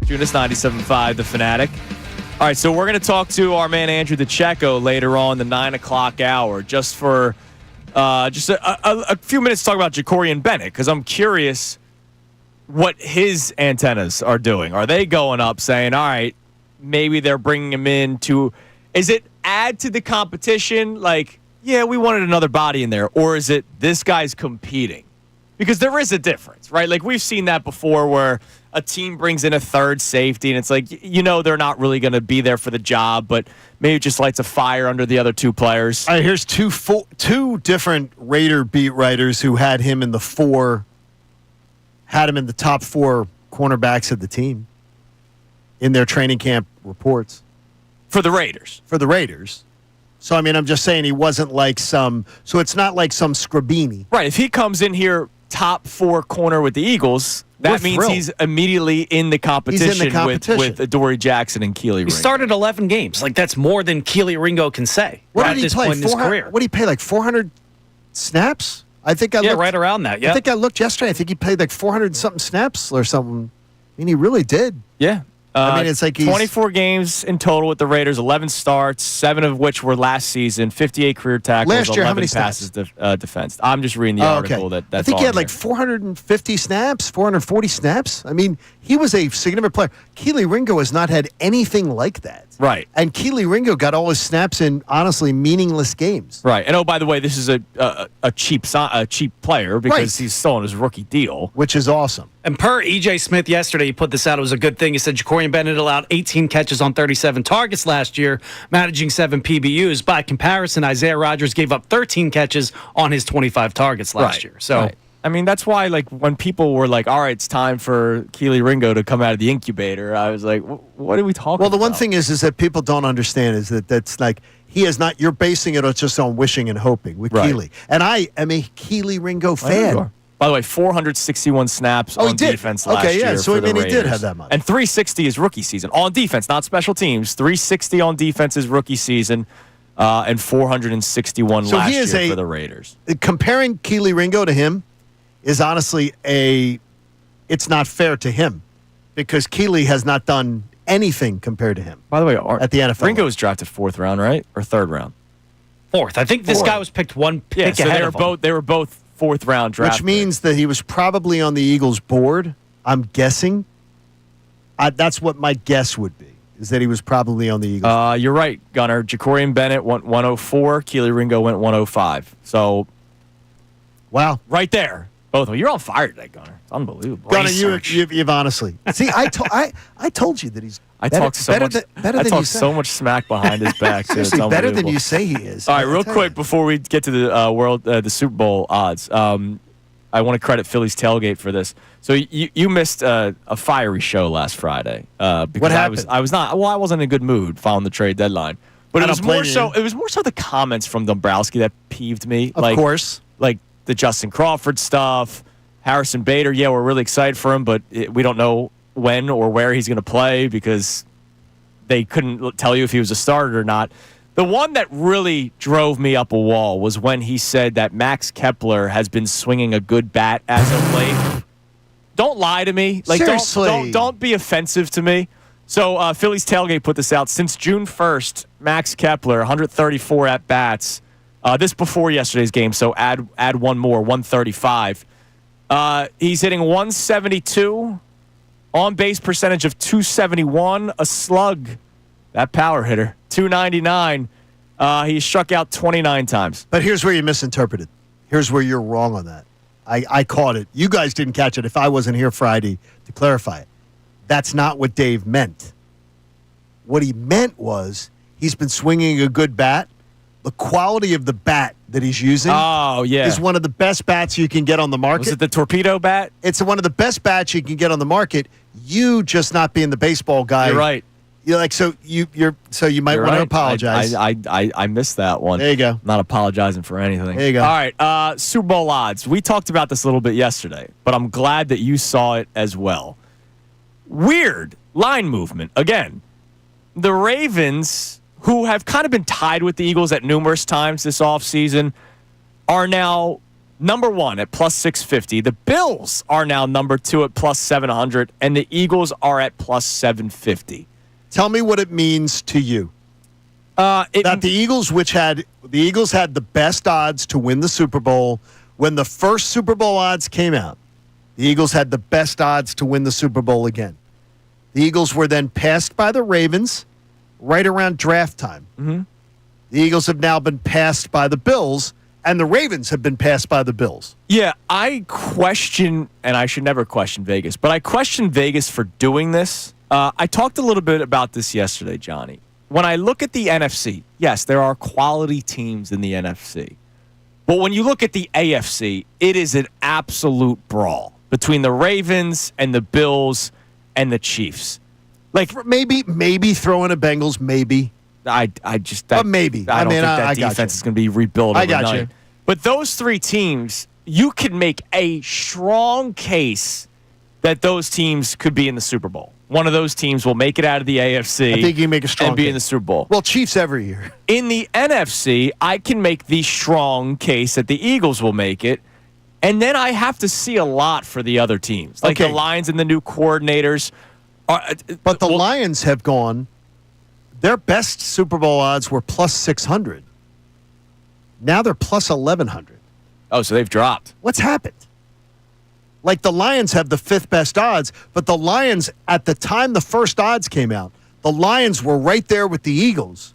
Junis 97.5, The Fanatic. All right, so we're going to talk to our man Andrew DeCecco later on the 9 o'clock hour, just for a few minutes to talk about Jacorian Bennett, because I'm curious what his antennas are doing. Are they going up saying, all right, maybe they're bringing him in to, is it add to the competition? Like, yeah, we wanted another body in there. Or is it this guy's competing? Because there is a difference, right? Like, we've seen that before where a team brings in a third safety, and it's like, they're not really going to be there for the job, but maybe it just lights a fire under the other two players. All right, here's two different Raider beat writers who had him in the top 4 cornerbacks of the team in their training camp reports. For the Raiders. So, I mean, I'm just saying he wasn't like so it's not like some Scrabini. Right. If he comes in here top 4 corner with the Eagles, that means he's immediately in the competition, with Adoree Jackson and Keely Ringo. He started 11 games. Like, that's more than Keely Ringo can say at this point in his career. What did he play, like 400 snaps? I think I looked, right around that, yeah. I think I looked yesterday. I think he played like 400-something snaps or something. I mean, he really did. Yeah. I mean, it's like 24 games in total with the Raiders, 11 starts, 7 of which were last season, 58 career tackles, last year, 11 how many passes defensed. I'm just reading the article. Okay. That's I think he had here. like 450 snaps, 440 snaps. I mean, he was a significant player. Keely Ringo has not had anything like that. Right. And Keely Ringo got all his snaps in, honestly, meaningless games. Right. And, oh, by the way, this is a cheap player because he's still on his rookie deal. Which is awesome. And per E.J. Smith yesterday, he put this out. It was a good thing. He said Jacorian Bennett allowed 18 catches on 37 targets last year, managing 7 PBUs. By comparison, Isaiah Rodgers gave up 13 catches on his 25 targets last year. So, I mean, that's why, like, when people were like, all right, it's time for Keely Ringo to come out of the incubator, I was like, what are we talking about? Well, the one thing is that people don't understand is that's like, he is not, you're basing it just on wishing and hoping with Keely. And I am a Keely Ringo fan. By the way, 461 snaps on defense last year. Okay, yeah, so for I mean, the he did have that much. And 360 is rookie season. On defense, not special teams. 360 on defense is rookie season, and 461 last year for the Raiders. Comparing Keely Ringo to him is honestly it's not fair to him because Keely has not done anything compared to him. By the way, at the NFL. Ringo was drafted 4th round, right? Or 3rd round? 4th. I think this guy was picked one pick ahead of him. They were both 4th round draft. Which means that he was probably on the Eagles board, I'm guessing. That's what my guess would be, is that he was probably on the Eagles board. You're right, Gunnar. Jacorian Bennett went 104. Keely Ringo went 105. So, wow. Right there. Both of them. You're on fire today, Gunnar. It's unbelievable. Gunnar, you've honestly. See, I told you that he's talk so much smack behind his back. Seriously, better than you say he is. All right, real quick before we get to the the Super Bowl odds, I want to credit Phillies Tailgate for this. So you missed a fiery show last Friday because what happened? I wasn't in a good mood following the trade deadline. But it was more so the comments from Dombrowski that peeved me. Of course, like the Justin Crawford stuff, Harrison Bader. Yeah, we're really excited for him, but we don't know when or where he's going to play because they couldn't tell you if he was a starter or not. The one that really drove me up a wall was when he said that Max Kepler has been swinging a good bat as of late. Don't lie to me. Like, seriously. Don't be offensive to me. So Phillies Tailgate put this out. Since June 1st, Max Kepler, 134 at-bats. This before yesterday's game, so add one more, 135. He's hitting 172, on-base percentage of 271, a slug, that power hitter, 299. He struck out 29 times. But here's where you misinterpreted. Here's where you're wrong on that. I caught it. You guys didn't catch it if I wasn't here Friday to clarify it. That's not what Dave meant. What he meant was he's been swinging a good bat. The quality of the bat that he's using is one of the best bats you can get on the market. Was it the torpedo bat? It's one of the best bats you can get on the market. You just not being the baseball guy. You're right. You're like, so you might want to apologize. I missed that one. There you go. I'm not apologizing for anything. There you go. All right, Super Bowl odds. We talked about this a little bit yesterday, but I'm glad that you saw it as well. Weird line movement. Again, the Ravens, who have kind of been tied with the Eagles at numerous times this offseason, are now number 1 at plus 650. The Bills are now number 2 at plus 700, and the Eagles are at plus 750. Tell me what it means to you. That the Eagles had the best odds to win the Super Bowl when the first Super Bowl odds came out. The Eagles had the best odds to win the Super Bowl again. The Eagles were then passed by the Ravens right around draft time. Mm-hmm. The Eagles have now been passed by the Bills, and the Ravens have been passed by the Bills. Yeah, I question, and I should never question Vegas, but I question Vegas for doing this. I talked a little bit about this yesterday, Johnny. When I look at the NFC, yes, there are quality teams in the NFC. But when you look at the AFC, it is an absolute brawl between the Ravens and the Bills and the Chiefs. Like maybe throw in a Bengals, maybe. But maybe. I don't think that defense is going to be rebuilt overnight. I got you. But those three teams, you can make a strong case that those teams could be in the Super Bowl. One of those teams will make it out of the AFC. I think you can make a strong and be case. In the Super Bowl. Well, Chiefs every year. In the NFC, I can make the strong case that the Eagles will make it. And then I have to see a lot for the other teams. Like the Lions and the new coordinators. But the Lions have gone, their best Super Bowl odds were plus 600. Now they're plus 1,100. Oh, so they've dropped. What's happened? Like the Lions have the 5th best odds, but the Lions, at the time the first odds came out, the Lions were right there with the Eagles.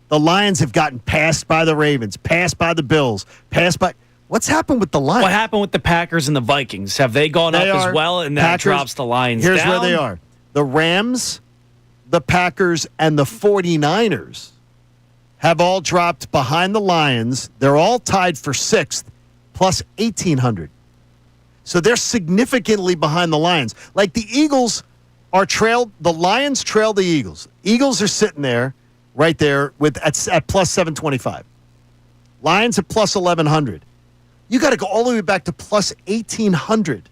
The Lions have gotten passed by the Ravens, passed by the Bills, passed by... What's happened with the Lions? What happened with the Packers and the Vikings? Have they gone up as well, and that drops the Lions Here's down? Where they are. The Rams, the Packers, and the 49ers have all dropped behind the Lions. They're all tied for 6th, plus 1,800. So they're significantly behind the Lions. Like the Eagles the Lions trail the Eagles. Eagles are sitting there, right there, at plus 725. Lions at plus 1,100. You got to go all the way back to plus 1,800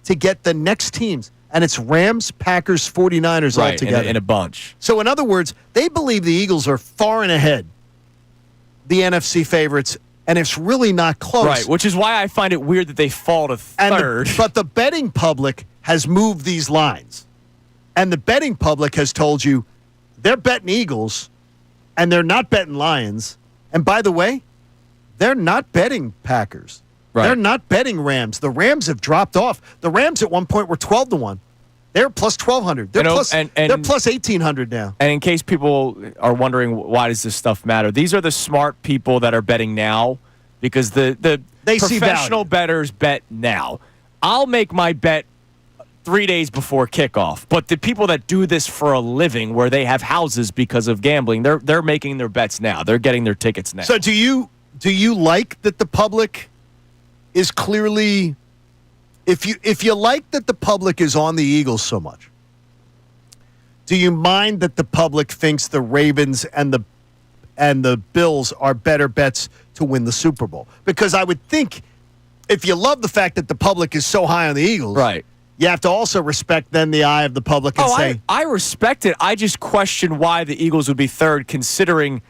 to get the next teams. And it's Rams, Packers, 49ers all together. In a bunch. So in other words, they believe the Eagles are far and ahead the NFC favorites, and it's really not close. Right, which is why I find it weird that they fall to third. But the betting public has moved these lines. And the betting public has told you they're betting Eagles, and they're not betting Lions. And by the way, they're not betting Packers. Right. They're not betting Rams. The Rams have dropped off. The Rams at one point were 12-1. They're plus 1,200. They're plus 1,800 now. And in case people are wondering why does this stuff matter, these are the smart people that are betting now because the professional bettors bet now. I'll make my bet 3 days before kickoff, but the people that do this for a living, where they have houses because of gambling, they're making their bets now. They're getting their tickets now. So do you like that the public is clearly? If you like that the public is on the Eagles so much, do you mind that the public thinks the Ravens and the Bills are better bets to win the Super Bowl? Because I would think if you love the fact that the public is so high on the Eagles, right, you have to also respect then the eye of the public and say, I respect it. I just question why the Eagles would be third, considering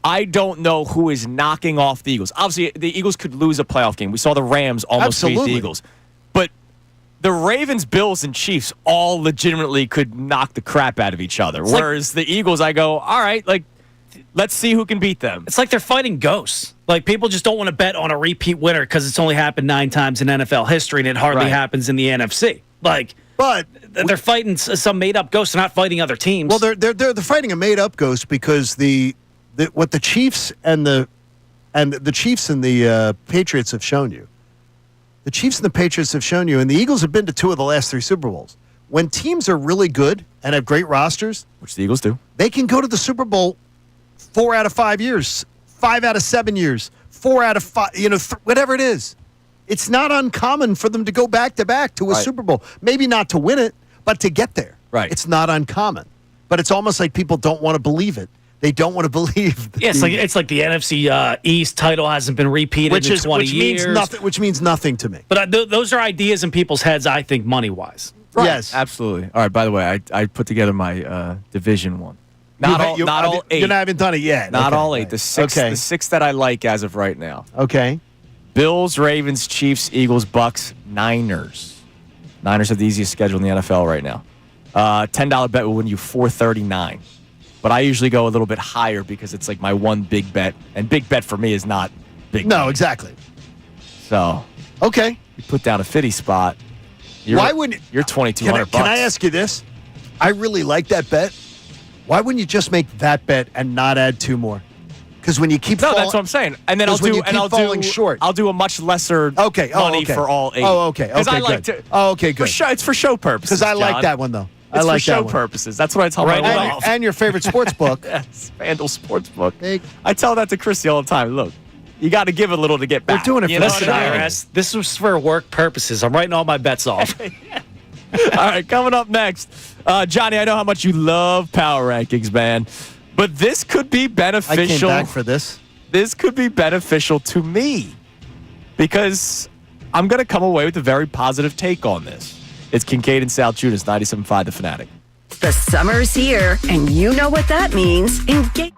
I don't know who is knocking off the Eagles. Obviously, the Eagles could lose a playoff game. We saw the Rams almost beat the Eagles. But the Ravens, Bills, and Chiefs all legitimately could knock the crap out of each other. Whereas the Eagles, I go, all right, let's see who can beat them. It's like they're fighting ghosts. Like, people just don't want to bet on a repeat winner because it's only happened 9 times in NFL history, and it hardly happens in the NFC. But they're fighting some made-up ghost. They're not fighting other teams. Well, they're fighting a made-up ghost because what the Chiefs and the Chiefs and the Patriots have shown you. The Chiefs and the Patriots have shown you, and the Eagles have been to 2 of the last 3 Super Bowls. When teams are really good and have great rosters, which the Eagles do, they can go to the Super Bowl 4 out of 5 years, 5 out of 7 years, 4 out of 5, whatever it is. It's not uncommon for them to go back-to-back to a Super Bowl. Maybe not to win it, but to get there. Right. It's not uncommon. But it's almost like people don't want to believe it. They don't want to believe. It's like the NFC East title hasn't been repeated in 20 years. Which means nothing to me. But those are ideas in people's heads, I think, money-wise. Right. Yes. Absolutely. All right, by the way, I put together my Division 1. Not all 8. You haven't done it yet. Not all 8. The 6 that I like as of right now. Okay. Bills, Ravens, Chiefs, Eagles, Bucks, Niners. Niners have the easiest schedule in the NFL right now. $10 bet will win you $439. But I usually go a little bit higher because it's like my one big bet. And big bet for me is not big No, money. exactly. So Okay. you put down a 50 spot. Why wouldn't you're $2,200 bucks. Can I ask you this? I really like that bet. Why wouldn't you just make that bet and not add two more? Because when you keep No, that's what I'm saying. And then I'll 'cause when do you and keep I'll falling do short. I'll do a much lesser money for all 8. Oh, okay. Because Okay, I like good. to. Oh, okay, For good. show, it's for show purposes. Because I like John. that one though. I It's like for show that one. purposes. That's what I tell my Right wife. on. And your favorite sports book. Yes, FanDuel Sportsbook. Hey. I tell that to Chrissy all the time. Look, you got to give a little to get back. We're doing it You for know the what show. I mean? IRS, this was for work purposes. I'm writing all my bets off. All right, coming up next, Johnny. I know how much you love power rankings, man, but this could be I beneficial. came back for this. This could be beneficial to me because I'm going to come away with a very positive take on this. It's Kincade and Salciunas, 97.5 The Fanatic. The summer's here, and you know what that means. Engage.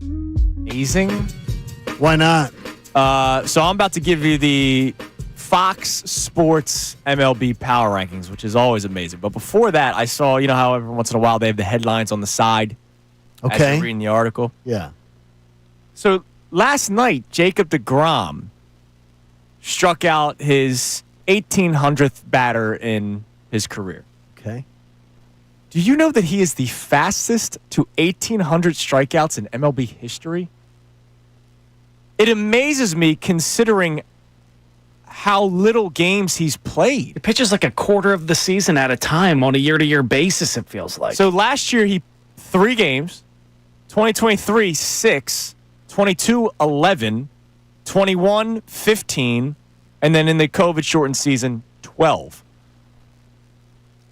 Amazing. Why not? So I'm about to give you the Fox Sports MLB Power Rankings, which is always amazing. But before that, I saw, you know how every once in a while they have the headlines on the side as Okay. you're reading the article? Yeah. So last night, Jacob deGrom struck out his 1,800th batter in his career. Okay. Do you know that he is the fastest to 1,800 strikeouts in MLB history? It amazes me considering how little games he's played. He pitches like a quarter of the season at a time on a year-to-year basis, it feels like. So last year, he 3 games, 2023, 6, 22, 11, 21, 15, and then in the COVID-shortened season, 12.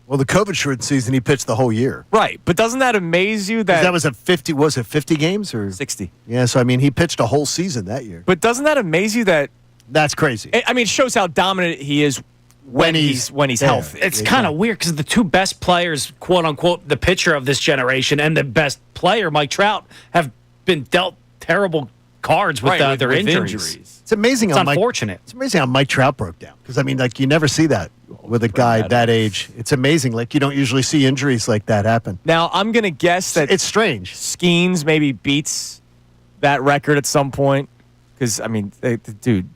Well, the COVID short season, he pitched the whole year. Right, but doesn't that amaze you that... That was at 50, was it 50 games? Or 60. Yeah, so I mean, he pitched a whole season that year. But doesn't that amaze you that... That's crazy. I mean, it shows how dominant he is when he's there. healthy. It's kind of weird because the two best players, quote unquote, the pitcher of this generation and the best player, Mike Trout, have been dealt terrible cards with their injuries. It's amazing It's how unfortunate. It's amazing how Mike Trout broke down. Because, I mean, like, you never see that with a guy that age. It's amazing. Like, you don't usually see injuries like that happen. Now, I'm going to guess that It's strange. Skeens maybe beats that record at some point. Because, I mean, the dude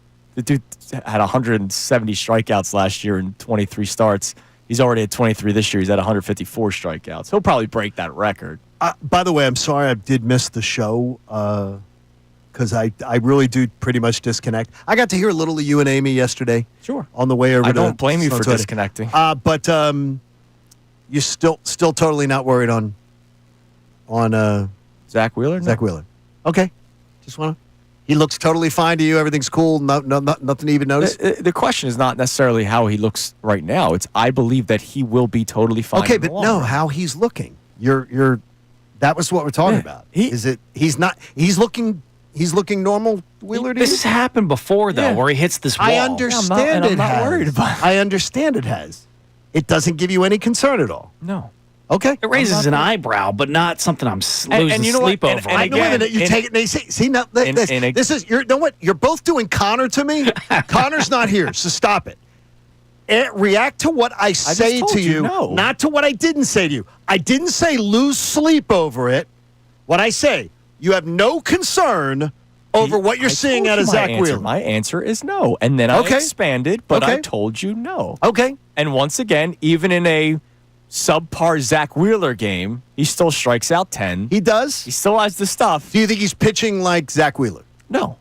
had 170 strikeouts last year in 23 starts. He's already at 23 this year. He's at 154 strikeouts. He'll probably break that record. By the way, I'm sorry I did miss the show because I really do pretty much disconnect. I got to hear a little of you and Amy yesterday. Sure. On the way over I to don't blame you for Sarasota. disconnecting. But you're still totally not worried on Zach Wheeler? Zach Wheeler. Okay. Just want to. He looks totally fine to you. Everything's cool. Nothing to even notice. The question is not necessarily how he looks right now. It's I believe that he will be totally fine. Okay, in the but long no, run. how he's looking. You're. That was what we're talking about. Is it? He's not. He's looking normal. Wheeler. To This you? has happened before, though, Yeah. where he hits this wall. I understand and I'm it not has. worried about it. I understand it has. It doesn't give you any concern at all. No. Okay. It raises an eyebrow, but not something I'm losing and you know what? sleep And- over. and I again, know that you take it. See now. This is. You know what? You're both doing Connor to me. Connor's not here, so stop it. React to what I say told to you you, no. not to what I didn't say to you. I didn't say lose sleep over it. What I say, you have no concern over what you're I seeing told out you of my Zach answer. Wheeler. My answer is no. And then I Okay. expanded, but I Okay. told you no. Okay. And once again, even in a subpar Zach Wheeler game, he still strikes out 10. He does. He still has the stuff. Do you think he's pitching like Zach Wheeler? No.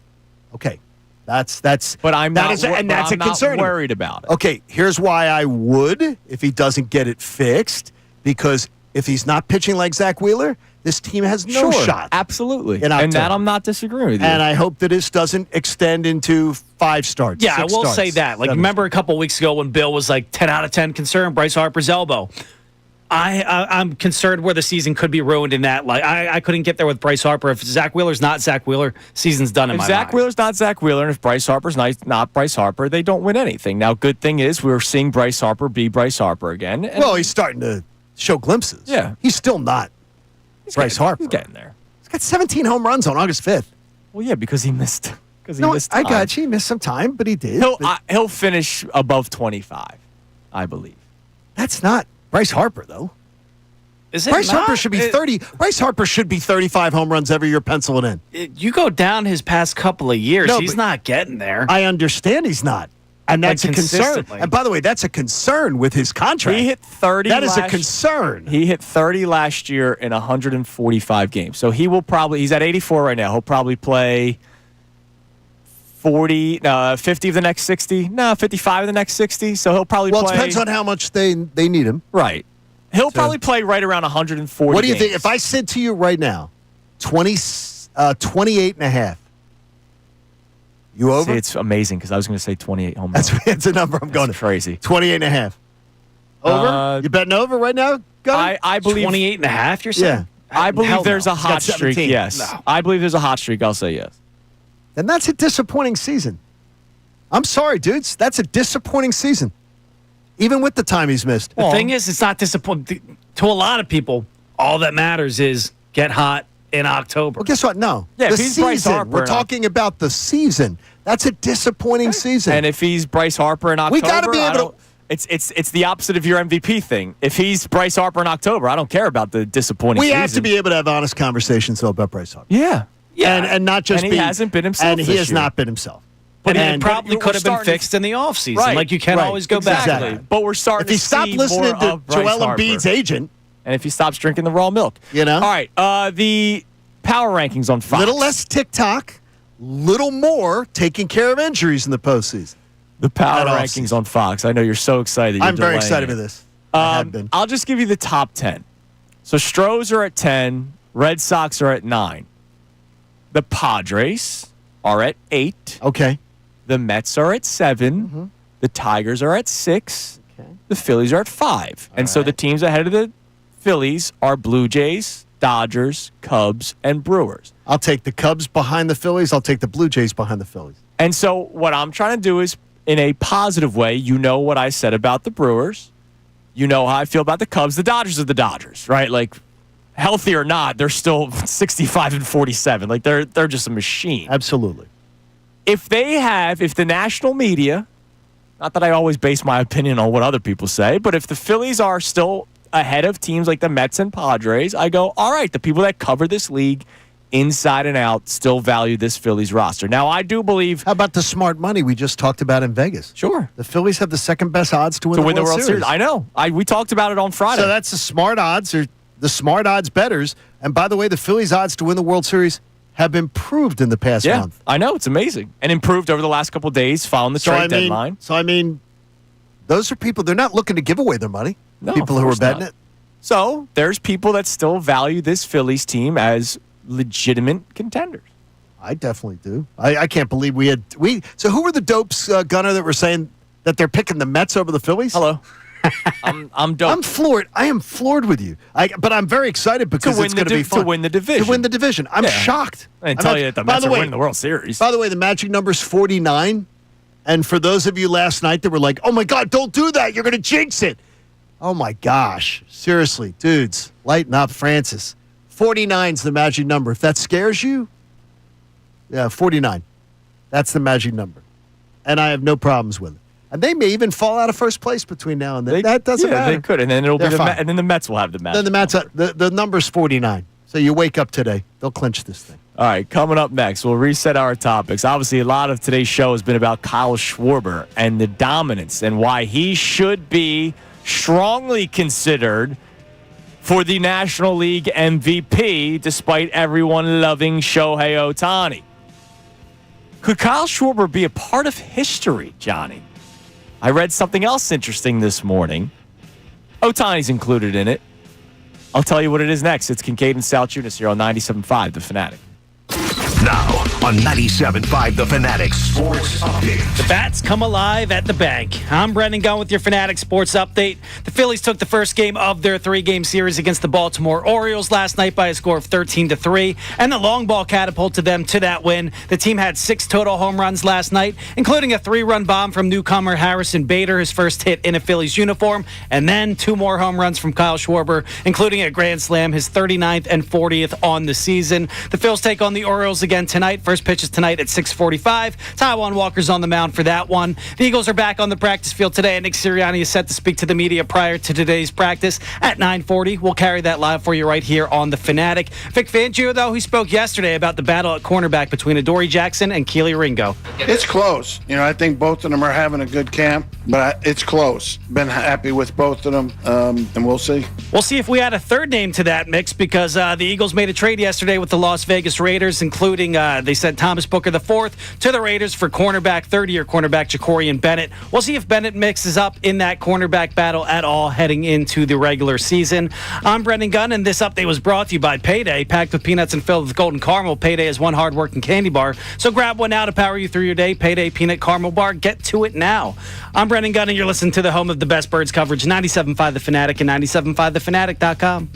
Okay. That's. But I'm that not, is, and but that's I'm a concern. not worried about it. Okay, here's why I would if he doesn't get it fixed. Because if he's not pitching like Zach Wheeler, this team has no Sure, shot. Absolutely. in And that October. I'm not disagreeing with you. And I hope that this doesn't extend into 5 starts. Yeah, I 6 will starts, say that. Like, 7 remember a couple weeks ago when Bill was like 10 out of 10 concerned, Bryce Harper's elbow. I'm concerned where the season could be ruined in that. Like, I couldn't get there with Bryce Harper. If Zach Wheeler's not Zach Wheeler, season's done in if my Zach mind. Wheeler's not Zach Wheeler, and if Bryce Harper's not Bryce Harper, they don't win anything. Now, good thing is we're seeing Bryce Harper be Bryce Harper again. And Well, he's starting to show glimpses. Yeah. He's still not Bryce Harper. He's getting there. He's got 17 home runs on August 5th. Well, yeah, because he missed. Because he No, missed. I time. got you. He missed some time, but he did. He'll finish above 25, I believe. That's not Bryce Harper, though. Is it Bryce not? Harper should be 30. Bryce Harper should be 35 home runs every year penciling in. You go down his past couple of years, No, he's but- not getting there. I understand he's not. And that's Like, a concern. consistently. And by the way, that's a concern with his contract. He hit 30. That is a last- concern. He hit 30 last year in 145 games. So he will probably. He's at 84 right now. He'll probably play 50 of the next 60. No, 55 of the next 60. So he'll probably Well, play. it depends on how much they need him. Right. He'll probably play right around 140. What do you think? games. If I said to you right now, 28 and a half, you over? See, it's amazing because I was going to say 28 home runs. That's a number I'm going to. Crazy. 28 and a half. Over? You betting over right now? Gunny? I believe 28 and a half, you're saying? I believe Hell there's no. a He's got hot streak. 17. Yes. No. I believe there's a hot streak. I'll say yes. Then that's a disappointing season. I'm sorry, dudes. That's a disappointing season. Even with the time he's missed. The thing is, it's not disappointing. To a lot of people, all that matters is get hot, in October. Well, guess what? No. Yeah, the if he's Bryce season. Harper We're in talking about the season. That's a disappointing season. And if he's Bryce Harper in October, We gotta be able to- It's the opposite of your MVP thing. If he's Bryce Harper in October, I don't care about the disappointing we season. have to be able to have honest conversations, though, about Bryce Harper. Yeah. And not just And he hasn't been himself And he this has year. not been himself. But And- it probably we're could have been starting to- fixed in the offseason. Right, Like you can't right, always go back. exactly. to that. But we're starting If he to stopped see listening more to of Bryce Joel Harper. Embiid's agent, And if he stops drinking the raw milk. You know? All right. The power rankings on Fox. little less TikTok, little more taking care of injuries in the postseason. The power That rankings offseason. on Fox. I know you're so excited. I'm very excited for this. I have been. I'll just give you the top 10. So Stros are at 10. Red Sox are at 9. The Padres are at 8. Okay. The Mets are at 7. The Tigers are at 6. Okay. The Phillies are at 5. And so the teams ahead of the Phillies are Blue Jays, Dodgers, Cubs, and Brewers. I'll take the Cubs behind the Phillies. I'll take the Blue Jays behind the Phillies. And so what I'm trying to do is, in a positive way, you know what I said about the Brewers. You know how I feel about the Cubs. The Dodgers are the Dodgers, right? Like, healthy or not, they're still 65 and 47. Like, they're just a machine. Absolutely. If the national media, not that I always base my opinion on what other people say, but if the Phillies are still ahead of teams like the Mets and Padres, I go, all right, the people that cover this league inside and out still value this Phillies roster. Now, I do believe... How about the smart money we just talked about in Vegas? Sure. The Phillies have the second best odds to win the World Series. I know. We talked about it on Friday. So that's the smart odds, or the smart odds bettors. And by the way, the Phillies' odds to win the World Series have improved in the past month. I know. It's amazing. And improved over the last couple of days following the trade deadline. So, I mean, those are people, they're not looking to give away their money. No, people of who are course betting not. it. So there's people that still value this Phillies team as legitimate contenders. I definitely do. I can't believe So who were the dopes, Gunner, that were saying that they're picking the Mets over the Phillies? Hello. I'm dope. I'm floored. I am floored with you. But I'm very excited because it's going to be fun. To win the division. To win the division. I'm shocked. I didn't tell you that the Mets are winning the World Series. By the way, the magic number is 49. And for those of you last night that were like, oh, my God, don't do that. You're going to jinx it. Oh, my gosh. Seriously, dudes, lighten up, Francis. 49's the magic number. If that scares you, 49. That's the magic number. And I have no problems with it. And they may even fall out of first place between now and then. That doesn't matter. They could, and then it'll They're be fine. and then the Mets will have the match. Then the Mets, the number's 49. So you wake up today, they'll clinch this thing. All right, coming up next, we'll reset our topics. Obviously, a lot of today's show has been about Kyle Schwarber and the dominance and why he should be strongly considered for the National League MVP, despite everyone loving Shohei Ohtani. Could Kyle Schwarber be a part of history, Johnny? I read something else interesting this morning. Ohtani's included in it. I'll tell you what it is next. It's Kincade and Salciunas here on 97.5 The Fanatic. Now on 97.5 The Fanatic Sports Update. The bats come alive at the bank. I'm Brendan Gunn with your Fanatic Sports Update. The Phillies took the first game of their 3-game series against the Baltimore Orioles last night by a score of 13-3, and the long ball catapulted them to that win. The team had 6 total home runs last night, including a 3-run bomb from newcomer Harrison Bader, his first hit in a Phillies uniform, and then 2 more home runs from Kyle Schwarber, including a grand slam, his 39th and 40th on the season. The Phils take on the Orioles again tonight. First pitch is tonight at 6:45. Taijuan Walker's on the mound for that one. The Eagles are back on the practice field today, and Nick Serriani is set to speak to the media prior to today's practice at 9:40. We'll carry that live for you right here on The Fanatic. Vic Fangio, though, he spoke yesterday about the battle at cornerback between Adoree Jackson and Keely Ringo. It's close. I think both of them are having a good camp, but it's close. Been happy with both of them, and we'll see. We'll see if we add a third name to that mix because the Eagles made a trade yesterday with the Las Vegas Raiders, including they sent Thomas Booker IV to the Raiders for cornerback, third-year cornerback Jacorian Bennett. We'll see if Bennett mixes up in that cornerback battle at all heading into the regular season. I'm Brendan Gunn, and this update was brought to you by Payday. Packed with peanuts and filled with golden caramel, Payday is one hard-working candy bar. So grab one now to power you through your day. Payday Peanut Caramel Bar. Get to it now. I'm Brendan Gunn, and you're listening to the home of the best birds coverage, 97.5 The Fanatic and 97.5thefanatic.com.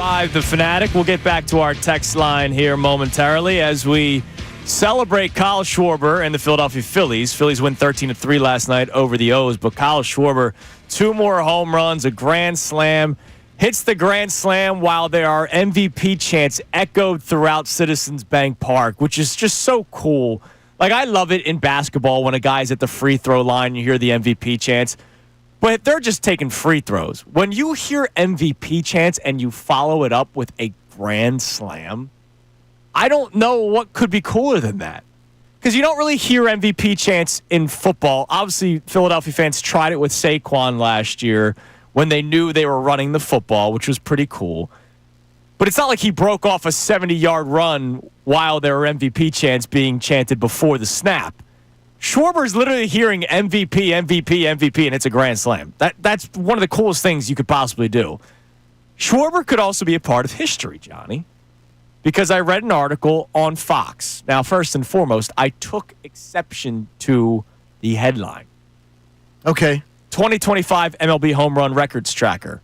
97.5 The Fanatic. We'll get back to our text line here momentarily as we celebrate Kyle Schwarber and the Philadelphia Phillies. Phillies win 13-3 last night over the O's, but Kyle Schwarber, 2 more home runs, a grand slam, hits the grand slam while there are MVP chants echoed throughout Citizens Bank Park, which is just so cool. Like, I love it in basketball when a guy's at the free throw line and you hear the MVP chants. But they're just taking free throws. When you hear MVP chants and you follow it up with a grand slam, I don't know what could be cooler than that. Because you don't really hear MVP chants in football. Obviously, Philadelphia fans tried it with Saquon last year when they knew they were running the football, which was pretty cool. But it's not like he broke off a 70-yard run while there were MVP chants being chanted before the snap. Schwarber's literally hearing MVP, MVP, MVP, and it's a grand slam. That's one of the coolest things you could possibly do. Schwarber could also be a part of history, Johnny, because I read an article on Fox. Now, first and foremost, I took exception to the headline. Okay. 2025 MLB home run records tracker.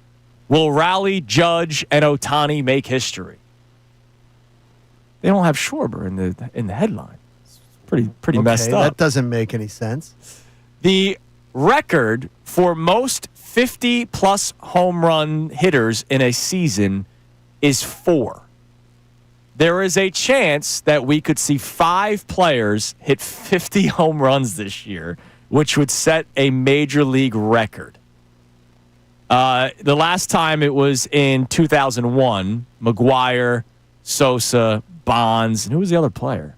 Will Raleigh, Judge, and Ohtani make history? They don't have Schwarber in the headline. Pretty messed up. That doesn't make any sense. The record for most 50-plus home run hitters in a season is 4. There is a chance that we could see 5 players hit 50 home runs this year, which would set a major league record. The last time it was in 2001, McGuire, Sosa, Bonds, and who was the other player?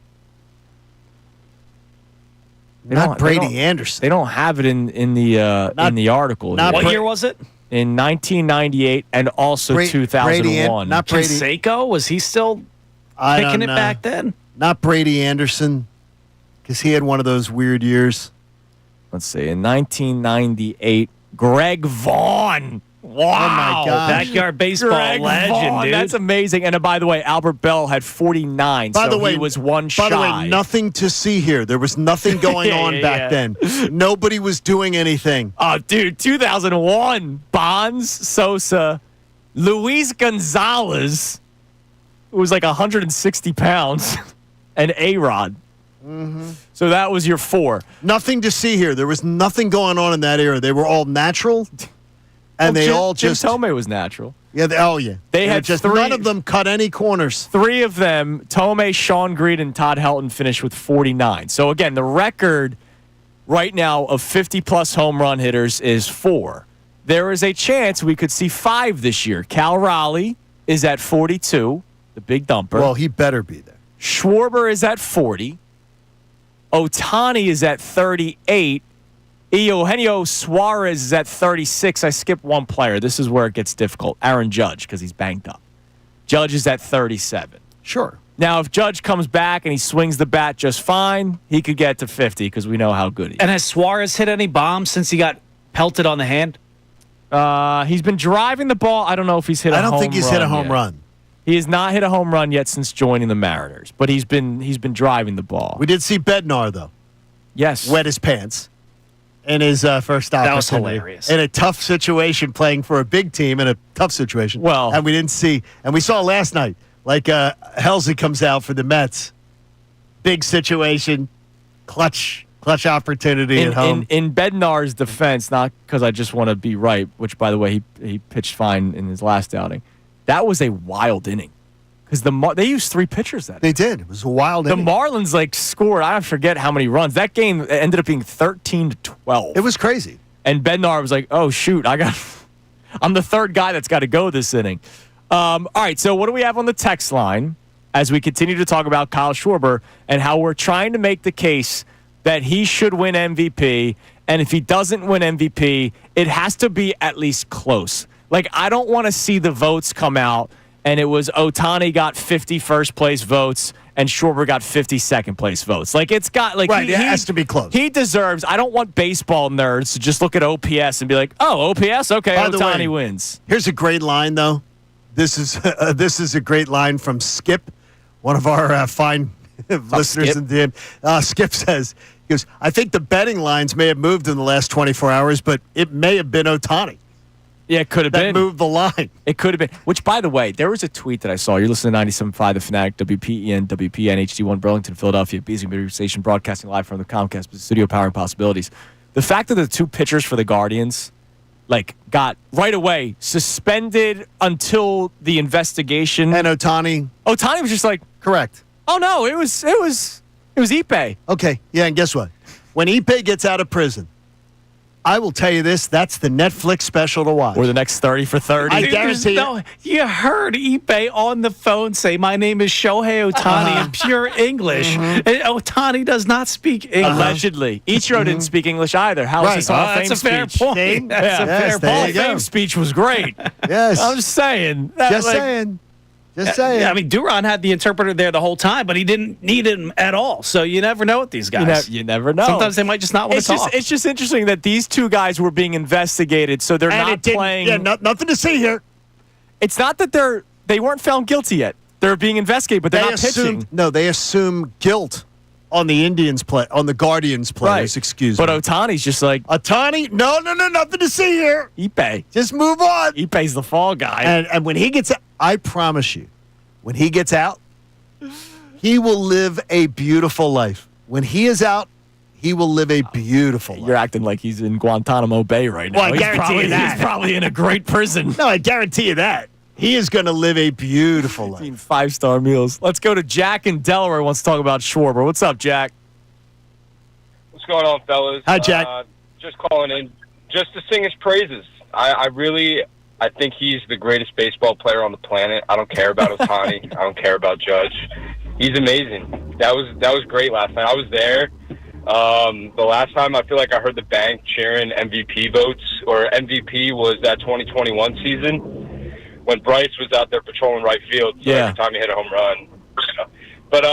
Not Brady Anderson. They don't have it in the article. What year was it? In 1998 and also 2001. Not Brady. Canseco? Was he still picking it back then? Not Brady Anderson, because he had one of those weird years. Let's see. In 1998, Greg Vaughn. Wow. Oh, my God. Backyard baseball Greg legend, Vaughn, dude. That's amazing. And by the way, Albert Bell had 49, By the way, he was one shy. By the way, nothing to see here. There was nothing going on back then. Nobody was doing anything. Oh, dude, 2001, Bonds, Sosa, Luis Gonzalez, who was like 160 pounds, and A-Rod. Mm-hmm. So that was your 4. Nothing to see here. There was nothing going on in that era. They were all natural, and they all just... Jim Tomei was natural. Yeah, They had just 3. none of them cut any corners. 3 of them, Tomei, Sean Green, and Todd Helton, finished with 49. So, again, the record right now of 50-plus home run hitters is 4. There is a chance we could see 5 this year. Cal Raleigh is at 42, the big dumper. Well, he better be there. Schwarber is at 40. Ohtani is at 38. Eugenio Suarez is at 36. I skipped one player. This is where it gets difficult. Aaron Judge, because he's banged up. Judge is at 37. Sure. Now, if Judge comes back and he swings the bat just fine, he could get to 50 because we know how good he is. And has Suarez hit any bombs since he got pelted on the hand? He's been driving the ball. I don't know if he's hit a home run. I don't think he's hit a home run. He has not hit a home run yet since joining the Mariners, but he's been driving the ball. We did see Bednar, though. Yes. Wet his pants in his first opportunity. That was hilarious. In a tough situation, playing for a big team in a tough situation. Well, and we didn't see, and we saw last night, like Helsley comes out for the Mets. Big situation, clutch opportunity at home. In Bednar's defense, not because I just want to be right, which, by the way, he pitched fine in his last outing. That was a wild inning because they used 3 pitchers that They did. It was a wild inning. The Marlins scored, I forget how many runs. That game ended up being 13-12. It was crazy. And Bednar was like, oh, shoot, I'm the third guy that's got to go this inning. All right, so what do we have on the text line as we continue to talk about Kyle Schwarber and how we're trying to make the case that he should win MVP, and if he doesn't win MVP, it has to be at least close. Like, I don't want to see the votes come out and it was Ohtani got 50 first-place votes and Schwarber got 50 second-place votes. Like, it's got, like... Right, it has to be close. He deserves... I don't want baseball nerds to just look at OPS and be like, oh, OPS? Okay, Ohtani wins. Here's a great line, though. This is a great line from Skip, one of our fine listeners in the game. Skip says, he goes, I think the betting lines may have moved in the last 24 hours, but it may have been Ohtani. Yeah, it could have been. That moved the line. It could have been. Which, by the way, there was a tweet that I saw. You're listening to 97.5 The Fanatic, WPEN, WPN, HD1, Burlington, Philadelphia, Beasley Media Station, broadcasting live from the Comcast studio, powering possibilities. The fact that the two pitchers for the Guardians, got right away suspended until the investigation. And Ohtani was just like, correct. oh no, it was Ippei. Okay, yeah, and guess what? When Ippei gets out of prison, I will tell you this, that's the Netflix special to watch. Or the next 30 for 30. I guarantee you. You heard Ippei on the phone say, "My name is Shohei Ohtani" in pure English. And Ohtani does not speak English. Allegedly. Ichiro didn't speak English either. How was his Hall of Fame That's a fair speech? point. See? That's a Yes, fair there Hall point. you of go. Fame speech was great. Yes. I'm just saying. Just saying. Just saying. Yeah, I mean, Duran had the interpreter there the whole time, but he didn't need him at all. So you never know with these guys. You never know. Sometimes they might just not want to talk. It's just interesting that these two guys were being investigated, so they're And not it didn't- playing. Yeah, nothing to see here. It's not that they weren't found guilty yet. They're being investigated, but they're not pitching. No, they assume guilt on the on the Guardians players, excuse But me. Ohtani's just like, Ohtani, no, nothing to see here. Ippei. Just move on. Ippei's the fall guy. And when he gets out, I promise you, when he gets out, he will live a beautiful life. When he is out, he will live a beautiful life. You're acting like he's in Guantanamo Bay right now. Well, I guarantee you that. He's probably in a great prison. No, I guarantee you that. He is going to live a beautiful life. Eating 5-star meals. Let's go to Jack in Delaware who wants to talk about Schwarber. What's up, Jack? What's going on, fellas? Hi, Jack. Just calling in just to sing his praises. I think he's the greatest baseball player on the planet. I don't care about Ohtani. I don't care about Judge. He's amazing. That was great last night. I was there. The last time I feel like I heard the bank cheering MVP votes, or MVP was that 2021 season when Bryce was out there patrolling right field. So every time he hit a home run. But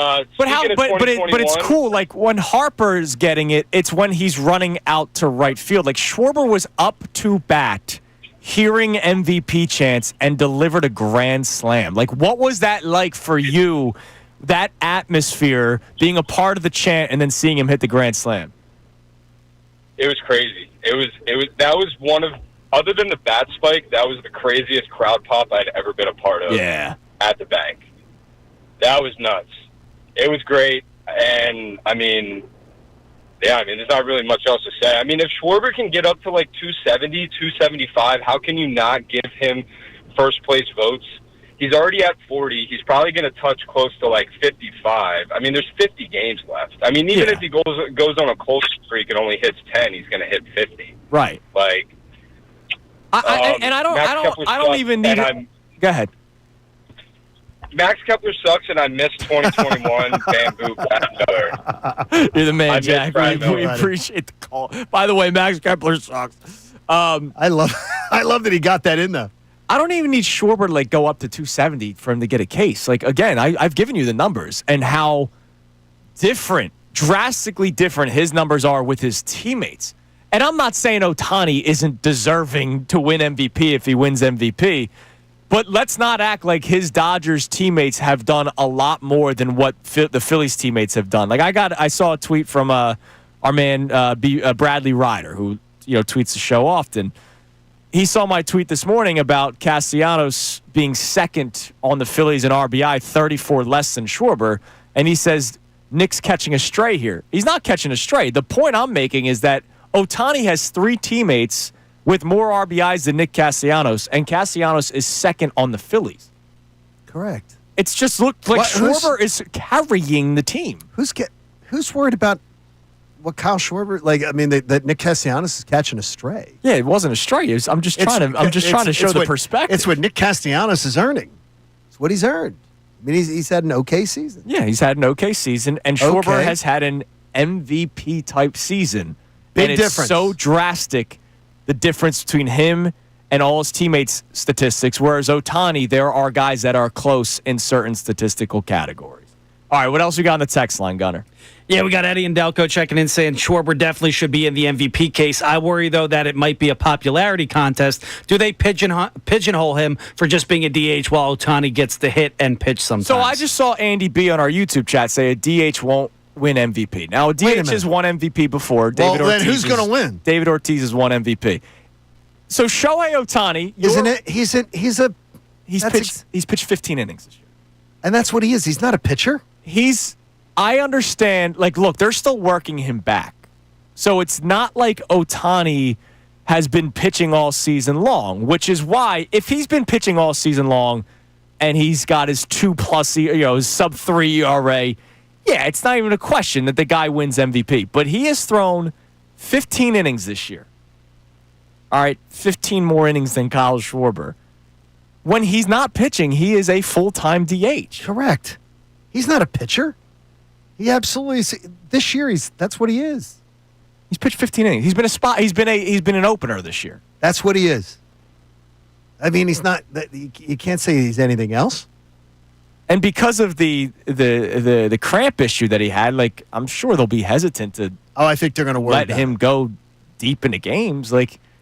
it's cool. Like when Harper's getting it, it's when he's running out to right field. Like Schwarber was up to bat, hearing MVP chants, and delivered a grand slam. Like, what was that like for you? That atmosphere, being a part of the chant, and then seeing him hit the grand slam. It was crazy. That was one of, other than the bat spike, that was the craziest crowd pop I'd ever been a part of. Yeah. At the bank. That was nuts. It was great, and there's not really much else to say. I mean, if Schwarber can get up to like 270, 275, how can you not give him first place votes? He's already at 40. He's probably going to touch close to like 55. I mean, there's 50 games left. I mean, even if he goes on a cold streak and only hits 10, he's going to hit 50. Right. Like, I don't even need. Go ahead. Max Kepler sucks, and I miss 2021 Bamboo Brad Miller. You're the man, Jack. We appreciate the call. By the way, Max Kepler sucks. I love that he got that in there. I don't even need Schwarber to go up to 270 for him to get a case. Like, again, I've given you the numbers and how different, drastically different his numbers are with his teammates. And I'm not saying Ohtani isn't deserving to win MVP if he wins MVP, but let's not act like his Dodgers teammates have done a lot more than what the Phillies teammates have done. Like, I saw a tweet from our man Bradley Ryder, who tweets the show often. He saw my tweet this morning about Castellanos being second on the Phillies in RBI, 34 less than Schwarber, and he says Nick's catching a stray here. He's not catching a stray. The point I'm making is that Ohtani has 3 teammates with more RBIs than Nick Castellanos, and Castellanos is second on the Phillies. Correct. It's just looked like Schwarber is carrying the team. Who's worried about what Kyle Schwarber, that Nick Castellanos is catching a stray? Yeah, it wasn't a stray. I'm just trying to show the perspective. It's what Nick Castellanos is earning. It's what he's earned. I mean, he's had an okay season. Yeah, he's had an okay season, and Schwarber has had an MVP type season. Big and it's difference. So drastic, the difference between him and all his teammates' statistics. Whereas Ohtani, there are guys that are close in certain statistical categories. All right, what else we got on the text line, Gunner? Yeah, we got Eddie and Delco checking in saying Schwarber definitely should be in the MVP case. I worry, though, that it might be a popularity contest. Do they pigeonhole him for just being a DH while Ohtani gets the hit and pitch sometimes? So I just saw Andy B on our YouTube chat say a DH won't win MVP. Now, a DH has won MVP before. Then who's going to win? David Ortiz has won MVP. So Shohei Ohtani, Isn't it? He's pitched 15 innings this year. and that's what he is. He's not a pitcher. I understand, look, they're still working him back. So it's not like Ohtani has been pitching all season long, which is why if he's been pitching all season long and he's got his 2+, his sub-3 ERA, yeah, it's not even a question that the guy wins MVP. But he has thrown 15 innings this year. All right, 15 more innings than Kyle Schwarber. When he's not pitching, he is a full-time DH. Correct. He's not a pitcher. He absolutely is. This year that's what he is. He's pitched 15 innings. He's been an opener this year. That's what he is. I mean, he's not. You can't say he's anything else. And because of the cramp issue that he had, I'm sure they'll be hesitant to. Oh, I think they're going to let him go deep into games.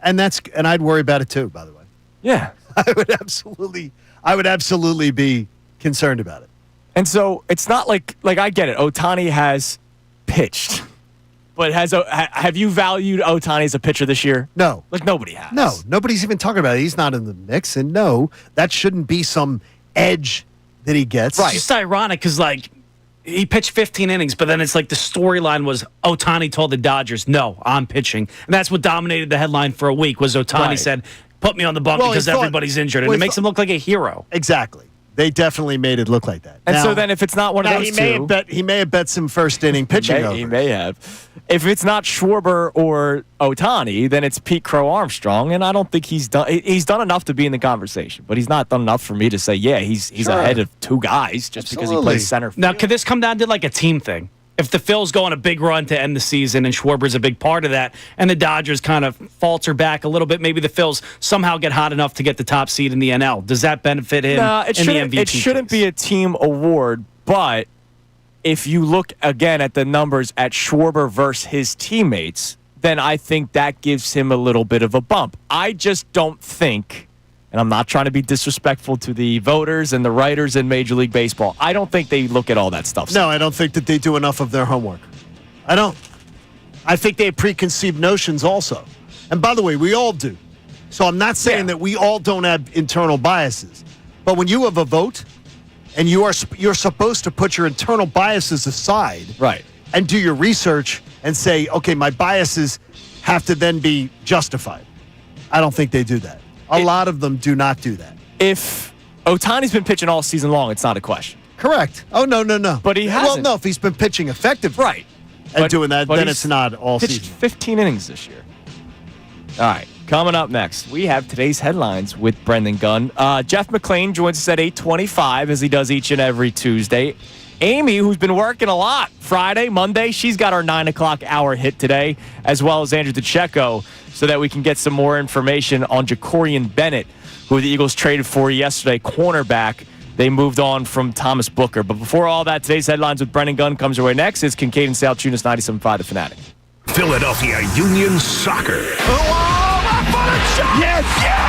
And I'd worry about it too. By the way. Yeah, I would absolutely be concerned about it. And so it's not like I get it. Ohtani has pitched, but have you valued Ohtani as a pitcher this year? No, nobody has. No, nobody's even talking about it. He's not in the mix, and no, that shouldn't be some edge that he gets. Right. It's just ironic because he pitched 15 innings, but then it's the storyline was Ohtani told the Dodgers, "No, I'm pitching," and that's what dominated the headline for a week. Was Ohtani said, "Put me on the bump because everybody's injured," and it makes him look like a hero. Exactly. They definitely made it look like that. And so then if it's not one of those he may have bet some first inning pitching. He may have. If it's not Schwarber or Ohtani, then it's Pete Crow Armstrong, and I don't think he's done enough to be in the conversation. But he's not done enough for me to say, yeah, he's ahead of two guys just because he plays center field. Now, could this come down to a team thing? If the Phils go on a big run to end the season and Schwarber's a big part of that, and the Dodgers kind of falter back a little bit, maybe the Phils somehow get hot enough to get the top seed in the NL. Does that benefit him in the MVP? It shouldn't be a team award, but if you look again at the numbers at Schwarber versus his teammates, then I think that gives him a little bit of a bump. I just don't think, and I'm not trying to be disrespectful to the voters and the writers in Major League Baseball, I don't think they look at all that stuff. No, I don't think that they do enough of their homework. I don't. I think they have preconceived notions also. And by the way, we all do. So I'm not saying that we all don't have internal biases. But when you have a vote and you're supposed to put your internal biases aside, right, and do your research and say, okay, my biases have to then be justified. I don't think they do that. A lot of them do not do that. If Ohtani's been pitching all season long, it's not a question. Correct. Oh, no. But he hasn't. Well, no, if he's been pitching effectively and doing that, then it's not all pitched season. 15 innings this year. All right, coming up next, we have today's headlines with Brendan Gunn. Jeff McClain joins us at 8:25, as he does each and every Tuesday. Amy, who's been working a lot Friday, Monday, she's got our 9 o'clock hour hit today, as well as Andrew DeCecco, so that we can get some more information on Jacorian Bennett, who the Eagles traded for yesterday, cornerback. They moved on from Thomas Booker. But before all that, today's headlines with Brendan Gunn comes your way next. It's Kincade Salciunas, 97.5 The Fanatic. Philadelphia Union Soccer. Yes! Yeah!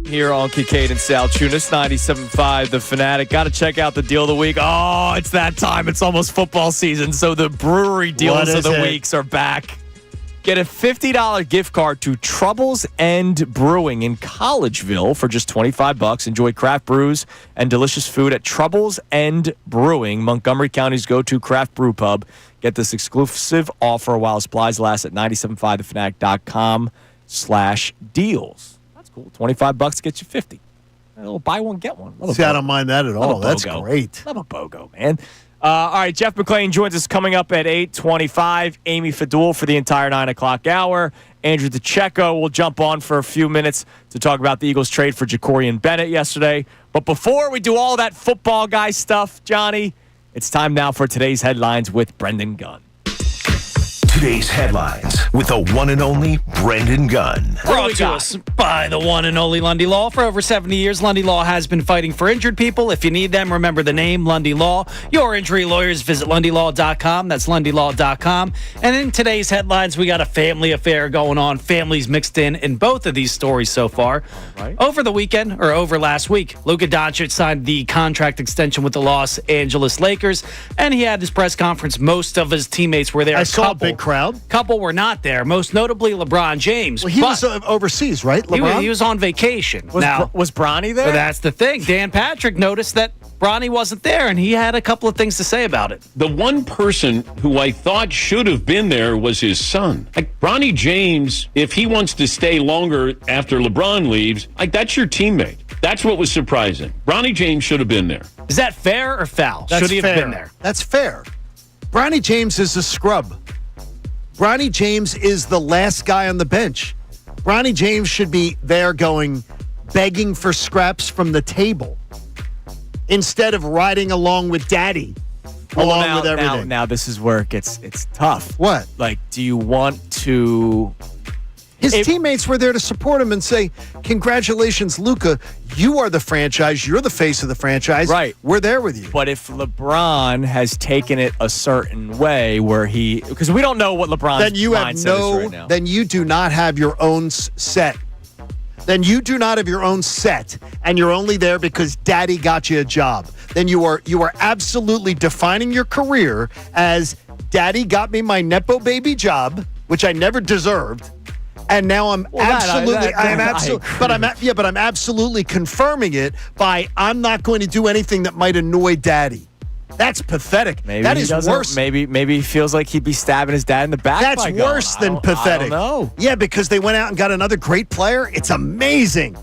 Here on Kincade and Salciunas, 97.5 The Fanatic. Got to check out the deal of the week. Oh, it's that time. It's almost football season, so the brewery deals of the weeks are back. Get a $50 gift card to Troubles End Brewing in Collegeville for just $25. Enjoy craft brews and delicious food at Troubles End Brewing, Montgomery County's go-to craft brew pub. Get this exclusive offer while supplies last at 975thefanatic.com/deals. Cool. $25 gets you 50. A little buy one, get one. See, I don't mind that at all. That's great. Love a BOGO, man. All right, Jeff McClain joins us coming up at 8:25. Amy Fadul for the entire 9 o'clock hour. Andrew DeCecco will jump on for a few minutes to talk about the Eagles' trade for Jacorian Bennett yesterday. But before we do all that football guy stuff, Johnny, it's time now for today's headlines with Brendan Gunn. Today's headlines with the one and only Brendan Gunn. Brought to us by the one and only Lundy Law. For over 70 years, Lundy Law has been fighting for injured people. If you need them, remember the name, Lundy Law. Your injury lawyers, visit LundyLaw.com. That's LundyLaw.com. And in today's headlines, we got a family affair going on. Families mixed in both of these stories so far. Right. Over the weekend, or over last week, Luka Doncic signed the contract extension with the Los Angeles Lakers, and he had his press conference. Most of his teammates were there. I saw a big crowd. Couple were not there, most notably LeBron James. Well, he was overseas, right, LeBron? He was on vacation. Was Bronny there? But that's the thing. Dan Patrick noticed that Bronny wasn't there, and he had a couple of things to say about it. The one person who I thought should have been there was his son. Like, Bronny James, if he wants to stay longer after LeBron leaves, that's your teammate. That's what was surprising. Bronny James should have been there. Is that fair or foul? Should he have been there? That's fair. Bronny James is a scrub. Bronny James is the last guy on the bench. Bronny James should be there begging for scraps from the table instead of riding along with daddy, with everything. Now this is where it's tough. What? Like, do you want to... His teammates were there to support him and say, congratulations, Luka. You are the franchise. You're the face of the franchise. Right. We're there with you. But if LeBron has taken it a certain way where because we don't know what LeBron's mindset is right now. Then you do not have your own set. Then you do not have your own set, and you're only there because daddy got you a job. Then you are absolutely defining your career as daddy got me my Nepo baby job, which I never deserved. And now I'm absolutely confirming it by I'm not going to do anything that might annoy daddy. That's pathetic. Maybe that is worse. Maybe he feels like he'd be stabbing his dad in the back. That's worse than pathetic. I don't know. Yeah, because they went out and got another great player. It's amazing.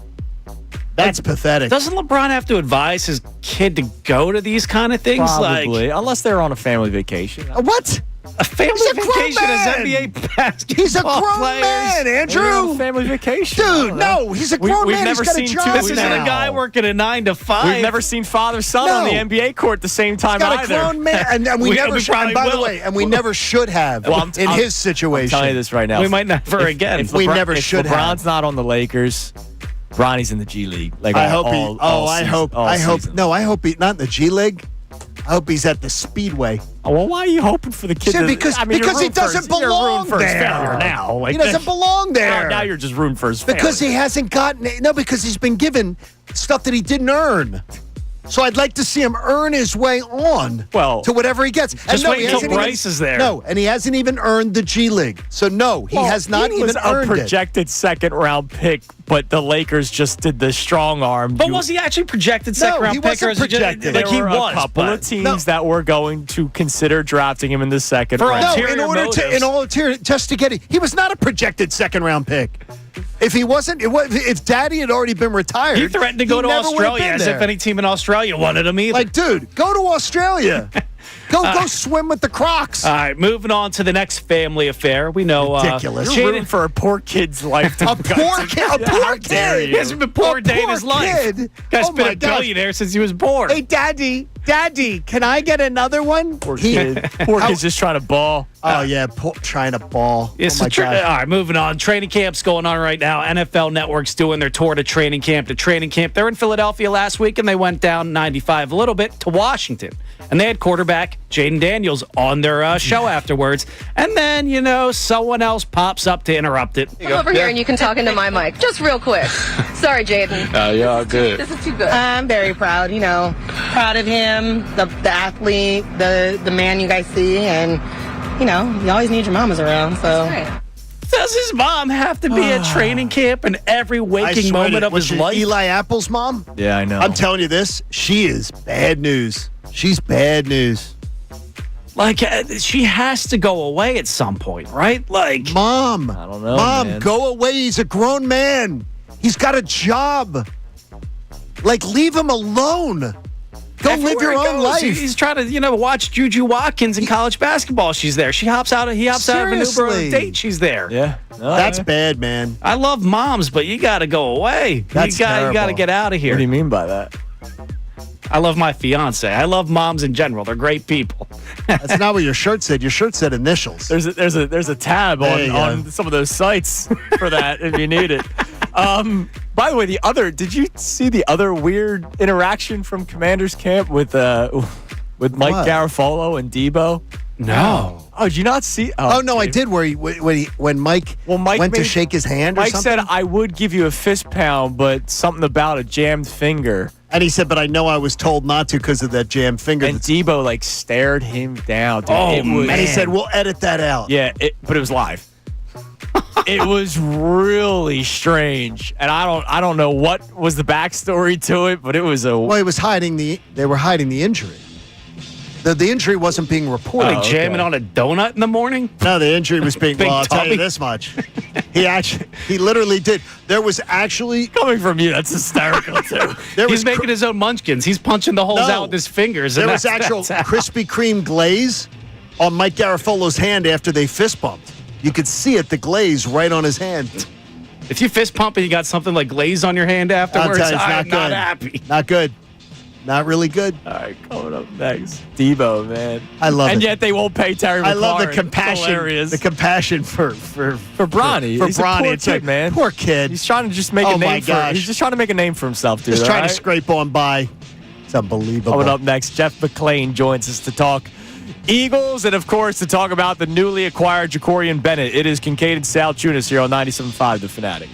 That's pathetic. Doesn't LeBron have to advise his kid to go to these kind of things? Probably, unless they're on a family vacation. What? A family vacation as NBA basketball He's a grown man, Andrew. Family vacation. Dude, no, he's a grown man. He's got a job This isn't a guy working a 9 to 5. We've never seen father-son on the NBA court at the same time either. He's got a grown man, and we never should. And by the way, we never should have in his situation. I'm telling you this right now. We might never again. If we never should have. LeBron's not on the Lakers, Bronny's in the G League. I hope he's not in the G League. I hope he's at the Speedway. Oh, well, why are you hoping for the kid? Because he doesn't belong there now. He doesn't belong there. Now you're just rooting for his failure. Because he hasn't gotten it. No, because he's been given stuff that he didn't earn. So I'd like to see him earn his way on to whatever he gets. Just wait until Bryce is there. No, and he hasn't even earned the G League. So no, he has not even earned a projected second-round pick, but the Lakers just did the strong arm. But was he actually projected second-round pick? Or projected. There were a couple of teams that were going to consider drafting him in the second round. Just to get it. He was not a projected second-round pick. If he wasn't, if Daddy had already been retired, he threatened to go to Australia as if any team in Australia wanted him either. Like, dude, go to Australia. Go swim with the Crocs. All right, moving on to the next family affair. We know ridiculous. You're rooting for a poor kid's life. A poor kid. He hasn't been poor day in his life. Guy's been a billionaire since he was born. Hey, Daddy, Daddy, can I get another one? Poor kid. Poor kid's just trying to ball. Oh, yeah, trying to ball. Yes, oh, my God. all right, moving on. Training camp's going on right now. NFL Network's doing their tour to training camp. They're in Philadelphia last week, and they went down 95 a little bit to Washington. And they had quarterback Jaden Daniels on their show afterwards. And then, someone else pops up to interrupt it. Come over here and you can talk into my mic. Just real quick. Sorry, Jaden. Yeah, all good. This is too good. I'm very proud, proud of him, the athlete, the man you guys see, and, you always need your mamas around, so. Does his mom have to be at training camp in every waking moment of his life? Eli Apple's mom? Yeah, I know. I'm telling you this, she is bad news. She's bad news. Like, she has to go away at some point, right? Like, Mom. I don't know, Mom, man. go away. He's a grown man. He's got a job. Like, leave him alone. Go live your own life. He's trying to, watch Juju Watkins in college basketball. She's there. He hops out of an Uber on a date. She's there. Yeah. That's bad, man. I love moms, but you got to go away. That's you got to terrible. get out of here. What do you mean by that? I love my fiance. I love moms in general. They're great people. That's not what your shirt said. Your shirt said initials. There's a tab on some of those sites for that if you need it. By the way, did you see the other weird interaction from Commanders camp with Mike Garafolo and Debo? No. Oh, did you not see? Oh no, I did. When Mike went to shake his hand. Mike or something? said, "I would give you a fist pound, but something about a jammed finger." And he said, "But I know I was told not to because of that jammed finger." And Debo stared him down. Dude. Man! And he said, "We'll edit that out." Yeah, but it was live. It was really strange, and I don't know what was the backstory to it, but it was Well, he was they were hiding the injury. The injury wasn't being reported. Jamming on a donut in the morning? No, the injury was being. Big Well, I'll tell you tummy. this much. He literally did. There was actually coming from you. That's hysterical too. He's making his own munchkins. He's punching the holes out with his fingers. There was actual Krispy Kreme glaze on Mike Garafolo's hand after they fist bumped. You could see it, the glaze right on his hand. If you fist pump and you got something like glaze on your hand afterwards, I'll tell you, it's I'm not happy. Not good. Not really good. All right, coming up next, Debo, man. I love it. And yet they won't pay Terry McLaurin. I love the compassion. Hilarious. The compassion for Bronny. For He's Bronny. a poor It's kid, like, man. Poor kid. He's trying to just make a name for. He's just trying to make a name for himself, dude. Just trying all to right? scrape on by. It's unbelievable. Coming up next, Jeff McClain joins us to talk Eagles and, of course, to talk about the newly acquired Jacorian Bennett. It is Kincade Salciunas here on 97.5 The Fanatic.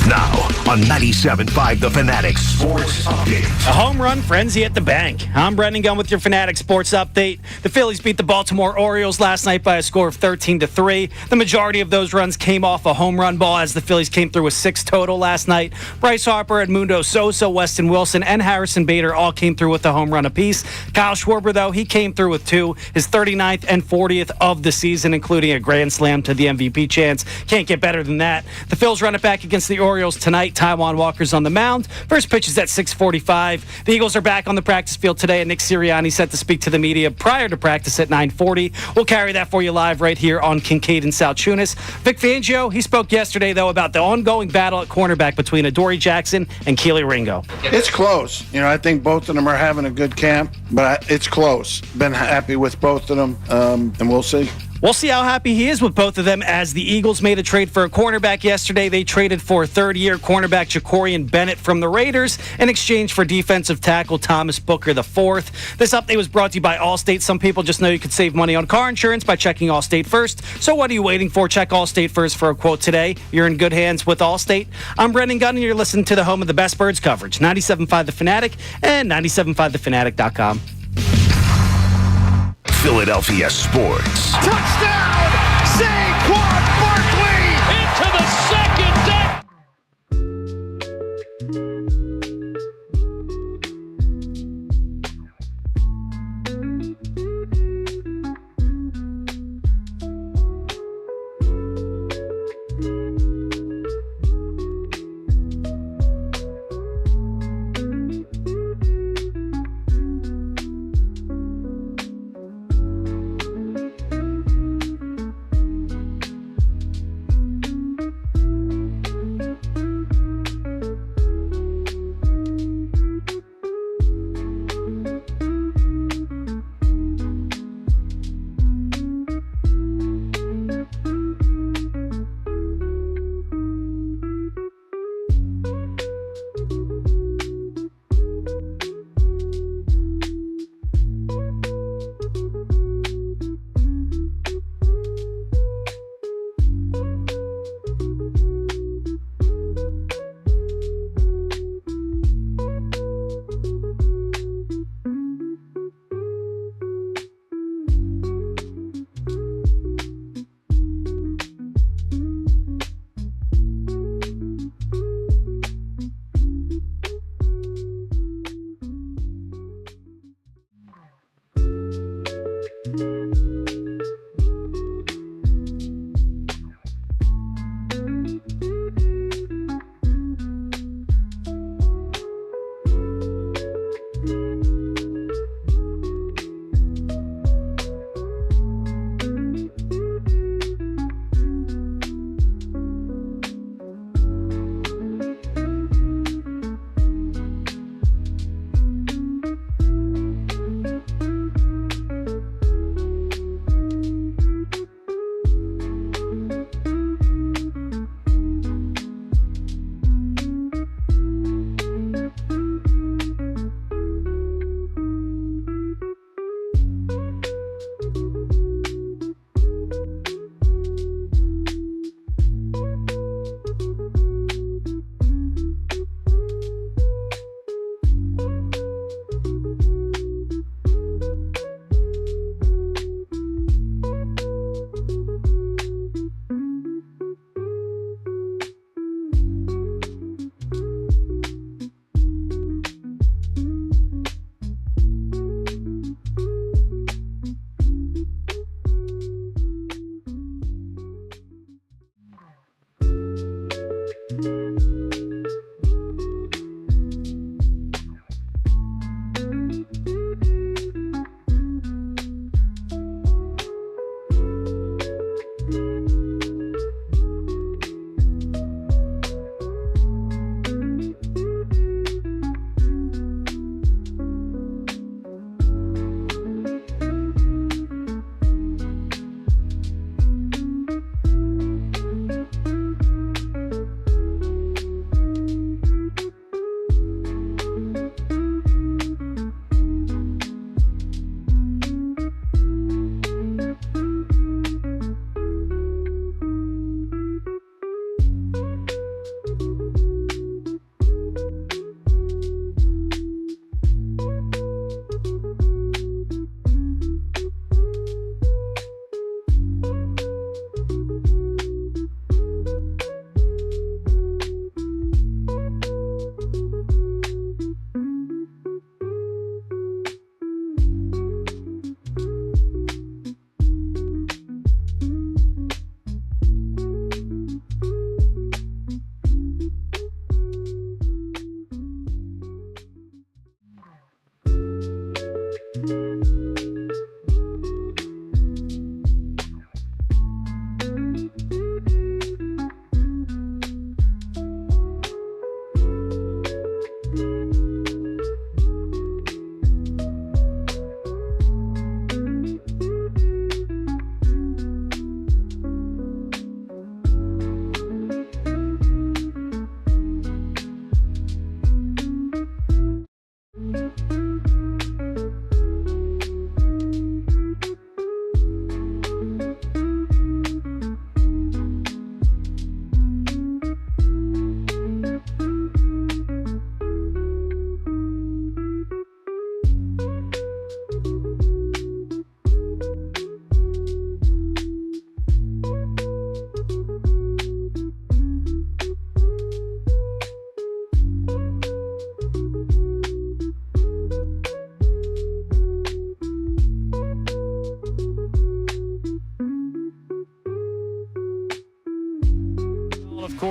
Now on 97.5 The Fanatic Sports Update. A home run frenzy at the bank. I'm Brendan Gunn with your Fanatic Sports Update. The Phillies beat the Baltimore Orioles last night by a score of 13-3. The majority of those runs came off a home run ball as the Phillies came through with 6 total last night. Bryce Harper, Edmundo Sosa, Weston Wilson, and Harrison Bader all came through with a home run apiece. Kyle Schwarber, though, he came through with 2, his 39th and 40th of the season, including a grand slam to the MVP chance. Can't get better than that. The Phils run it back against the Orioles tonight. Taijuan Walker's on the mound. First pitch is at 6:45. The Eagles are back on the practice field today, and Nick Serriani set to speak to the media prior to practice at 9:40. We'll carry that for you live right here on Kincade and Salciunas. Vic Fangio, he spoke yesterday, though, about the ongoing battle at cornerback between Adoree Jackson and Keely Ringo. It's close. I think both of them are having a good camp, but it's close. Been happy with both of them, and we'll see. We'll see how happy he is with both of them as the Eagles made a trade for a cornerback yesterday. They traded for third-year cornerback Jacorian Bennett from the Raiders in exchange for defensive tackle Thomas Booker IV. This update was brought to you by Allstate. Some people just know you could save money on car insurance by checking Allstate first. So what are you waiting for? Check Allstate first for a quote today. You're in good hands with Allstate. I'm Brendan Gunn, and you're listening to the home of the best birds coverage, 97.5 The Fanatic and 97.5thefanatic.com. Philadelphia sports. Touchdown! Saquon Barkley into the second deck.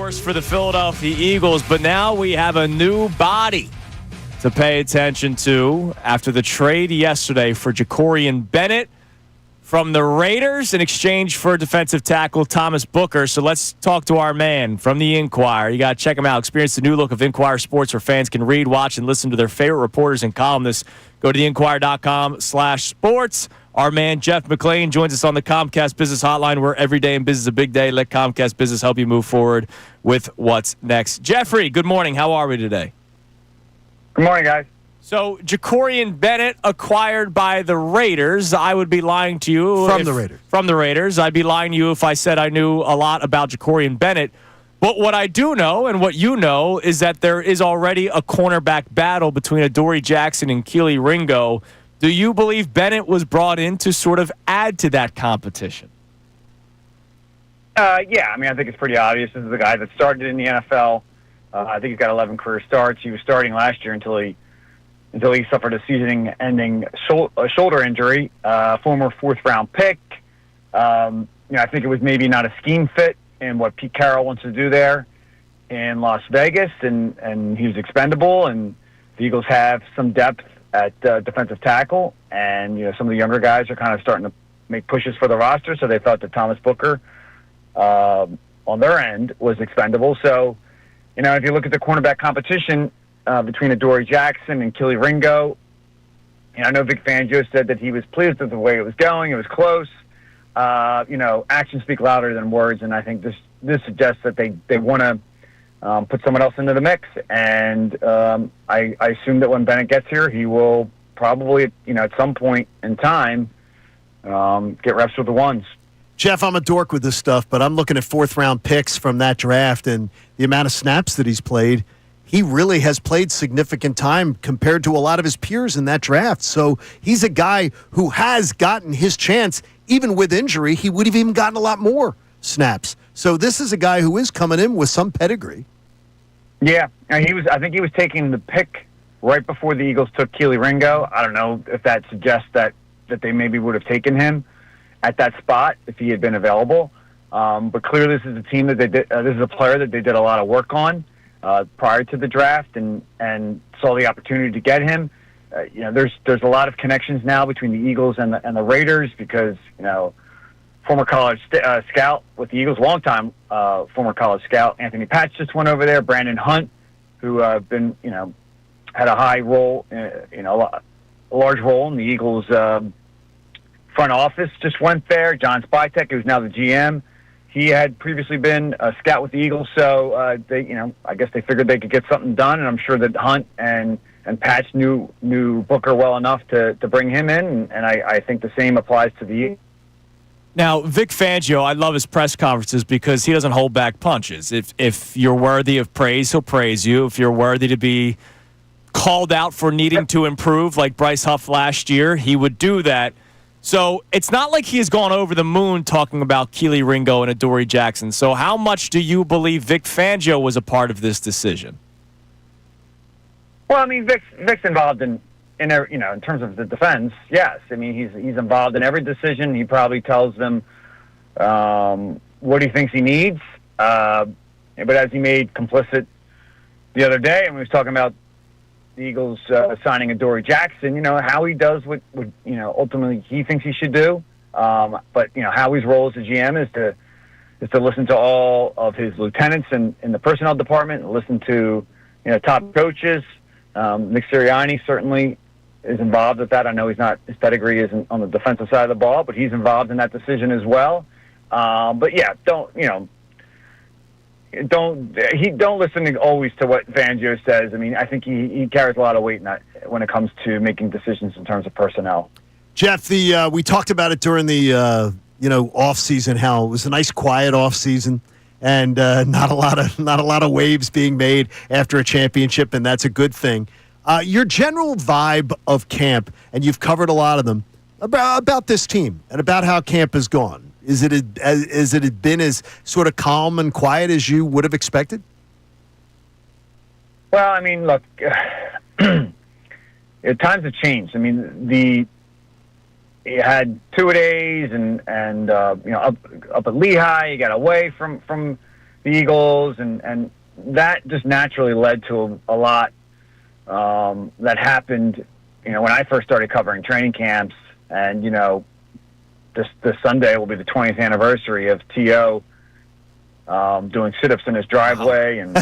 course, for the Philadelphia Eagles, but now we have a new body to pay attention to after the trade yesterday for Jacorian Bennett from the Raiders in exchange for defensive tackle Thomas Booker. So let's talk to our man from the Inquirer. You got to check him out. Experience the new look of Inquirer Sports where fans can read, watch, and listen to their favorite reporters and columnists. Go to theinquirer.com/sports. Our man Jeff McClain joins us on the Comcast Business Hotline, where every day in business is a big day. Let Comcast Business help you move forward with what's next. Jeffrey, good morning. How are we today? Good morning, guys. So, Jacorian Bennett acquired by the Raiders. I would be lying to you. From the Raiders. From the Raiders. I'd be lying to you if I said I knew a lot about Jacorian Bennett. But what I do know, and what you know, is that there is already a cornerback battle between Adoree Jackson and Kelee Ringo. Do you believe Bennett was brought in to sort of add to that competition? Yeah, I mean, I think it's pretty obvious. This is the guy that started in the NFL. I think he's got 11 career starts. He was starting last year until he suffered a season-ending shoulder injury. Former fourth-round pick. I think it was maybe not a scheme fit in what Pete Carroll wants to do there in Las Vegas, and he was expendable. And the Eagles have some depth at defensive tackle, and some of the younger guys are kind of starting to make pushes for the roster. So they thought that Thomas Booker, on their end, was expendable. So, if you look at the cornerback competition between Adoree Jackson and Kelee Ringo, I know Vic Fangio said that he was pleased with the way it was going. It was close. Actions speak louder than words, and I think this suggests that they want to put someone else into the mix. And I assume that when Bennett gets here, he will probably, at some point in time, get reps with the ones. Jeff, I'm a dork with this stuff, but I'm looking at fourth-round picks from that draft and the amount of snaps that he's played. He really has played significant time compared to a lot of his peers in that draft. So he's a guy who has gotten his chance. Even with injury, he would have even gotten a lot more snaps. So this is a guy who is coming in with some pedigree. Yeah, and I think he was taking the pick right before the Eagles took Kelee Ringo. I don't know if that suggests that they maybe would have taken him at that spot if he had been available. But clearly, this is a team that they did. This is a player that they did a lot of work on prior to the draft, and saw the opportunity to get him. There's a lot of connections now between the Eagles and the Raiders because former college scout with the Eagles, longtime former college scout Anthony Patch just went over there. Brandon Hunt, who had a high role, a large role in the Eagles front office, just went there. John Spytek, who's now the GM, he had previously been a scout with the Eagles, so I guess they figured they could get something done, and I'm sure that Hunt and Patch knew Booker well enough to bring him in, and I think the same applies to the Eagles. Now, Vic Fangio, I love his press conferences because he doesn't hold back punches. If you're worthy of praise, he'll praise you. If you're worthy to be called out for needing to improve, like Bryce Huff last year, he would do that. So it's not like he has gone over the moon talking about Kelee Ringo and Adoree Jackson. So how much do you believe Vic Fangio was a part of this decision? Well, I mean, Vic's involved in terms of the defense, yes. I mean, he's involved in every decision. He probably tells them what he thinks he needs. But as he made complicit the other day, and we was talking about the Eagles signing Adoree Jackson, how he does what ultimately he thinks he should do. But Howie's role as a GM is to listen to all of his lieutenants in the personnel department, and listen to top coaches. Nick Serriani certainly is involved with that. I know his pedigree isn't on the defensive side of the ball, but he's involved in that decision as well. But yeah, don't listen always to what Fangio says. I mean, I think he carries a lot of weight when it comes to making decisions in terms of personnel. Jeff, we talked about it during the off season, how it was a nice quiet off season. And not a lot of waves being made after a championship, and that's a good thing. Your general vibe of camp, and you've covered a lot of them, about this team and about how camp has gone. Is it been as sort of calm and quiet as you would have expected? Well, I mean, look, times have changed. I mean, you had 2 days and up at Lehigh. You got away from the Eagles, and that just naturally led to a lot that happened. When I first started covering training camps, and this Sunday will be the 20th anniversary of T.O. Doing sit-ups in his driveway, and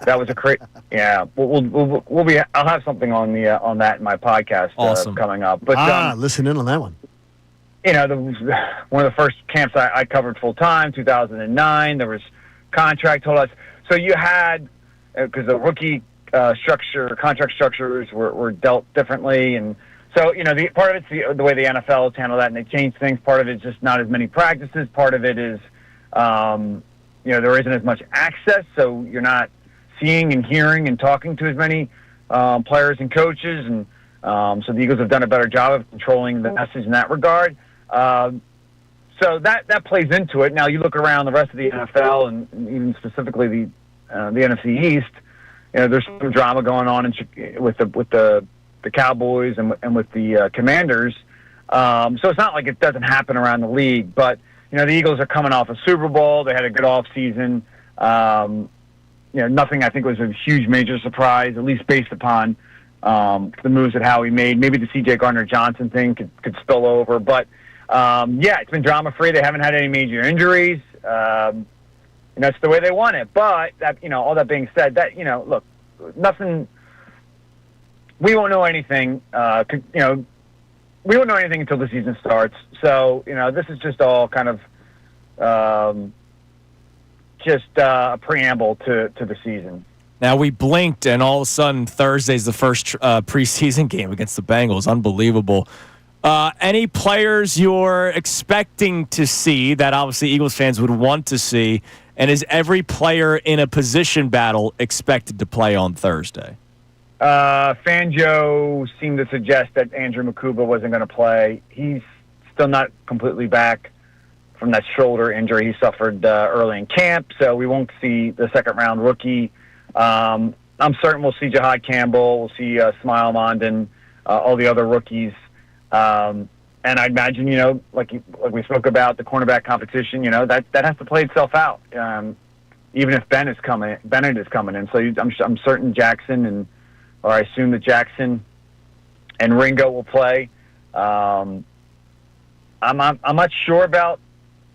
that was a great. Yeah, we'll be. I'll have something on that in my podcast coming up. But listen in on that one. One of the first camps I covered full time, 2009. There was contract hold us. So you had because the rookie contract structures were dealt differently, and so the part of it's the way the NFL has handled that, and they changed things. Part of it's just not as many practices. Part of it is. There isn't as much access, so you're not seeing and hearing and talking to as many players and coaches, and so the Eagles have done a better job of controlling the message in that regard. So that plays into it. Now you look around the rest of the NFL, and even specifically the NFC East. There's some drama going on with the Cowboys and with the Commanders. So it's not like it doesn't happen around the league, but. The Eagles are coming off a Super Bowl. They had a good offseason. Nothing I think was a huge major surprise, at least based upon the moves that Howie made. Maybe the C.J. Gardner-Johnson thing could spill over. But, it's been drama-free. They haven't had any major injuries. It's the way they want it. But, all that being said, look, nothing – we won't know anything, we won't know anything until the season starts. So, this is just all kind of a preamble to the season. Now, we blinked, and all of a sudden, Thursday's the first preseason game against the Bengals. Unbelievable. Any players you're expecting to see that obviously Eagles fans would want to see, and is every player in a position battle expected to play on Thursday? Fangio seemed to suggest that Andrew Makuba wasn't going to play. He's still not completely back from that shoulder injury he suffered early in camp, so we won't see the second-round rookie. I'm certain we'll see Jahad Campbell, we'll see Smile Mondon, all the other rookies. And I imagine, like we spoke about the cornerback competition, that has to play itself out. Even if Bennett is coming in, so I'm certain Jackson or I assume that Jackson and Ringo will play. I'm not sure about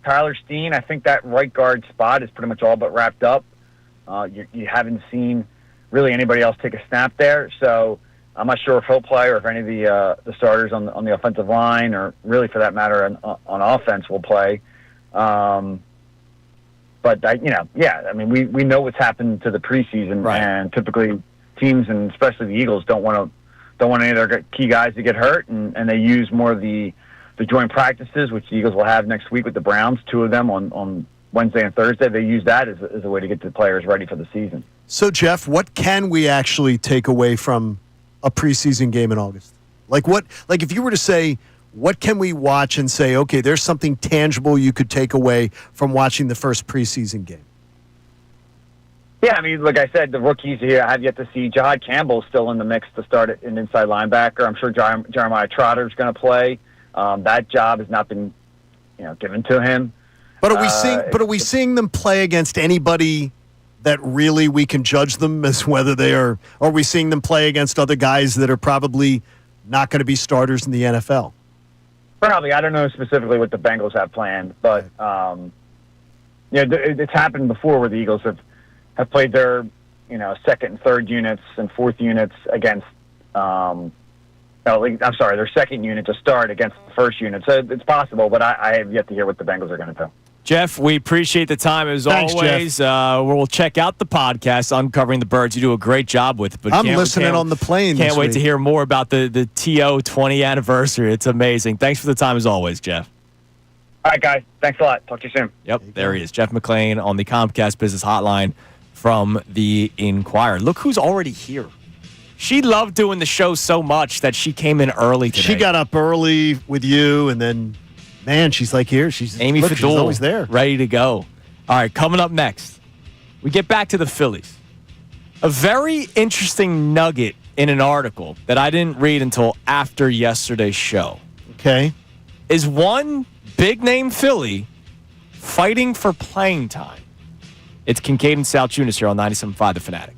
Tyler Steen. I think that right guard spot is pretty much all but wrapped up. You haven't seen really anybody else take a snap there, so I'm not sure if he'll play or if any of the starters on the offensive line, or really for that matter on offense, will play. But we know what's happened to the preseason, right. And typically teams, and especially the Eagles, don't want any of their key guys to get hurt, and they use more of the joint practices, which the Eagles will have next week with the Browns, 2 of them on Wednesday and Thursday. They use that as a way to get the players ready for the season. So, Jeff, what can we actually take away from a preseason game in August? Like if you were to say, what can we watch and say, okay, there's something tangible you could take away from watching the first preseason game? Yeah, like I said, the rookies here I have yet to see. Jahad Campbell's still in the mix to start an inside linebacker. I'm sure Jeremiah Trotter's going to play. That job has not been, given to him. But are we seeing them play against anybody that really we can judge them as whether they are? Or are we seeing them play against other guys that are probably not going to be starters in the NFL? Probably. I don't know specifically what the Bengals have planned, but it's happened before where the Eagles have played their, second and third units and fourth units against, their second unit to start against the first unit. So it's possible, but I have yet to hear what the Bengals are going to do. Jeff, we appreciate the time as always. We'll check out the podcast, Uncovering the Birds. You do a great job with it. But I'm listening on the plane. Can't wait to hear more about the TO 20 anniversary. It's amazing. Thanks for the time as always, Jeff. All right, guys. Thanks a lot. Talk to you soon. Yep, there he is. Jeff McClain on the Comcast Business Hotline from the Inquirer. Look who's already here. She loved doing the show so much that she came in early today. She got up early with you, and then, man, she's like here. She's Amy Fadul, she's always there. Ready to go. All right, coming up next, we get back to the Phillies. A very interesting nugget in an article that I didn't read until after yesterday's show. Okay. Is one big-name Philly fighting for playing time It's Kincade and Salciunas here on 97.5 The Fanatic.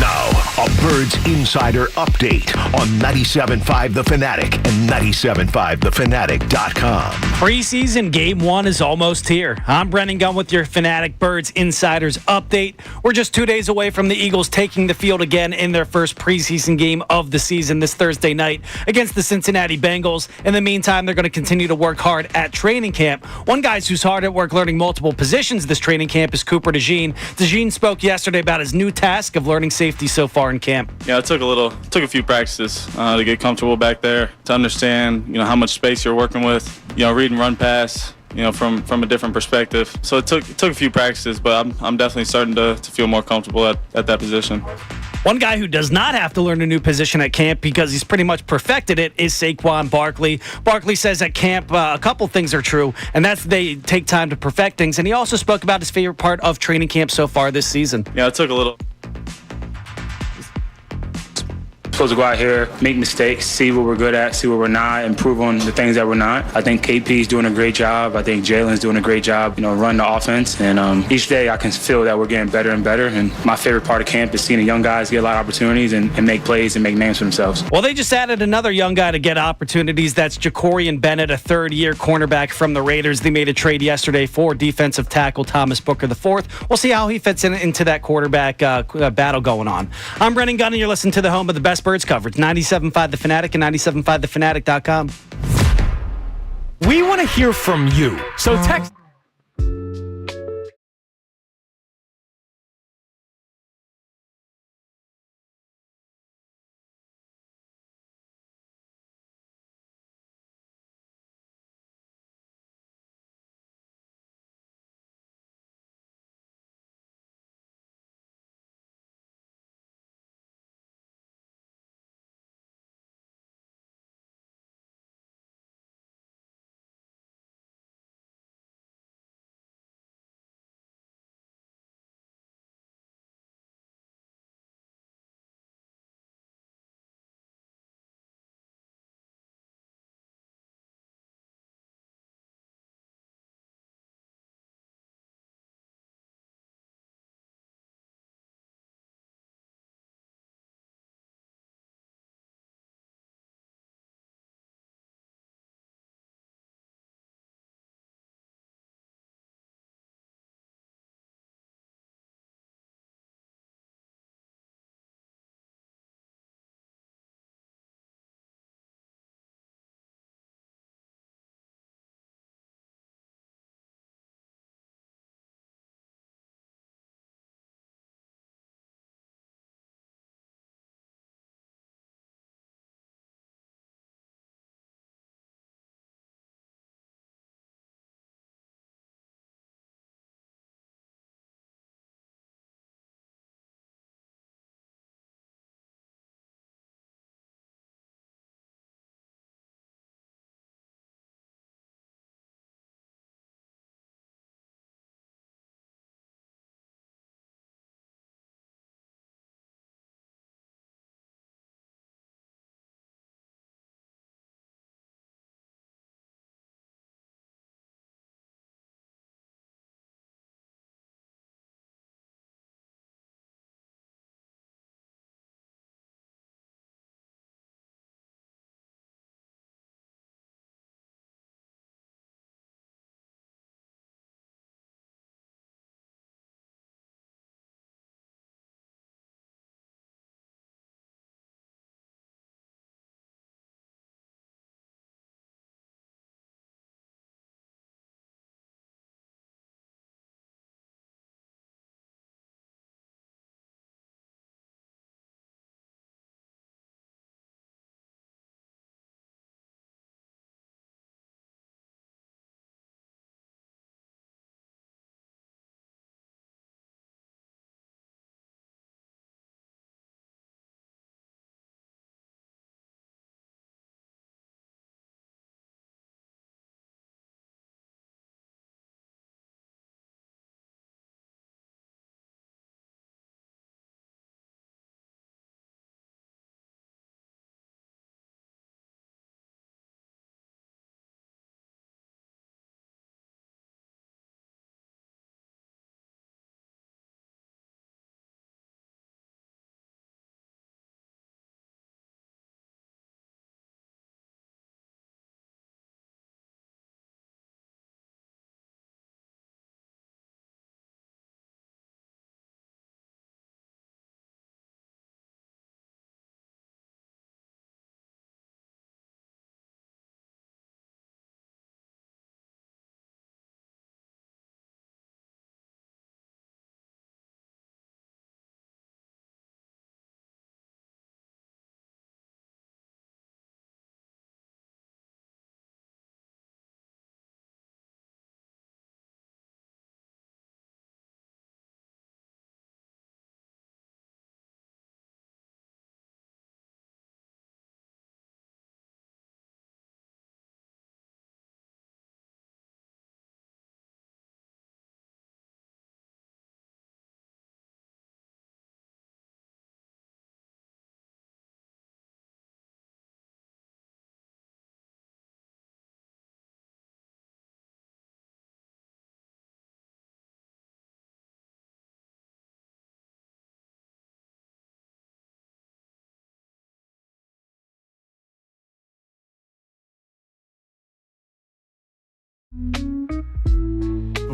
Now, a Birds Insider update on 97.5 The Fanatic and 97.5thefanatic.com. Preseason Game 1 is almost here. I'm Brennan Gunn with your Fanatic Birds Insiders update. We're just 2 days away from the Eagles taking the field again in their first preseason game of the season this Thursday night against the Cincinnati Bengals. In the meantime, they're going to continue to work hard at training camp. One guy who's hard at work learning multiple positions this training camp is Cooper DeJean. DeJean spoke yesterday about his new task of learning safety so far in camp. Yeah, it took a few practices to get comfortable back there, to understand, how much space you're working with, read and run pass, from a different perspective. So it took a few practices, but I'm definitely starting to feel more comfortable at that position. One guy who does not have to learn a new position at camp because he's pretty much perfected it is Saquon Barkley. Barkley says at camp a couple things are true, and that's they take time to perfect things. And he also spoke about his favorite part of training camp so far this season. Yeah, it took a little. Supposed to go out here, make mistakes, see what we're good at, see what we're not, improve on the things that we're not. I think KP's doing a great job. I think Jalen's doing a great job, running the offense. And each day I can feel that we're getting better and better. And my favorite part of camp is seeing the young guys get a lot of opportunities and make plays and make names for themselves. Well, they just added another young guy to get opportunities. That's Jacorian Bennett, a third-year cornerback from the Raiders. They made a trade yesterday for defensive tackle Thomas Booker IV. We'll see how he fits into that quarterback battle going on. I'm Brennan Gunn, and you're listening to the home of the best Birds coverage, 97.5 The Fanatic and 97.5thefanatic.com. We want to hear from you. So text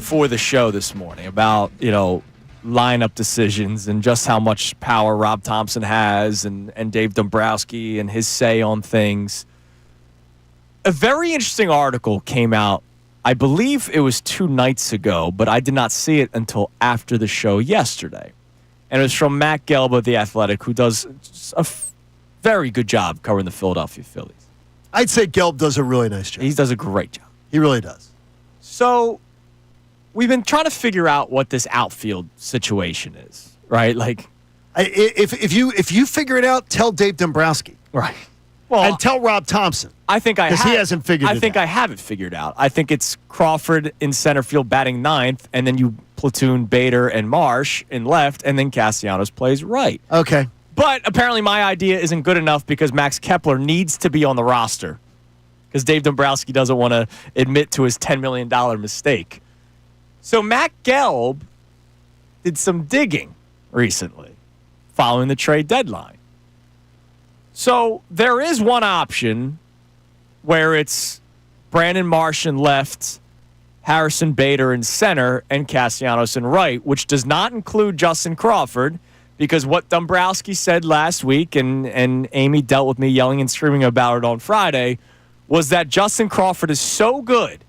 before the show this morning about, lineup decisions and just how much power Rob Thompson has and Dave Dombrowski and his say on things. A very interesting article came out, I believe it was 2 nights ago, but I did not see it until after the show yesterday. And it was from Matt Gelb of The Athletic, who does a very good job covering the Philadelphia Phillies. I'd say Gelb does a really nice job. He does a great job. He really does. So we've been trying to figure out what this outfield situation is, right? Like, if you figure it out, tell Dave Dombrowski. Right. Well, and tell Rob Thompson. I think because he hasn't figured it out. I think I have it figured out. I think it's Crawford in center field batting ninth, and then you platoon Bader and Marsh in left, and then Castellanos plays right. Okay. But apparently my idea isn't good enough because Max Kepler needs to be on the roster because Dave Dombrowski doesn't want to admit to his $10 million mistake. So Matt Gelb did some digging recently following the trade deadline. So there is one option where it's Brandon Marsh in left, Harrison Bader in center, and Castellanos in right, which does not include Justin Crawford, because what Dombrowski said last week, and Amy dealt with me yelling and screaming about it on Friday, was that Justin Crawford is so good,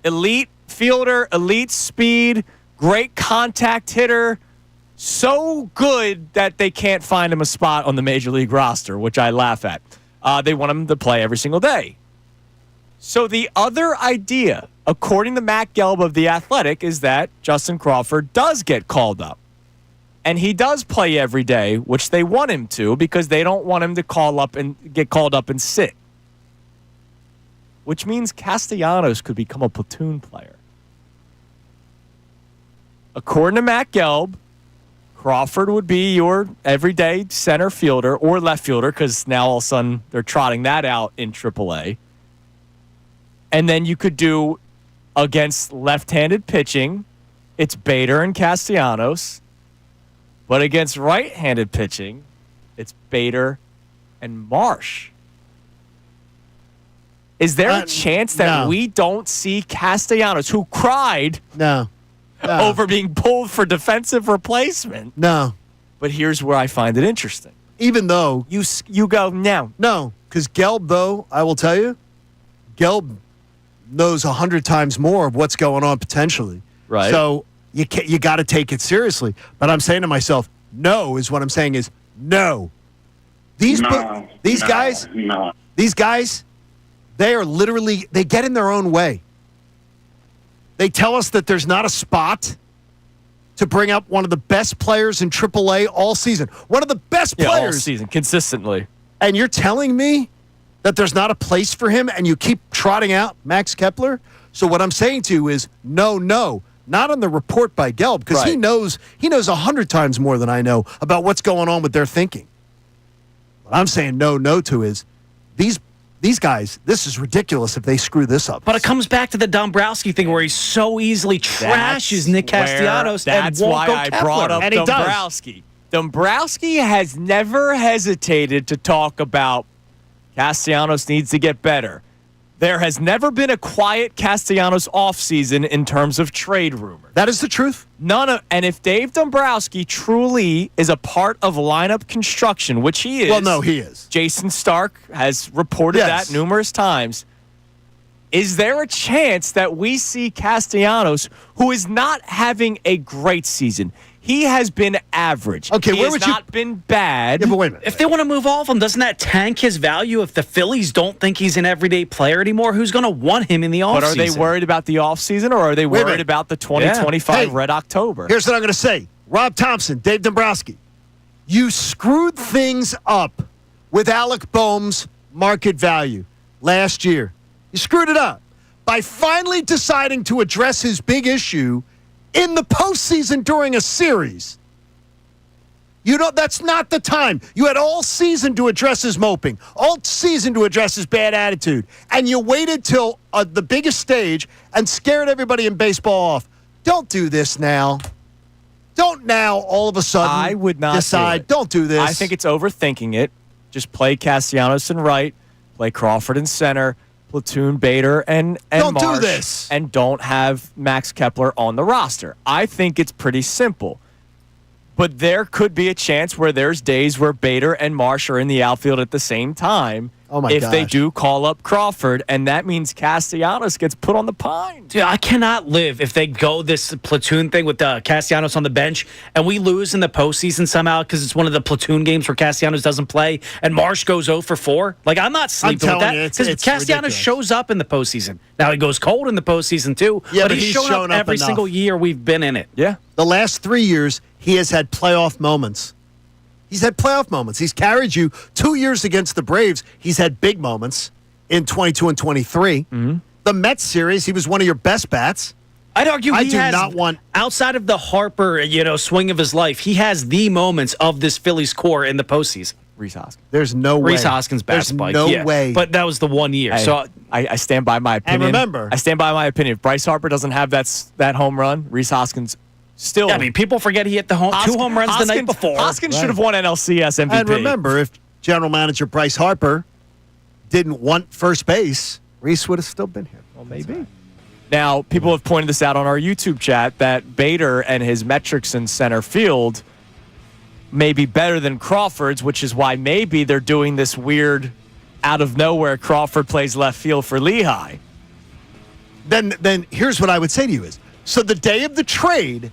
elite fielder, elite speed, great contact hitter, so good that they can't find him a spot on the Major League roster, which I laugh at. They want him to play every single day. So the other idea, according to Matt Gelb of The Athletic, is that Justin Crawford does get called up. And he does play every day, which they want him to because they don't want him to get called up and sit. Which means Castellanos could become a platoon player. According to Matt Gelb, Crawford would be your everyday center fielder or left fielder because now all of a sudden they're trotting that out in AAA. And then you could do against left-handed pitching, it's Bader and Castellanos. But against right-handed pitching, it's Bader and Marsh. Is there a chance that we don't see Castellanos, who cried over being pulled for defensive replacement? No. But here's where I find it interesting. Even though you go, no. No, because Gelb, though, I will tell you, Gelb knows 100 times more of what's going on potentially. Right. So you got to take it seriously. But I'm saying to myself, no is what I'm saying is no. These guys, they are literally, they get in their own way. They tell us that there's not a spot to bring up one of the best players in AAA all season. One of the best players. All season, consistently. And you're telling me that there's not a place for him and you keep trotting out Max Kepler? So what I'm saying to you is no. Not on the report by Gelb, because he knows 100 times more than I know about what's going on with their thinking. What I'm saying no to is these guys, this is ridiculous if they screw this up. But it comes back to the Dombrowski thing where he so easily trashes Nick Castellanos and won't go Kepler. That's why I brought up Dombrowski. Dombrowski has never hesitated to talk about Castellanos needs to get better. There has never been a quiet Castellanos offseason in terms of trade rumors. That is the truth. And if Dave Dombrowski truly is a part of lineup construction, which he is. Well, no, he is. Jason Stark has reported that numerous times. Is there a chance that we see Castellanos, who is not having a great season? He has been average. Okay, he has not been bad. Yeah, but wait a minute. If they want to move off him, doesn't that tank his value? If the Phillies don't think he's an everyday player anymore, who's going to want him in the offseason? But are they worried about the offseason, or are they worried about the 2025 Red October? Here's what I'm going to say. Rob Thompson, Dave Dombrowski, you screwed things up with Alec Boehm's market value last year. You screwed it up by finally deciding to address his big issue in the postseason during a series. That's not the time. You had all season to address his moping, all season to address his bad attitude, and you waited till the biggest stage and scared everybody in baseball off. Don't do this now. Don't now all of a sudden I would not decide, don't do this. I think it's overthinking it. Just play Castellanos in right, play Crawford in center, platoon Bader and Don't do Marsh this. and don't have Max Kepler on the roster. I think it's pretty simple. But there could be a chance where there's days where Bader and Marsh are in the outfield at the same time. Oh my if gosh. they do call up Crawford, and that means Castellanos gets put on the pine. Dude, I cannot live if they go this platoon thing with Castellanos on the bench and we lose in the postseason somehow because it's one of the platoon games where Castellanos doesn't play and Marsh goes 0 for 4. Like, I'm not sleeping with that because Castellanos ridiculous. shows up in the postseason. Now, he goes cold in the postseason too, Yeah, but he's shown up every enough. single year we've been in it. Yeah. The last 3 years, he has had playoff moments. He's had playoff moments. He's carried you 2 years against the Braves. He's had big moments in 22 and 23. Mm-hmm. The Mets series, he was one of your best bats. I'd argue I he do has, not want- outside of the Harper, swing of his life, he has the moments of this Phillies core in the postseason. Reese Hoskins. There's no way. Reese Hoskins bad There's spike. no yeah. way. But that was the 1 year. So I stand by my opinion. remember- I stand by my opinion. If Bryce Harper doesn't have that home run, Reese Hoskins still. I mean, people forget he hit the 2 home runs the night before. Hoskins should have won NLCS MVP. And remember, if general manager Bryce Harper didn't want first base, Reese would have still been here. Well, maybe. Now, people have pointed this out on our YouTube chat that Bader and his metrics in center field may be better than Crawford's, which is why maybe they're doing this weird out of nowhere Crawford plays left field for Lehigh. Then here's what I would say to you is, so the day of the trade,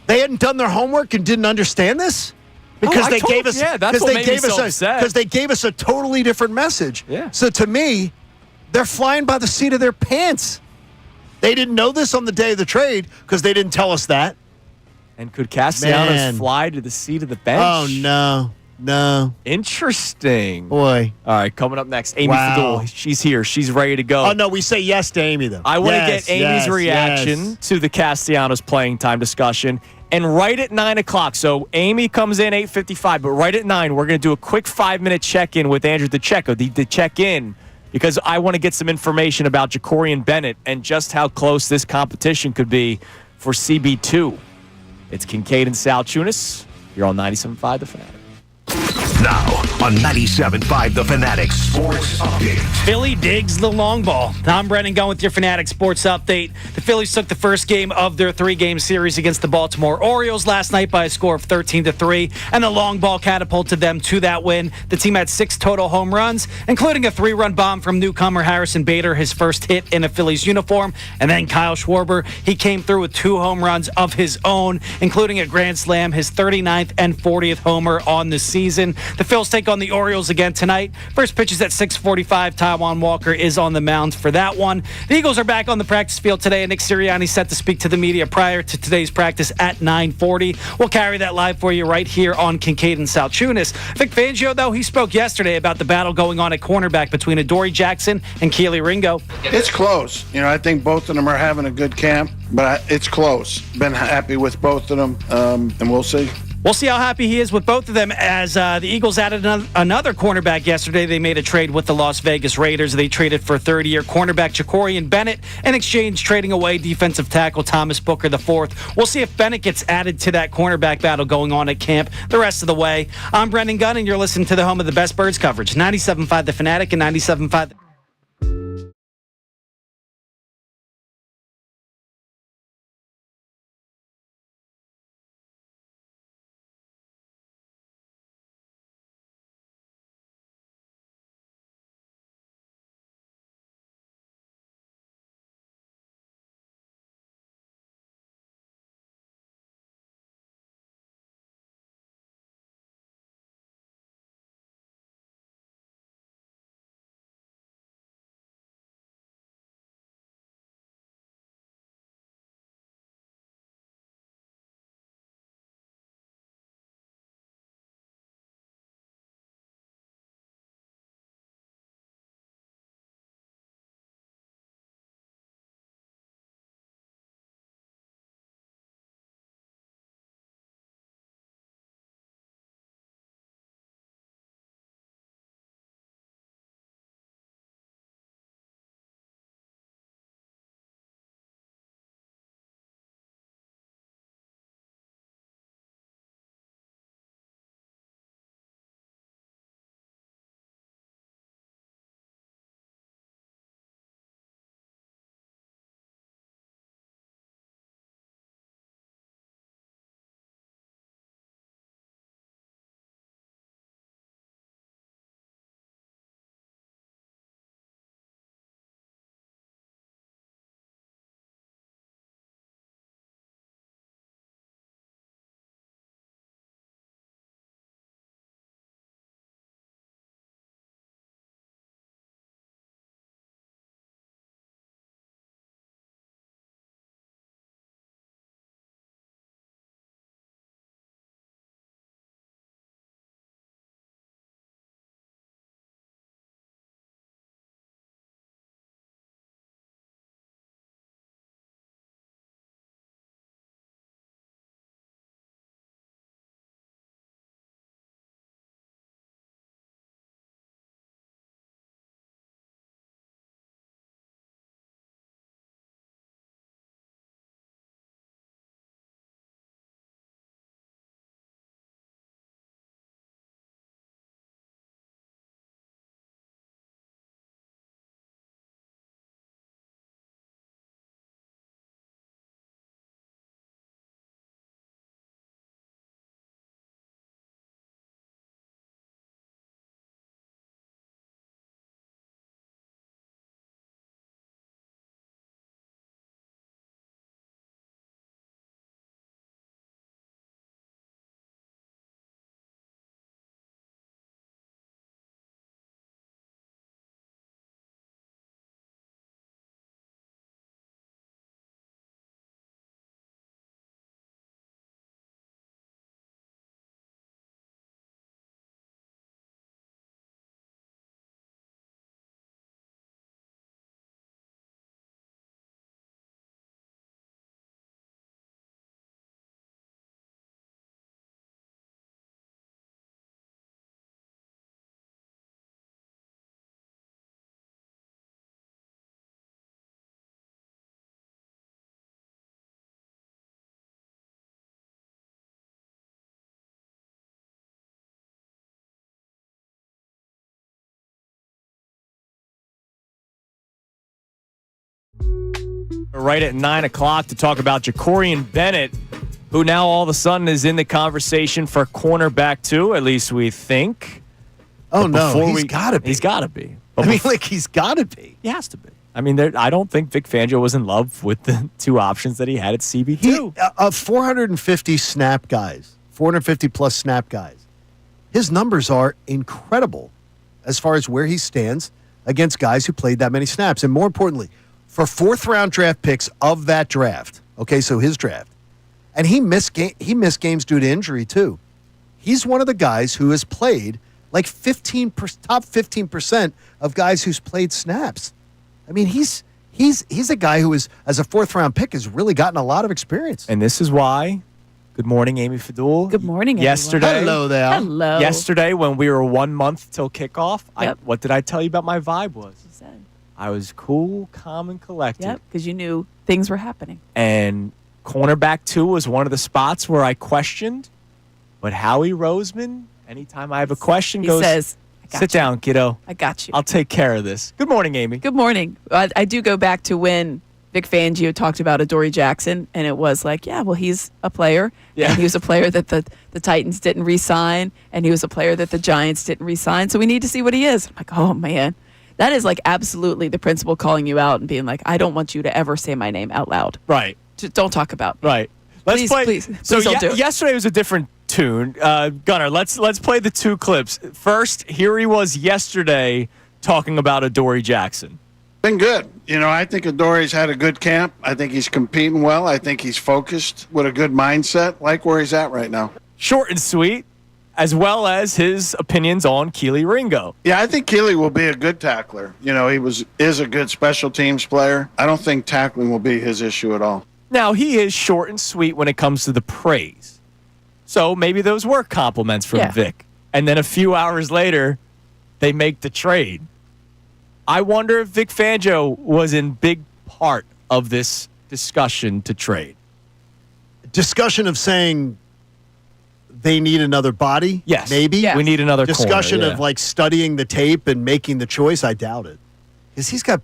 they hadn't done their homework and didn't understand this? Because they gave us that's what made me so upset. because they gave us a totally different message. Yeah. So to me, they're flying by the seat of their pants. They didn't know this on the day of the trade because they didn't tell us that. And could Castellanos Man. fly to the seat of the bench? Oh no. Interesting. Boy. All right, coming up next, Amy Wow. Fadul. She's here. She's ready to go. Oh no, we say yes to Amy though. I want to Yes, get Amy's yes, reaction yes. to the Castellanos playing time discussion. And right at 9 o'clock, so Amy comes in 8:55, but right at 9, we're going to do a quick 5-minute check-in with Andrew DeCecco, the check-in, because I want to get some information about Jacorian Bennett and just how close this competition could be for CB2. It's Kincade and Salciunas. You're on 97.5 The Fanatic. Now on 97.5 The Fanatic Sports Update. Philly digs the long ball. I'm Brennan Gunn with your Fanatic Sports Update. The Phillies took the first game of their 3-game series against the Baltimore Orioles last night by a score of 13-3, and the long ball catapulted them to that win. The team had 6 total home runs, including a 3-run bomb from newcomer Harrison Bader, his first hit in a Phillies uniform, and then Kyle Schwarber. He came through with 2 home runs of his own, including a grand slam, his 39th and 40th homer on the season. The Phils take on the Orioles again tonight. First pitch is at 6:45. Taijuan Walker is on the mound for that one. The Eagles are back on the practice field today, and Nick Serriani set to speak to the media prior to today's practice at 9:40. We'll carry that live for you right here on Kincade and Salciunas. Vic Fangio, though, he spoke yesterday about the battle going on at cornerback between Adoree Jackson and Keely Ringo. It's close. I think both of them are having a good camp, but it's close. Been happy with both of them, and we'll see. We'll see how happy he is with both of them as the Eagles added another cornerback yesterday. They made a trade with the Las Vegas Raiders. They traded for third-year cornerback Jacorian Bennett in exchange trading away defensive tackle Thomas Booker IV. We'll see if Bennett gets added to that cornerback battle going on at camp the rest of the way. I'm Brendan Gunn, and you're listening to the home of the best Birds coverage, 97.5 The Fanatic and 97.5 Right at 9 o'clock to talk about Jacorian Bennett, who now all of a sudden is in the conversation for cornerback 2, at least we think. Oh, no, he's got to be. He's got to be. He's got to be. He has to be. I mean, I don't think Vic Fangio was in love with the 2 options that he had at CB2. Of 450 snap guys, 450-plus snap guys, his numbers are incredible as far as where he stands against guys who played that many snaps. And more importantly, for 4th-round draft picks of that draft, okay, so his draft, and he missed games due to injury, too. He's one of the guys who has played like top 15% of guys who's played snaps. I mean, he's a guy who is, as a 4th-round pick, has really gotten a lot of experience. And this is why. Good morning, Amy Fadul. Good morning, Yesterday, everyone. Hello there. Hello. Yesterday, when we were 1 month till kickoff, Yep. what did I tell you about my vibe was? You said. I was cool, calm, and collected. Yep, because you knew things were happening. And cornerback 2 was one of the spots where I questioned. But Howie Roseman, anytime I have a question, He goes, says, I got sit you. down, kiddo. I got you. I'll take care of this. Good morning, Amy. Good morning. I do go back to when Vic Fangio talked about Adoree Jackson, and it was like, yeah, well, he's a player. Yeah. And he was a player that the Titans didn't re-sign, and he was a player that the Giants didn't re-sign, so we need to see what he is. I'm like, oh, man. That is like absolutely the principal calling you out and being like, I don't want you to ever say my name out loud. Right. Just don't talk about me. Right. Let's Please, play. please don't do it. Yesterday was a different tune. Gunnar, let's play the 2 clips. First, here he was yesterday talking about Adoree Jackson. Been good. I think Adoree's had a good camp. I think he's competing well. I think he's focused with a good mindset, like where he's at right now. Short and sweet, as well as his opinions on Keely Ringo. Yeah, I think Keely will be a good tackler. He is a good special teams player. I don't think tackling will be his issue at all. Now, he is short and sweet when it comes to the praise. So maybe those were compliments from Vic. And then a few hours later, they make the trade. I wonder if Vic Fangio was in big part of this discussion to trade. Discussion of saying they need another body? Yes. Maybe? Yes. We need another discussion corner, of like studying the tape and making the choice. I doubt it. Because he's got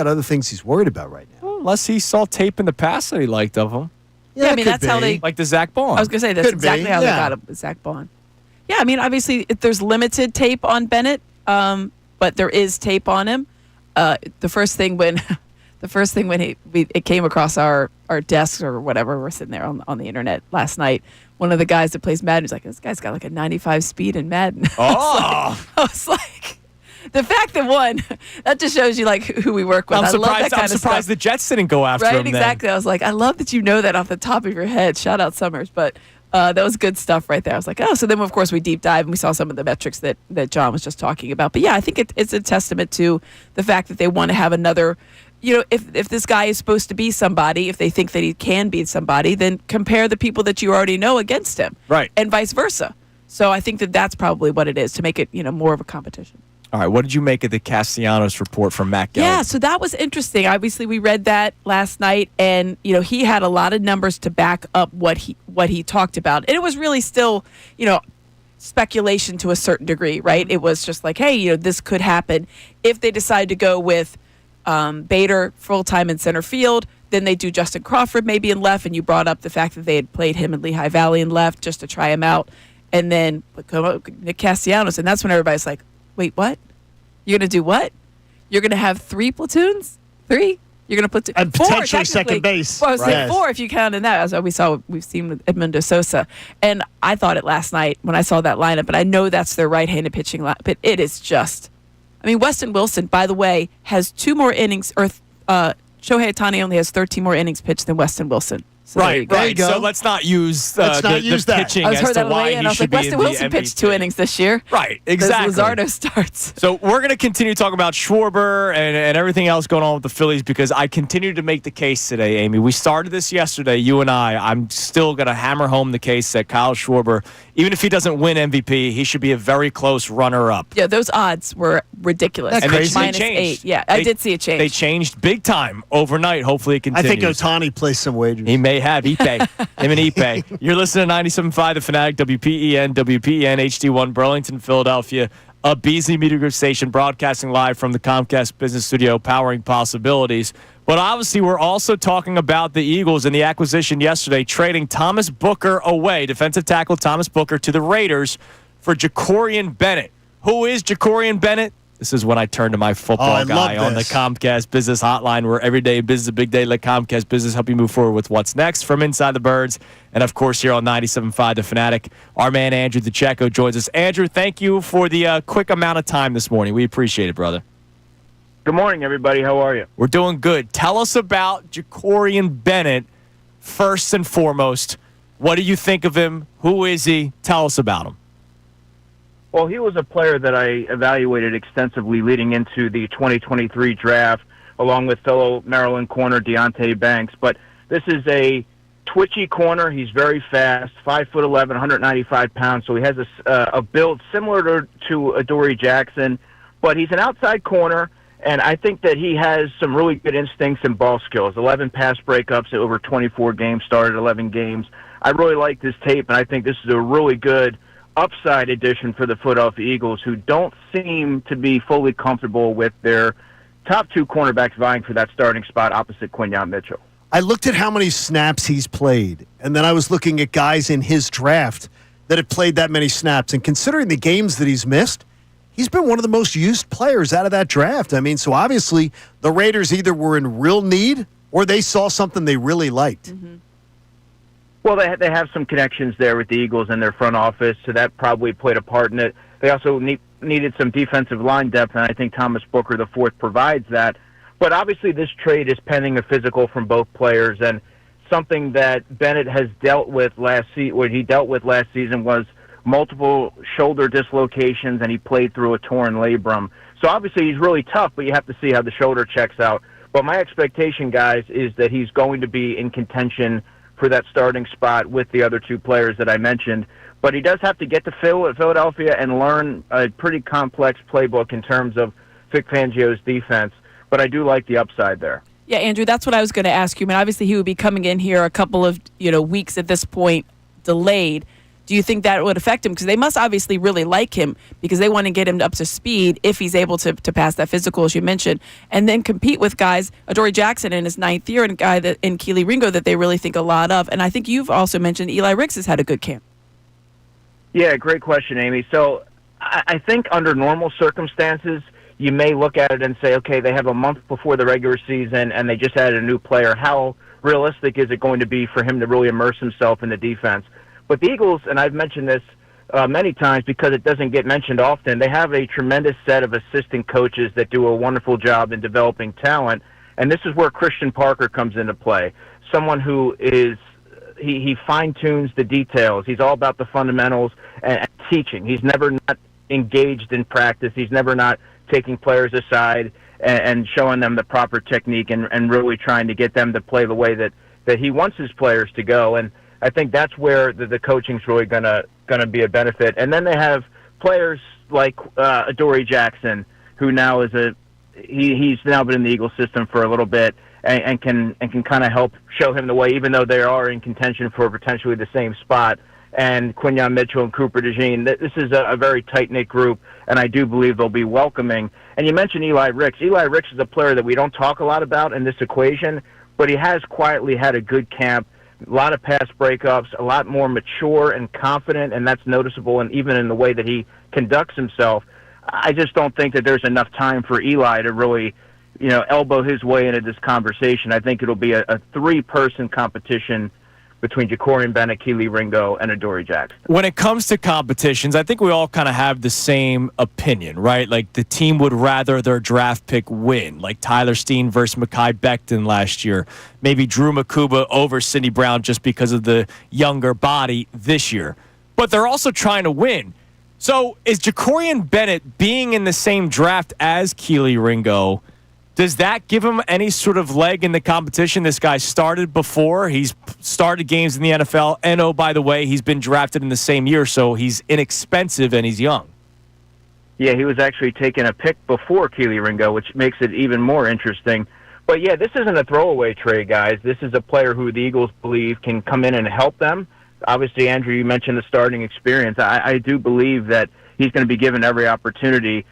other things he's worried about right now. Well, unless he saw tape in the past that he liked of him. Yeah, I mean, that's how they... Like the Zach Bond. I was going to say, that's exactly how they got him with Zach Bond. Yeah, I mean, obviously, there's limited tape on Bennett, but there is tape on him. The first thing when it came across our desks or whatever, we're sitting there on the internet last night, one of the guys that plays Madden was like, this guy's got like a 95 speed in Madden. Oh! I was like... The fact that just shows you like who we work with. I'm I love that kind I'm surprised the Jets didn't go after him. Right, exactly. I was like, I love that you know that off the top of your head. Shout out Summers, but that was good stuff right there. I was like, oh, so then of course we deep dive and we saw some of the metrics that John was just talking about. But yeah, I think it's a testament to the fact that they want to have another. If this guy is supposed to be somebody, if they think that he can be somebody, then compare the people that you already know against him, right, and vice versa. So I think that's probably what it is to make it more of a competition. All right, what did you make of the Castellanos report from Matt Gelb? Yeah, so that was interesting. Obviously, we read that last night, and he had a lot of numbers to back up what he talked about, and it was really still, speculation to a certain degree, right? It was just like, hey, this could happen if they decide to go with Bader full time in center field. Then they do Justin Crawford maybe in left, and you brought up the fact that they had played him in Lehigh Valley in left just to try him out, and then Nick Castellanos, and that's when everybody's like, wait, what? You're going to do what? You're going to have 3 platoons? 3? You're going to put and four, potentially second base. Well, I was right. like 4 if you count in that, as we've seen with Edmundo Sosa. And I thought it last night when I saw that lineup, but I know that's their right-handed pitching lineup. But it is just, Weston Wilson, by the way, has 2 more innings, or Shohei Ohtani only has 13 more innings pitched than Weston Wilson. So right. So let's not use the pitching I was as heard to that why and he I was should like, be Weston in the Wilson MVP. pitched 2 innings this year. Right, exactly. Luzardo starts. So we're going to continue talking about Schwarber and everything else going on with the Phillies because I continue to make the case today, Amy. We started this yesterday, you and I. I'm still going to hammer home the case that Kyle Schwarber, even if he doesn't win MVP, he should be a very close runner-up. Yeah, those odds were ridiculous. That's crazy. Minus 8. Yeah, I did see a change. They changed big time overnight. Hopefully it continues. I think Ohtani placed some wagers. He may have. Ipe. Him and Ipe. You're listening to 97.5 The Fanatic, WPEN HD1, Burlington, Philadelphia. a Beasley Media Group station, broadcasting live from the Comcast Business Studio, powering possibilities. But obviously, we're also talking about the Eagles and the acquisition yesterday, trading Thomas Booker away, defensive tackle Thomas Booker, to the Raiders for Jacorian Bennett. Who is Jacorian Bennett? This is when I turn to my football guy on the Comcast Business Hotline, where every day business is a big day. Let Comcast Business help you move forward with what's next from Inside the Birds. And, of course, here on 97.5 The Fanatic, our man Andrew DeCecco joins us. Andrew, thank you for the quick amount of time this morning. We appreciate it, brother. Good morning, everybody. How are you? We're doing good. Tell us about Jacorian Bennett first and foremost. What do you think of him? Who is he? Tell us about him. Well, he was a player that I evaluated extensively leading into the 2023 draft, along with fellow Maryland corner Deonte Banks. But this is a twitchy corner. He's very fast, 5'11", 195 pounds. So he has a build similar to Adoree Jackson, but he's an outside corner. And I think that he has some really good instincts and ball skills. 11 pass breakups over 24 games, started 11 games. I really like this tape, and I think this is a really good upside addition for the Philadelphia Eagles, who don't seem to be fully comfortable with their top two cornerbacks vying for that starting spot opposite Quinyon Mitchell. I looked at how many snaps he's played, and then I was looking at guys in his draft that have played that many snaps. And considering the games that he's missed, he's been one of the most used players out of that draft. I mean, so obviously the Raiders either were in real need or they saw something they really liked. Mm-hmm. Well, they have some connections there with the Eagles and their front office, so that probably played a part in it. They also needed some defensive line depth, and I think Thomas Booker IV provides that. But obviously this trade is pending a physical from both players, and something that Bennett has dealt with last season was multiple shoulder dislocations, and he played through a torn labrum. So obviously he's really tough, but you have to see how the shoulder checks out. But my expectation, guys, is that he's going to be in contention for that starting spot with the other two players that I mentioned. But he does have to get to Philadelphia and learn a pretty complex playbook in terms of Vic Fangio's defense. But I do like the upside there. Yeah, Andrew, that's what I was going to ask you. I mean, obviously he would be coming in here a couple of weeks at this point, delayed. Do you think that would affect him? Because they must obviously really like him because they want to get him up to speed if he's able to pass that physical, as you mentioned, and then compete with guys, Adoree Jackson in his 9th year and a guy in Kelee Ringo that they really think a lot of. And I think you've also mentioned Eli Ricks has had a good camp. Yeah, great question, Amy. So I think under normal circumstances, you may look at it and say, okay, they have a month before the regular season and they just added a new player. How realistic is it going to be for him to really immerse himself in the defense? But the Eagles, and I've mentioned this many times because it doesn't get mentioned often, they have a tremendous set of assistant coaches that do a wonderful job in developing talent. And this is where Christian Parker comes into play. Someone who is, he fine-tunes the details. He's all about the fundamentals and teaching. He's never not engaged in practice. He's never not taking players aside and showing them the proper technique and really trying to get them to play the way that he wants his players to go. And I think that's where the coaching's really gonna be a benefit. And then they have players like Adoree Jackson, who now is he's now been in the Eagles system for a little bit and can kind of help show him the way, even though they are in contention for potentially the same spot. And Quinyon Mitchell and Cooper DeJean, this is a very tight-knit group, and I do believe they'll be welcoming. And you mentioned Eli Ricks. Eli Ricks is a player that we don't talk a lot about in this equation, but he has quietly had a good camp. A lot of pass breakups, a lot more mature and confident, and that's noticeable, and even in the way that he conducts himself. I just don't think that there's enough time for Eli to really, elbow his way into this conversation. I think it'll be a three-person competition between Jacorian Bennett, Kelee Ringo, and Adoree Jackson. When it comes to competitions, I think we all kind of have the same opinion, right? Like the team would rather their draft pick win, like Tyler Steen versus Mekhi Becton last year. Maybe Drew Makuba over Sidney Brown just because of the younger body this year. But they're also trying to win. So is Jacorian Bennett being in the same draft as Kelee Ringo, does that give him any sort of leg in the competition? This guy started before. He's started games in the NFL. And, oh, by the way, he's been drafted in the same year, so he's inexpensive and he's young. Yeah, he was actually taking a pick before Kelee Ringo, which makes it even more interesting. But, yeah, this isn't a throwaway trade, guys. This is a player who the Eagles believe can come in and help them. Obviously, Andrew, you mentioned the starting experience. I do believe that he's going to be given every opportunity.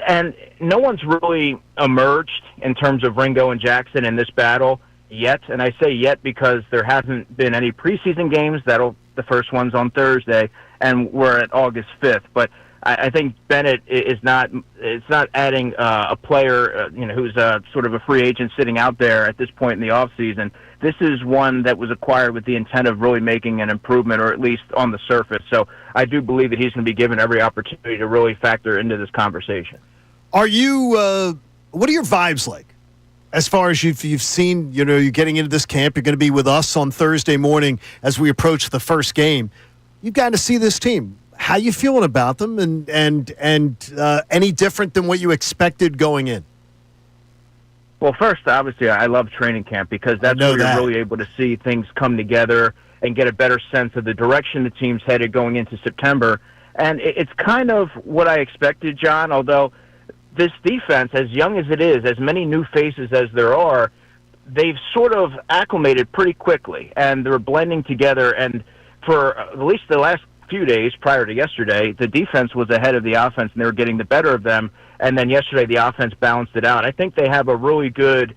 And no one's really emerged in terms of Ringo and Jackson in this battle yet. And I say yet because there hasn't been any preseason games. The first one's on Thursday, and we're at August 5th. But I think Bennett is not. It's not adding a player, who's sort of a free agent sitting out there at this point in the offseason. This is one that was acquired with the intent of really making an improvement, or at least on the surface. So I do believe that he's going to be given every opportunity to really factor into this conversation. Are you? What are your vibes like? As far as you've seen, you're getting into this camp. You're going to be with us on Thursday morning as we approach the first game. You've got to see this team. How you feeling about them, and any different than what you expected going in? Well, first, obviously, I love training camp because that's where you're really able to see things come together and get a better sense of the direction the team's headed going into September. And it's kind of what I expected, John, although this defense, as young as it is, as many new faces as there are, they've sort of acclimated pretty quickly, and they're blending together. And for at least the last few days prior to yesterday, the defense was ahead of the offense, and they were getting the better of them. And then yesterday, the offense balanced it out. I think they have a really good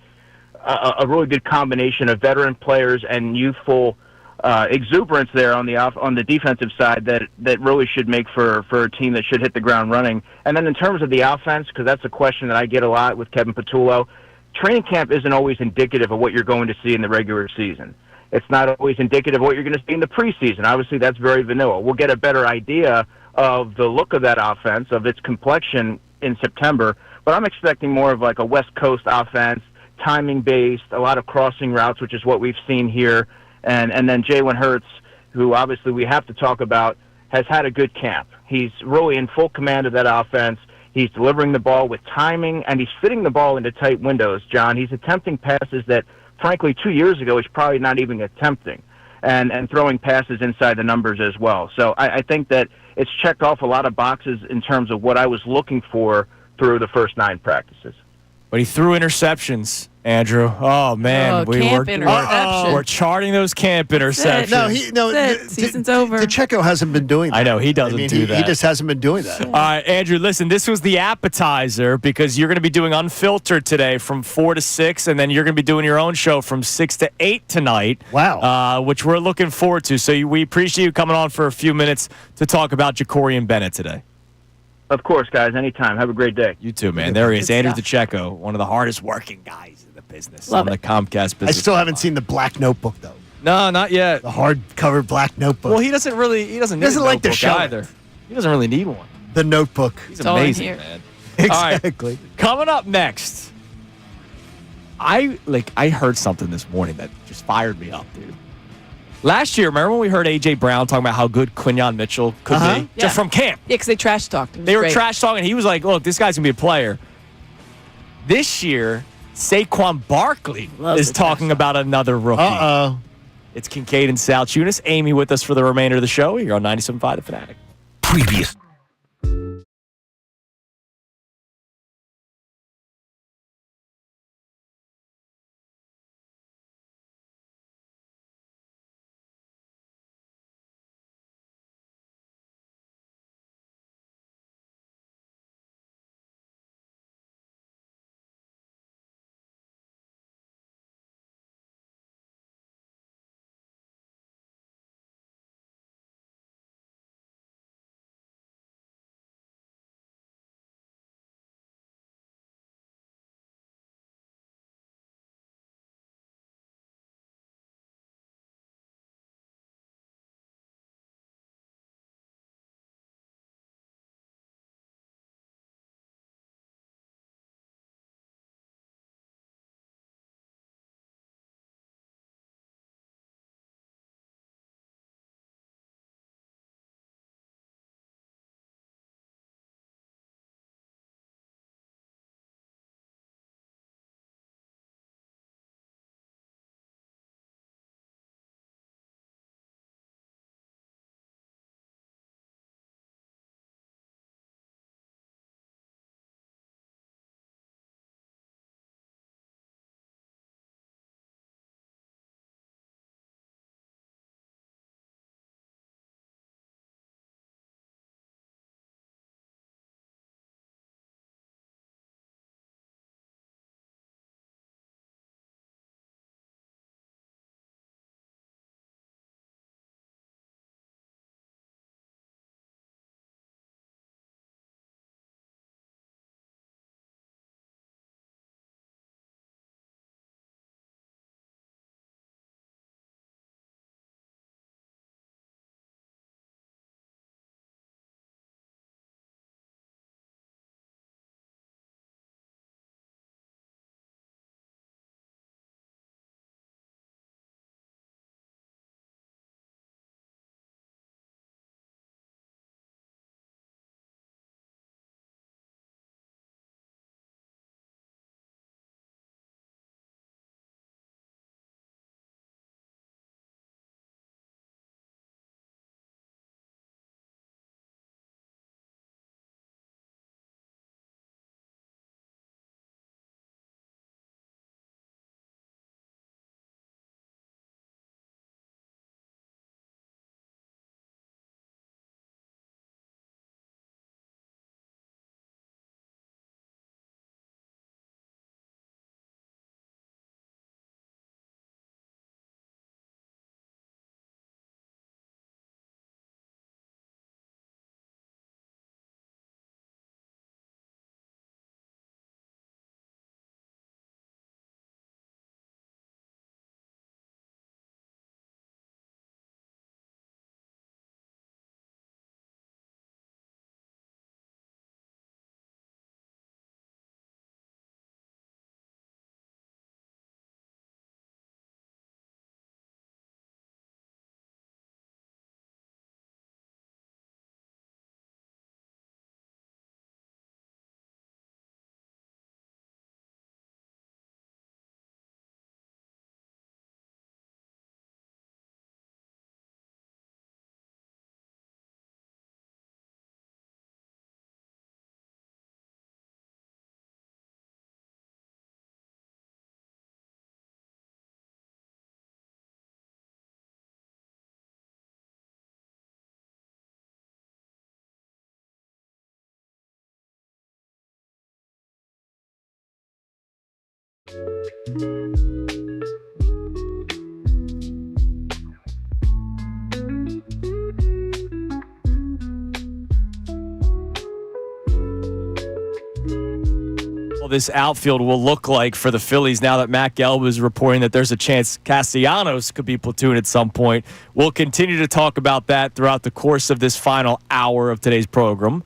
combination of veteran players and youthful exuberance there on the defensive side that really should make for a team that should hit the ground running. And then in terms of the offense, because that's a question that I get a lot with Kevin Patullo, training camp isn't always indicative of what you're going to see in the regular season. It's not always indicative of what you're going to see in the preseason. Obviously, that's very vanilla. We'll get a better idea of the look of that offense, of its complexion in September, but I'm expecting more of like a West Coast offense, timing-based, a lot of crossing routes, which is what we've seen here. And then Jalen Hurts, who obviously we have to talk about, has had a good camp. He's really in full command of that offense. He's delivering the ball with timing, and he's fitting the ball into tight windows, John. He's attempting passes that, frankly, 2 years ago he's probably not even attempting, and throwing passes inside the numbers as well. So I think that it's checked off a lot of boxes in terms of what I was looking for through the first 9 practices. But he threw interceptions, Andrew. Oh, man. We're charting those camp interceptions. Season's over. DeCecco hasn't been doing that. I know, he doesn't do that. He just hasn't been doing that. All right, Andrew, listen, this was the appetizer because you're going to be doing Unfiltered today from 4 to 6, and then you're going to be doing your own show from 6 to 8 tonight. Wow. Which we're looking forward to. So we appreciate you coming on for a few minutes to talk about Ja'Cory Bennett today. Of course, guys. Anytime. Have a great day. You too, man. There he is, Andrew DeCecco, one of the hardest working guys in the business. Love on it. the Comcast business. I still haven't seen the black notebook, though. No, not yet. The hardcover black notebook. Well, he doesn't need a like to notebook show either. He doesn't really need one. The notebook. He's amazing, man. Exactly. All right, coming up next, I heard something this morning that just fired me up, dude. Last year, remember when we heard A.J. Brown talking about how good Quinyon Mitchell could be? Yeah. Just from camp. Yeah, because they trash talked him. They were trash talking. He was like, look, this guy's going to be a player. This year, Saquon Barkley is talking about another rookie. Uh-oh. It's Kincade and Salciunas. Amy with us for the remainder of the show. You're on 97.5 The Fanatic. Previous. This outfield will look like for the Phillies now that Matt Gelb is reporting that there's a chance Castellanos could be platooned at some point. We'll continue to talk about that throughout the course of this final hour of today's program.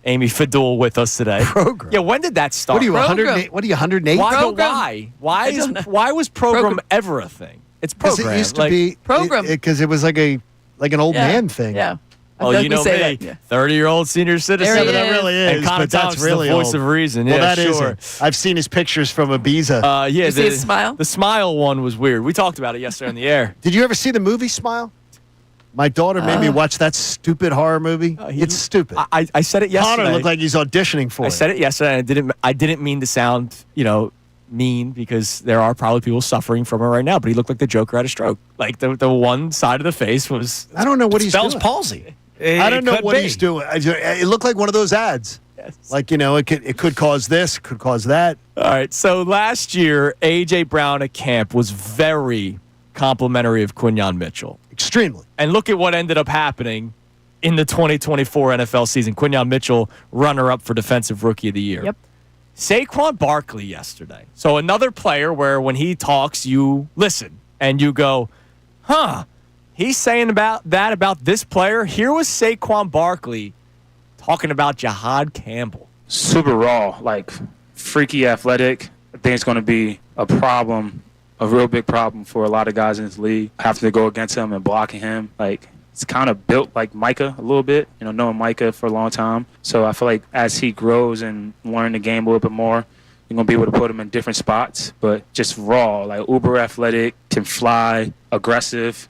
Amy Fadul with us today. Program? Yeah, when did that start? What are you, 108? What are you, 108? Why? Why was program ever a thing? It's program. It used to be program because it was like an old man thing. Yeah. Oh, you know me, 30-year-old senior citizen. That really is, and Connor but that's Thompson, really the voice old. of reason. Well, yeah, that sure. is. I've seen his pictures from Ibiza. Yeah, you see his smile? The smile one was weird. We talked about it yesterday on the air. Did you ever see the movie Smile? My daughter made me watch that stupid horror movie. It's stupid. I said it yesterday. Connor looked like he's auditioning for it. I said it yesterday, and I didn't mean to sound, mean, because there are probably people suffering from it right now. But he looked like the Joker had a stroke. Like the one side of the face was. I don't know what he's doing. Bell's palsy. I don't know what he's doing. It looked like one of those ads. Yes. Like, it could cause this, could cause that. All right. So last year, A.J. Brown at camp was very complimentary of Quinyon Mitchell. Extremely. And look at what ended up happening in the 2024 NFL season. Quinyon Mitchell, runner-up for Defensive Rookie of the Year. Yep. Saquon Barkley yesterday. So another player where when he talks, you listen and you go, huh. He's saying about this player. Here was Saquon Barkley talking about Jihad Campbell. Super raw, like freaky athletic. I think it's going to be a problem, a real big problem for a lot of guys in this league. Having to go against him and blocking him. Like, it's kind of built like Micah a little bit, knowing Micah for a long time. So I feel like as he grows and learn the game a little bit more, you're going to be able to put him in different spots. But just raw, like uber athletic, can fly, aggressive,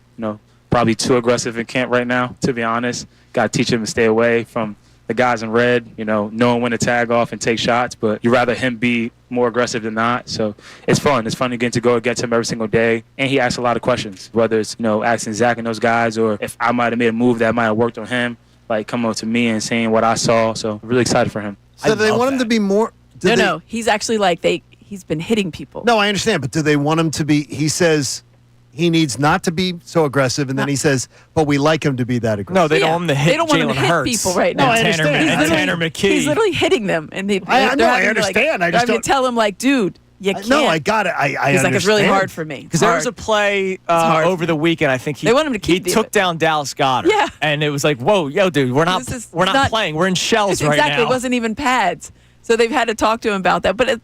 probably too aggressive in camp right now, to be honest. Got to teach him to stay away from the guys in red, knowing when to tag off and take shots. But you'd rather him be more aggressive than not. So it's fun. It's fun again to go against him every single day. And he asks a lot of questions, whether it's, asking Zach and those guys, or if I might have made a move that might have worked on him, like coming up to me and saying what I saw. So I'm really excited for him. So they want him to be more... No. He's actually he's been hitting people. No, I understand. But do they want him to be... He says... He needs not to be so aggressive, and then he says, "But we like him to be that aggressive." No, they don't want him to hit. They don't want him to Jalen hit Hurts. people right now. No, I understand. Tanner McKee. He's literally hitting them, and I understand. I just don't tell him dude, you can't. No, I got it. I He's understand. like, it's really hard for me. Because there was a play over the weekend. I think they want him to keep he took down Dallas Goedert. Yeah, and it was like, whoa, dude, we're not playing. We're in shells right now. Exactly. It wasn't even pads. So they've had to talk to him about that, but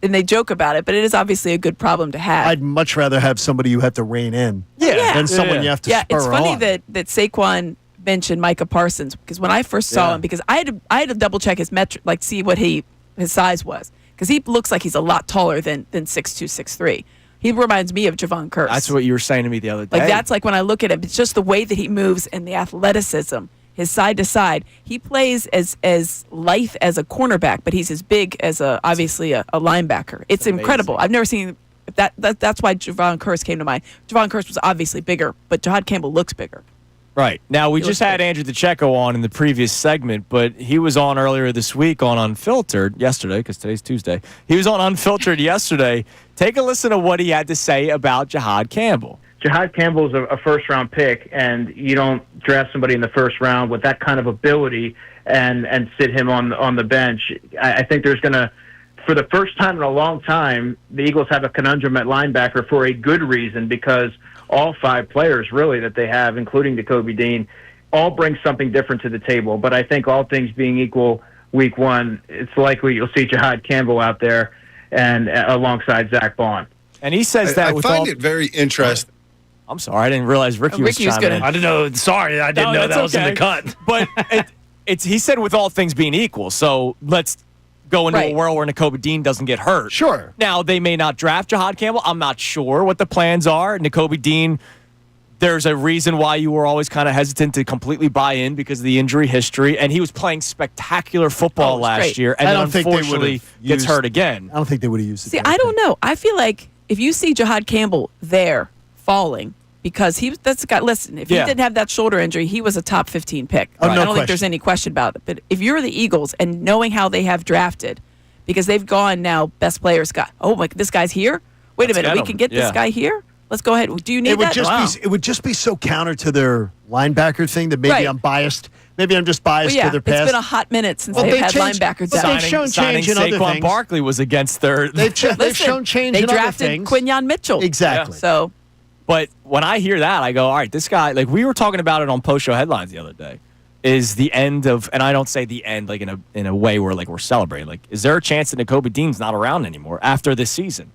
and they joke about it, but it is obviously a good problem to have. I'd much rather have somebody you have to rein in than someone you have to spur it's funny on. that Saquon mentioned Micah Parsons, because when I first saw him, because I had to double check his metric, see what his size was, because he looks like he's a lot taller than 6'2", 6'3". He reminds me of Javon Curse. That's what you were saying to me the other day. That's when I look at him, it's just the way that he moves and the athleticism. His side to side, he plays as lithe as a cornerback, but he's as big as obviously a linebacker. It's incredible. I've never seen that. That's why Javon Curse came to mind. Javon Curse was obviously bigger, but Jihad Campbell looks bigger. Right. Now, we just had Andrew DeCecco on in the previous segment, but he was on earlier this week on Unfiltered yesterday, because today's Tuesday. He was on Unfiltered yesterday. Take a listen to what he had to say about Jihad Campbell. Jihad Campbell's a first-round pick, and you don't draft somebody in the first round with that kind of ability and sit him on the bench. I think there's going to, for the first time in a long time, the Eagles have a conundrum at linebacker for a good reason, because all 5 players, really, that they have, including Jacoby Dean, all bring something different to the table. But I think all things being equal, week 1, it's likely you'll see Jihad Campbell out there and alongside Zach Bond. And he says that I find it very interesting. I'm sorry, I didn't realize Ricky was chiming in. I didn't know. Sorry, I didn't know that was in the cut. But he said with all things being equal. So let's go into a world where Nakobe Dean doesn't get hurt. Sure. Now, they may not draft Jihad Campbell. I'm not sure what the plans are. Nakobe Dean, there's a reason why you were always kind of hesitant to completely buy in because of the injury history. And he was playing spectacular football last year. And then unfortunately gets hurt again. I don't think they would have used it. See, I don't know. I feel like if you see Jihad Campbell there falling, because listen, if he didn't have that shoulder injury, he was a top 15 pick. Oh, I no don't think there's any question about it. But if you're the Eagles and knowing how they have drafted, because they've gone now. Best players got. Oh my, this guy's here. Wait a minute, we can get this guy here. Let's go ahead. Do you need that? It would just be so counter to their linebacker thing that maybe I'm biased. Maybe I'm just biased to their past. It's been a hot minute since they've had linebackers but out. they've shown change in other Saquon things. Barkley was against their. They've shown change They in other drafted things. Quinyon Mitchell. Exactly. Yeah. So, but when I hear that, I go, all right, this guy. Like we were talking about it on post show headlines the other day. Is the end of, and I don't say the end like in a way where like we're celebrating. Like, is there a chance that Nakobe Dean's not around anymore after this season?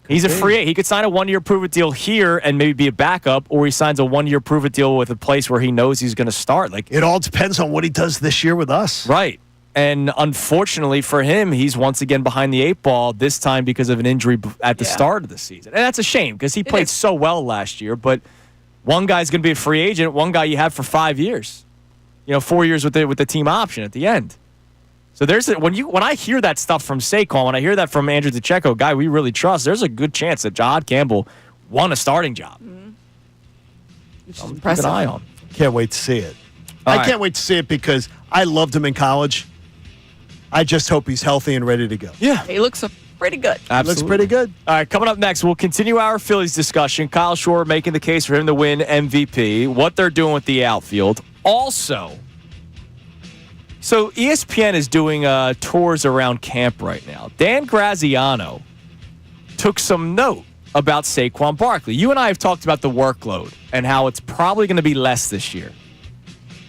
He's a free agent. He could sign a 1-year prove-it deal here and maybe be a backup, or he signs a 1-year prove-it deal with a place where he knows he's going to start. Like it all depends on what he does this year with us, right? And unfortunately for him, he's once again behind the 8 ball. This time because of an injury at the start of the season, and that's a shame because he played so well last year. But one guy's going to be a free agent. One guy you have for 5 years. 4 years with the team option at the end. So when I hear that stuff from Saquon, when I hear that from Andrew DeCecco, a guy we really trust, there's a good chance that Jahad Campbell won a starting job. Which is Keep impressive. an eye on. Can't wait to see it. All I right. can't wait to see it because I loved him in college. I just hope he's healthy and ready to go. Yeah. He looks pretty good. Absolutely. Looks pretty good. All right, coming up next, we'll continue our Phillies discussion. Kyle Schwarber making the case for him to win MVP, what they're doing with the outfield. Also, so ESPN is doing tours around camp right now. Dan Graziano took some note about Saquon Barkley. You and I have talked about the workload and how it's probably going to be less this year.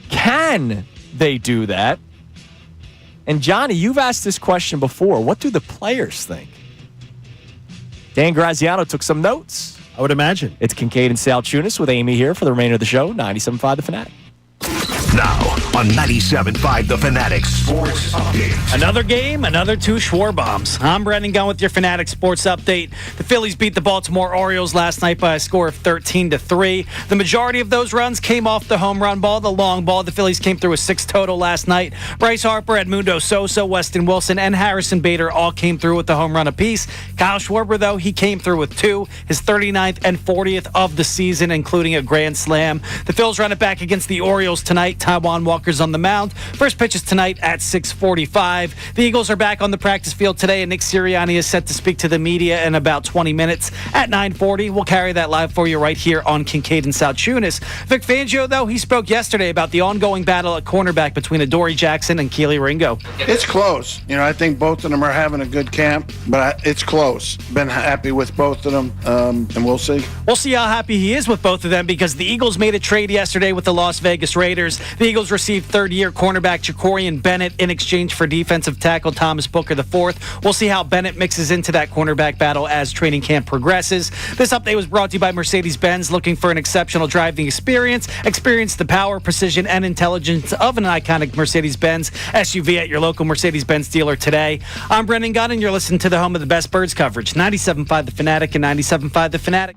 Can they do that? And Johnny, you've asked this question before. What do the players think? Dan Graziano took some notes. I would imagine. It's Kincade and Salciunas with Amy here for the remainder of the show. 97.5 The Fanatic. Now on 97.5 The Fanatic Sports Update. Another game, another 2 Schwarber bombs. I'm Brendan Gunn with your Fanatic Sports Update. The Phillies beat the Baltimore Orioles last night by a score of 13-3. The majority of those runs came off the home run ball, the long ball. The Phillies came through with 6 total last night. Bryce Harper, Edmundo Sosa, Weston Wilson, and Harrison Bader all came through with the home run apiece. Kyle Schwarber, though, he came through with 2, his 39th and 40th of the season, including a grand slam. The Phils run it back against the Orioles tonight. Taijuan Walker's on the mound. First pitch is tonight at 6:45. The Eagles are back on the practice field today, and Nick Serriani is set to speak to the media in about 20 minutes at 9:40. We'll carry that live for you right here on Kincade and Salciunas. Vic Fangio, though, he spoke yesterday about the ongoing battle at cornerback between Adoree Jackson and Keely Ringo. It's close. I think both of them are having a good camp, but it's close. Been happy with both of them, and we'll see. We'll see how happy he is with both of them because the Eagles made a trade yesterday with the Las Vegas Raiders. The Eagles received third-year cornerback Jacorian Bennett in exchange for defensive tackle Thomas Booker IV. We'll see how Bennett mixes into that cornerback battle as training camp progresses. This update was brought to you by Mercedes-Benz. Looking for an exceptional driving experience? Experience the power, precision, and intelligence of an iconic Mercedes-Benz SUV at your local Mercedes-Benz dealer today. I'm Brendan Gunn, and you're listening to the home of the best birds coverage, 97.5 The Fanatic and 97.5 The Fanatic.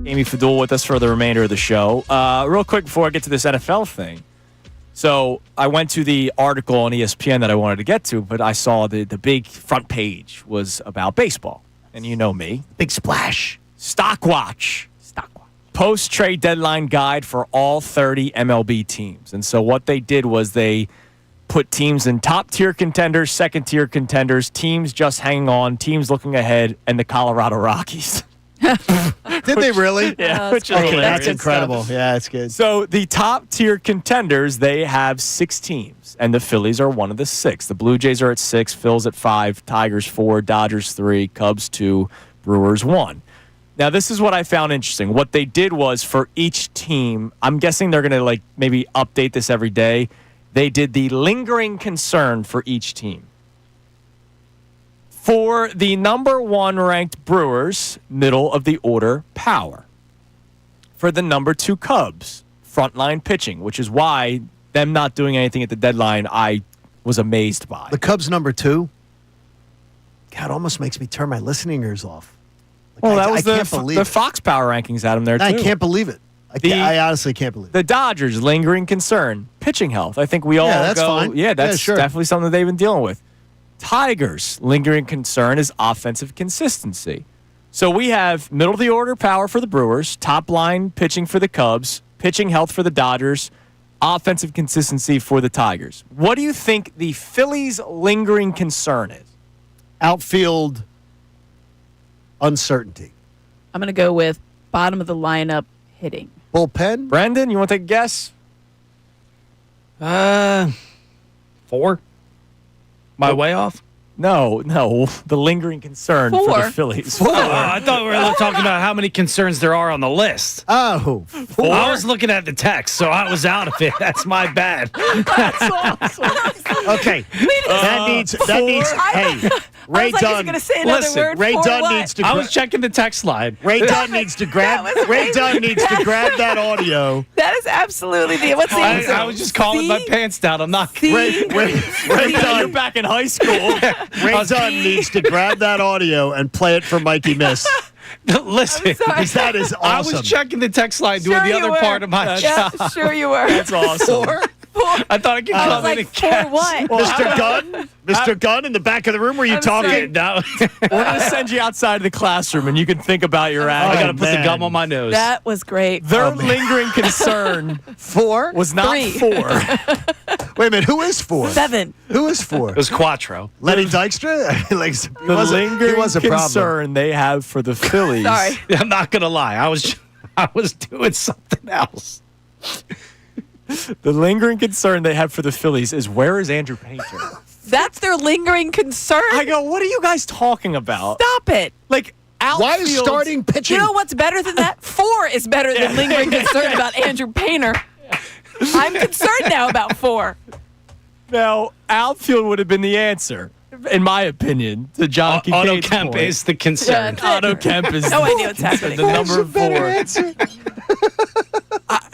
Amy Fadul with us for the remainder of the show. Real quick before I get to this NFL thing. So I went to the article on ESPN that I wanted to get to, but I saw the big front page was about baseball. And you know me. Big splash. Stock Watch. Post-trade deadline guide for all 30 MLB teams. And so what they did was they put teams in top-tier contenders, second-tier contenders, teams just hanging on, teams looking ahead, and the Colorado Rockies. Did they really? Yeah, which is okay, hilarious. that's incredible. Yeah, that's good. So the top-tier contenders, they have 6 teams, and the Phillies are one of the 6. The Blue Jays are at 6, Phils at 5, Tigers 4, Dodgers 3, Cubs 2, Brewers 1. Now, this is what I found interesting. What they did was for each team, I'm guessing they're going to maybe update this every day. They did the lingering concern for each team. For the number 1 ranked Brewers, middle of the order, power. For the number 2 Cubs, frontline pitching, which is why them not doing anything at the deadline, I was amazed by. The Cubs number 2. God, almost makes me turn my listening ears off. Well, that was can't believe the Fox Power rankings had them there, too. I can't believe it. I honestly can't believe it. The Dodgers, lingering concern, pitching health. I think we all that's fine. Yeah, that's sure. definitely something that they've been dealing with. Tigers, lingering concern is offensive consistency. So we have middle of the order power for the Brewers, top line pitching for the Cubs, pitching health for the Dodgers, offensive consistency for the Tigers. What do you think the Phillies' lingering concern is? Outfield uncertainty. I'm going to go with bottom of the lineup hitting. Bullpen? Brendan, you want to take a guess? 4. My way off? No. The lingering concern for the Phillies. 4. I thought we were talking about how many concerns there are on the list. Oh, 4? I was looking at the text, so I was out of it. That's my bad. That's awesome. Okay. That needs. Hey, Ray Dunn. Ray Dunn needs to. I was checking the text line. Ray Dunn needs to grab. Ray Dunn needs to grab that audio. That is absolutely the. What's the answer? I was just calling my pants down. I'm not. Ray Dunn, you're back in high school. Ray Dunn needs to grab that audio and play it for Mikey Miss. Listen, because that is awesome. I was checking the text line, doing the other part of my job. Yeah, sure you were. That's awesome. 4? I thought I could come in and guess. What? Mr. Gunn? Mr. Gunn in the back of the room, were you talking? No. We're going to send you outside of the classroom, and you can think about your act. I got to put the gum on my nose. That was great. Their lingering concern 4 was not 3. 4. Wait a minute, who is 4? 7. Who is 4? It was Quattro. Lenny Dykstra? The lingering concern they have for the Phillies. Sorry. I'm not going to lie. I was doing something else. The lingering concern they have for the Phillies is, where is Andrew Painter? That's their lingering concern. I go, what are you guys talking about? Stop it. Outfield. Why is starting pitching? You know what's better than that? 4 is better than lingering concern about Andrew Painter. I'm concerned now about 4. Now, outfield would have been the answer, in my opinion, to John Kincaid's Otto Kemp point. is the concern. Yeah, Otto Kemp is no idea what's happening. the number 4.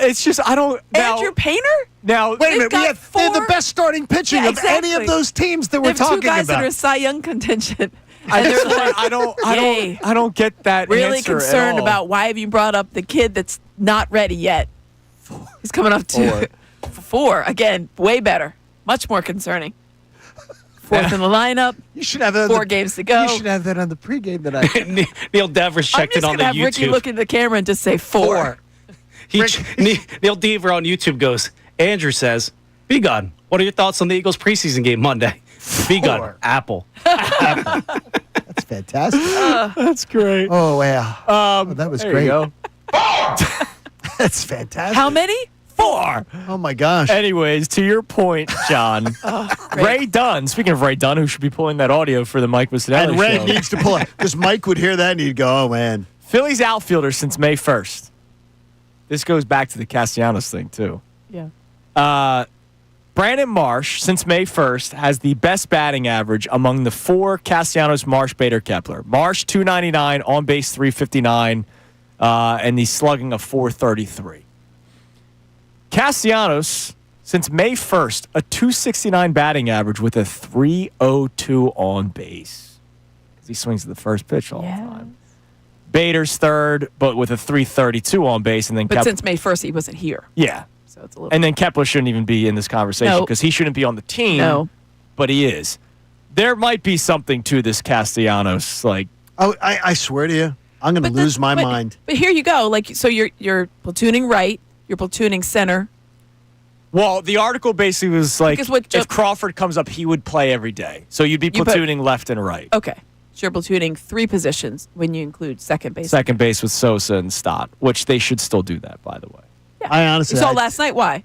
It's just, I don't. Andrew Painter? Now, wait a minute. They're the best starting pitching of any of those teams that we're talking about. They have 2 guys that are Cy Young contention. I don't get that. Really answer concerned at all. about why have you brought up the kid that's not ready yet? He's coming up to 4 again. Way better. Much more concerning. 4th in the lineup. You should have 4 games to go. You should have that on the pregame tonight. Neil Devers checked it on the YouTube. I'm just gonna have Ricky look at the camera and just say 4. Neil Dever on YouTube goes, Andrew says, B-Gun, what are your thoughts on the Eagles preseason game Monday? B-Gun, Apple. That's fantastic. That's great. Oh, wow. That was there great. You go. That's fantastic. How many? 4. Oh, my gosh. Anyways, to your point, John, Ray Dunn, speaking of Ray Dunn, who should be pulling that audio for the Mike Missanelli And Ray show. needs to pull it, because Mike would hear that and he'd go, oh, man. Phillies outfielder since May 1st. This goes back to the Castellanos thing, too. Yeah. Brandon Marsh, since May 1st, has the best batting average among the 4 Castellanos, Marsh, Bader, Kepler. Marsh, 299, on base 359, and the slugging of 433. Castellanos, since May 1st, a 269 batting average with a 302 on base. Because he swings at the first pitch all the time. Bader's third, but with a 332 on base, and then But since May 1st, he wasn't here. Yeah. So it's a little. And then Kepler shouldn't even be in this conversation because he shouldn't be on the team. No. But he is. There might be something to this Castellanos. I swear to you, I'm going to lose my mind. But here you go. So you're platooning right. You're platooning center. Well, the article basically was like, if Crawford comes up, he would play every day. So you'd be platooning left and right. Okay. So you're platooning 3 positions when you include second base. Second base with Sosa and Stott, which they should still do that, by the way. Yeah. I honestly. You saw last night. Why?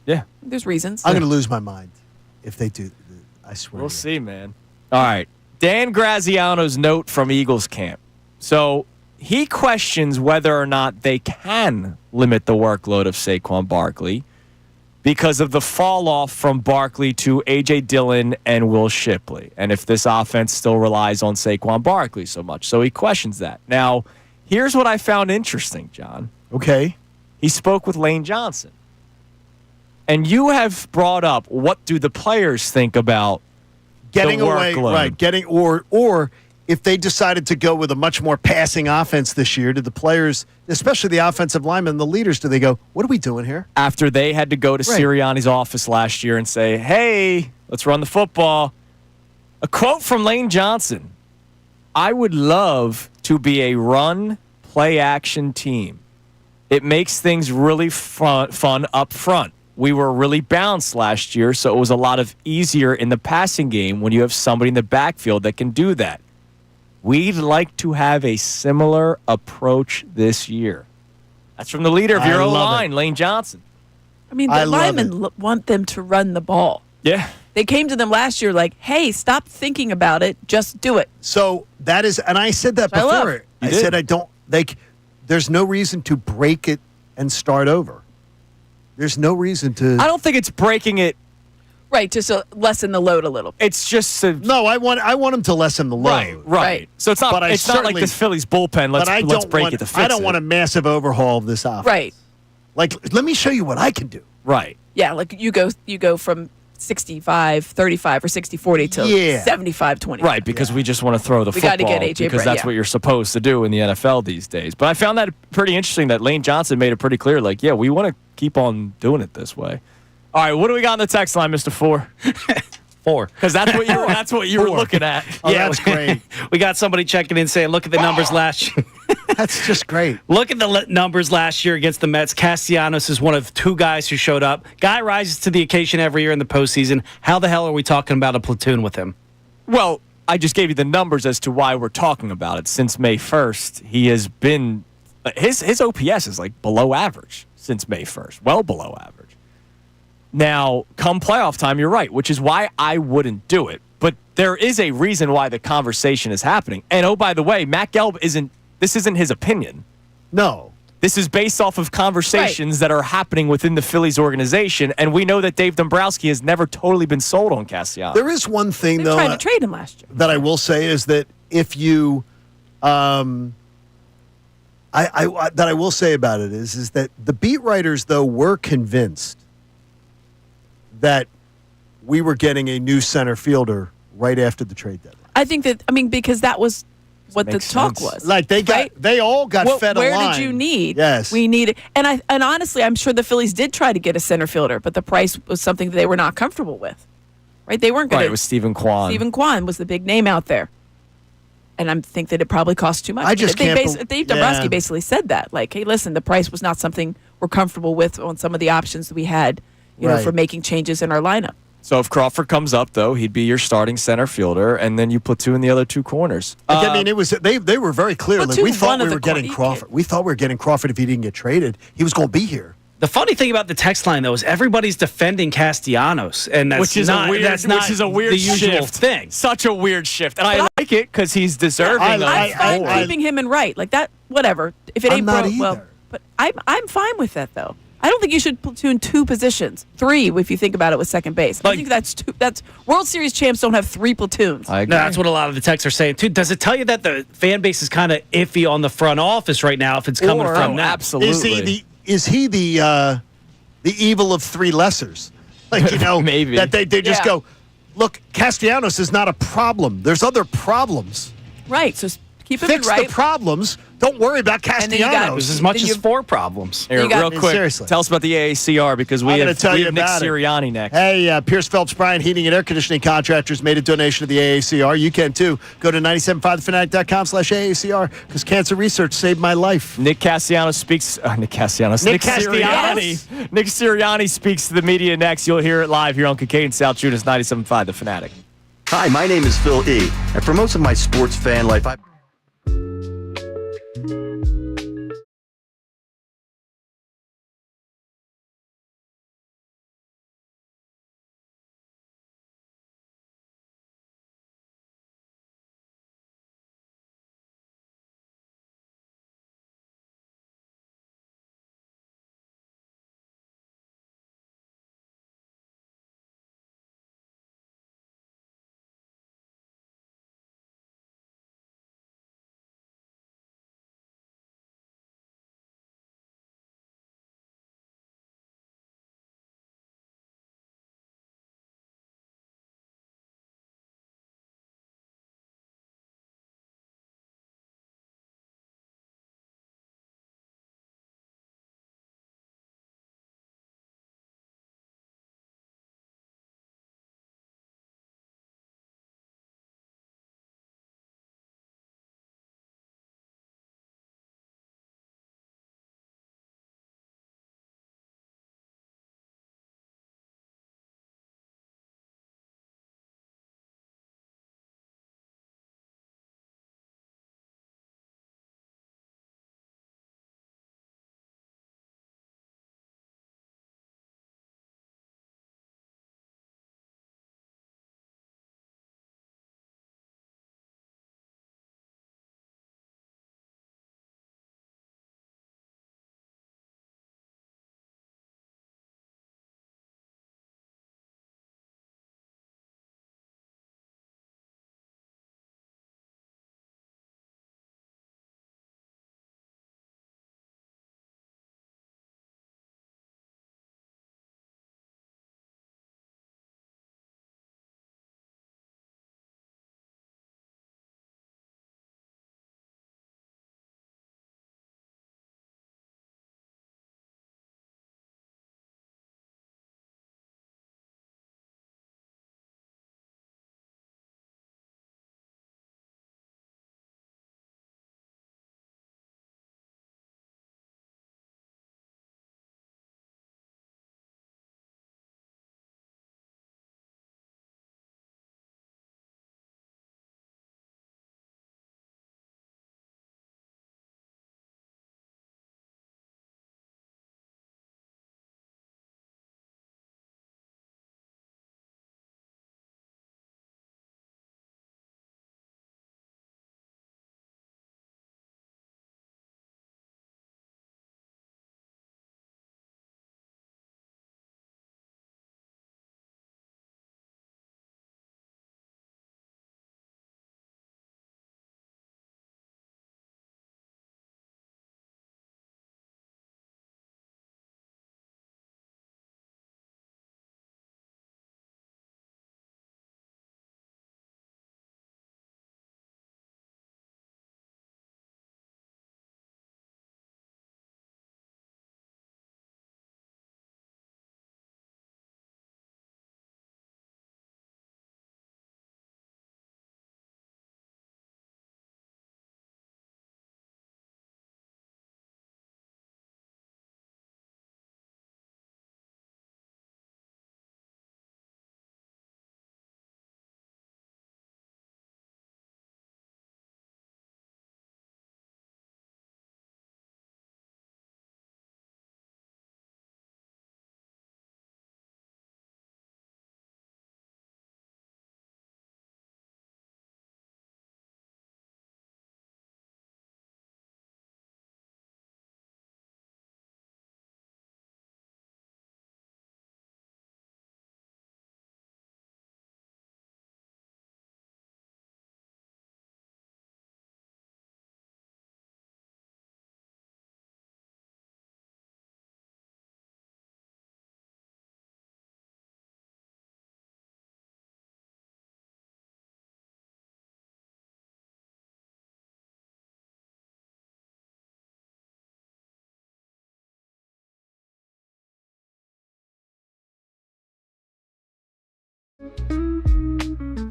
Yeah. There's reasons. I'm going to lose my mind if they do. I swear. We'll see, man. All right. Dan Graziano's note from Eagles camp. So he questions whether or not they can limit the workload of Saquon Barkley because of the fall off from Barkley to A.J. Dillon and Will Shipley, and if this offense still relies on Saquon Barkley so much. So he questions that. Now, here's what I found interesting, John. Okay. He spoke with Lane Johnson. And you have brought up, what do the players think about getting the away, workload? right? Getting or if they decided to go with a much more passing offense this year, did the players, especially the offensive linemen, the leaders, do they go, what are we doing here? After they had to go to Sirianni's office last year and say, hey, let's run the football. A quote from Lane Johnson: I would love to be a run, play action team. It makes things really fun up front. We were really balanced last year, so it was a lot of easier in the passing game when you have somebody in the backfield that can do that. We'd like to have a similar approach this year. That's from the leader of your O-line, Lane Johnson. I mean, the linemen want them to run the ball. Yeah. They came to them last year like, hey, stop thinking about it. Just do it. So that is, and I said that before. I said there's no reason to break it and start over. There's no reason to. I don't think it's breaking it. Right, just to lessen the load a little. It's just no. I want him to lessen the load. Right. So it's not. But it's not like this Phillies bullpen. Let's break it to fix it. I don't want a massive overhaul of this offense. Right. Like, let me show you what I can do. Right. Yeah, like you go from 65-35 or 60-40 to 75-20. Right, because we just want to throw the football. We got to get AJ because that's what you're supposed to do in the NFL these days. But I found that pretty interesting that Lane Johnson made it pretty clear. Like, yeah, we want to keep on doing it this way. All right, what do we got on the text line, Mr. 4? 4. Because that's what you were looking at. Oh, yeah, that's great. We got somebody checking in saying, look at the numbers last year. That's just great. Look at the numbers last year against the Mets. Castellanos is one of 2 guys who showed up. Guy rises to the occasion every year in the postseason. How the hell are we talking about a platoon with him? Well, I just gave you the numbers as to why we're talking about it. Since May 1st, he has been his OPS is like below average since May 1st, well below average. Now, come playoff time, you're right, which is why I wouldn't do it. But there is a reason why the conversation is happening. And oh, by the way, Matt Gelb this isn't his opinion. No. This is based off of conversations that are happening within the Phillies organization, and we know that Dave Dombrowski has never totally been sold on Castellanos. There is one thing, though, trying to trade him last year. That I will say is that if you, that I will say about it is that the beat writers, though, were convinced that we were getting a new center fielder right after the trade deadline. I think because that was what the talk was. Like they all got fed a line. Where did you need? Yes, we needed, and honestly, I'm sure the Phillies did try to get a center fielder, but the price was something that they were not comfortable with. Right? They weren't going to. Right, it was Stephen Kwan. Stephen Kwan was the big name out there, and I think that it probably cost too much. I just can't. Dave Dombrowski basically said that, like, hey, listen, the price was not something we're comfortable with on some of the options that we had, you know, for making changes in our lineup. So if Crawford comes up, though, he'd be your starting center fielder, and then you platoon the other 2 corners. I mean, it was they were very clear. Like, we thought we were getting Crawford. We thought we were getting Crawford if he didn't get traded. He was going to be here. The funny thing about the text line, though, is everybody's defending Castellanos, and that's which is a weird the usual thing. Such a weird shift, and I like it because he's deserving. I'm fine keeping him in right, like that. Whatever. If it ain't broke, well, but I'm fine with that though. I don't think you should platoon 2 positions, 3 if you think about it with second base. I think that's 2. That's World Series champs don't have 3 platoons. No, that's what a lot of the texts are saying too. Does it tell you that the fan base is kind of iffy on the front office right now if it's coming from them? Absolutely. Is he the evil of 3 lessers? Like, you know, maybe that they just go, look, Castellanos is not a problem. There's other problems. Right. So Keep him fix right. the problems. Don't worry about And then you got- Castellanos. There's as much Then as you- 4 problems. Here, You got- real quick, Seriously. tell us about the AACR because we I'm gonna have, tell we you have Nick about it. Serriani next. Hey, Pierce Phelps Bryan Heating and Air Conditioning Contractors made a donation to the AACR. You can too. Go to 975thefanatic.com/AACR because cancer research saved my life. Nick Castellanos speaks. Nick Castellanos. Nick Sirianni. Nick Sirianni speaks to the media next. You'll hear it live here on Kincade Salciunas 97.5 The Fanatic. Hi, my name is Phil E. And for most of my sports fan life, I've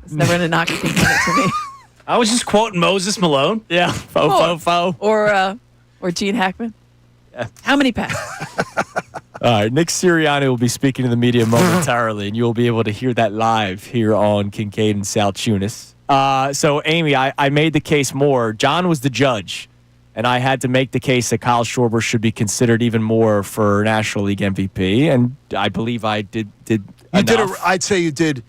It's never going to knock a team on it to me. I was just quoting Moses Malone. Yeah, fo. Or Gene Hackman. Yeah. How many packs? All right, Nick Serriani will be speaking to the media momentarily, and you'll be able to hear that live here on Kincade and Salciunas. So, Amy, I made the case more. John was the judge, and I had to make the case that Kyle Schwarber should be considered even more for National League MVP, and I believe I did enough. I'd say you did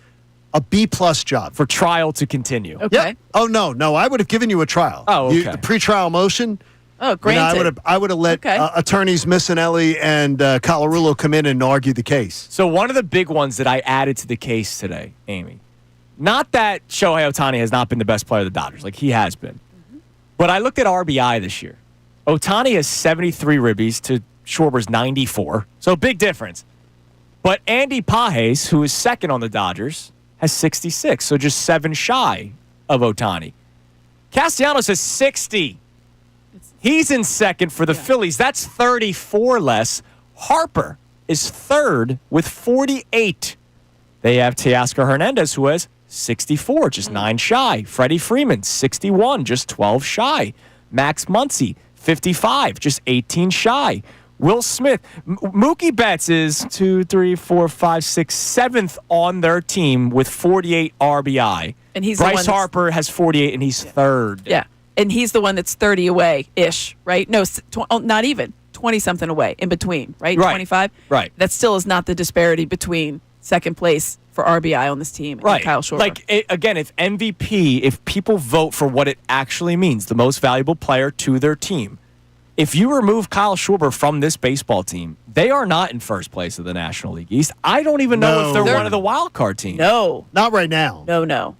a B-plus job. For trial to continue. Okay. Yep. Oh, no, I would have given you a trial. Oh, okay. The pretrial motion. Oh, granted. I would have let attorneys Missanelli and Colarulo come in and argue the case. So one of the big ones that I added to the case today, Amy, not that Shohei Ohtani has not been the best player of the Dodgers, like he has been, but I looked at RBI this year. Ohtani has 73 ribbies to Schwarber's 94, so big difference. But Andy Pages, who is second on the Dodgers, has 66, so just 7 shy of Ohtani. Castellanos has 60. He's in second for the Phillies. That's 34 less. Harper is third with 48. They have Teoscar Hernandez, who has 64, just 9 shy. Freddie Freeman, 61, just 12 shy. Max Muncy, 55, just 18 shy. Will Smith, Mookie Betts is 7th on their team with 48 RBI. And he's Bryce Harper has 48, and he's third. Yeah. And he's the one that's 30 away-ish, right? No, not even. 20-something away in between, right? 25? Right. That still is not the disparity between second place for RBI on this team and Kyle Schwarber. Like, again, if MVP, if people vote for what it actually means, the most valuable player to their team, if you remove Kyle Schwarber from this baseball team, they are not in first place of the National League East. I don't even know if they're one of the wild card teams. No. Not right now. No.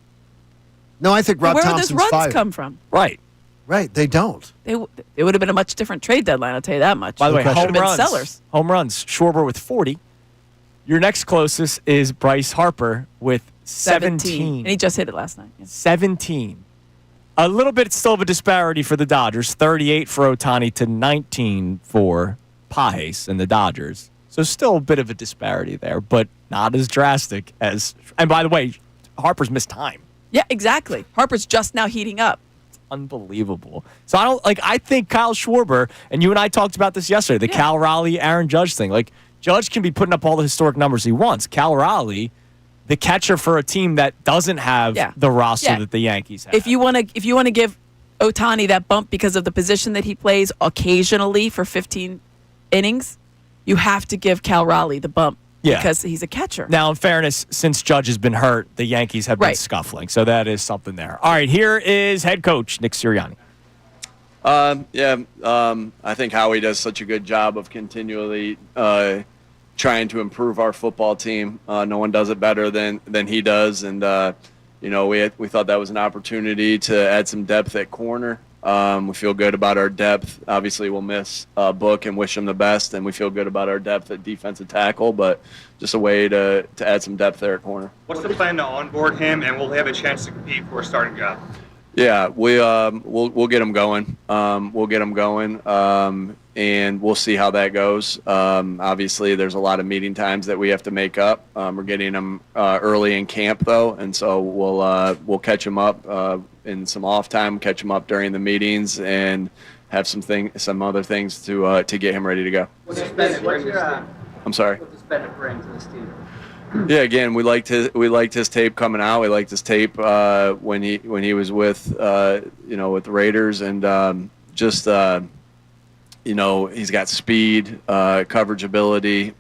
No, I think Rob Thompson's where do those runs fired. come from? Right. Right, they don't. It would have been a much different trade deadline, I'll tell you that much. By the way, home runs. Sellers. Home runs. Schwarber with 40. Your next closest is Bryce Harper with 17. And he just hit it last night. Yeah. 17. A little bit still of a disparity for the Dodgers. 38 for Ohtani to 19 for Pages and the Dodgers. So still a bit of a disparity there, but not as drastic as... And by the way, Harper's missed time. Yeah, exactly. Harper's just now heating up. Unbelievable. So I think Kyle Schwarber, and you and I talked about this yesterday, the Cal Raleigh, Aaron Judge thing. Like, Judge can be putting up all the historic numbers he wants. Cal Raleigh, the catcher for a team that doesn't have the roster that the Yankees have. If you want to give Ohtani that bump because of the position that he plays occasionally for 15 innings, you have to give Cal Raleigh the bump. Yeah. Because he's a catcher. Now, in fairness, since Judge has been hurt, the Yankees have been scuffling. So that is something there. All right, here is head coach Nick Sirianni. I think Howie does such a good job of continually trying to improve our football team. No one does it better than he does. And, we thought that was an opportunity to add some depth at corner. We feel good about our depth. Obviously, we'll miss Book and wish him the best, and we feel good about our depth at defensive tackle, but just a way to add some depth there at corner. What's the plan to onboard him, and will he have a chance to compete for a starting job? Yeah, we'll get him going. And we'll see how that goes. Obviously, there's a lot of meeting times that we have to make up. We're getting him early in camp, though, and so we'll catch him up in some off time, catch him up during the meetings, and have some other things to get him ready to go. I'm sorry. What does Bennett bring to this team? Yeah, again, we liked his tape coming out. We liked his tape when he was with with the Raiders, and he's got speed, coverage ability,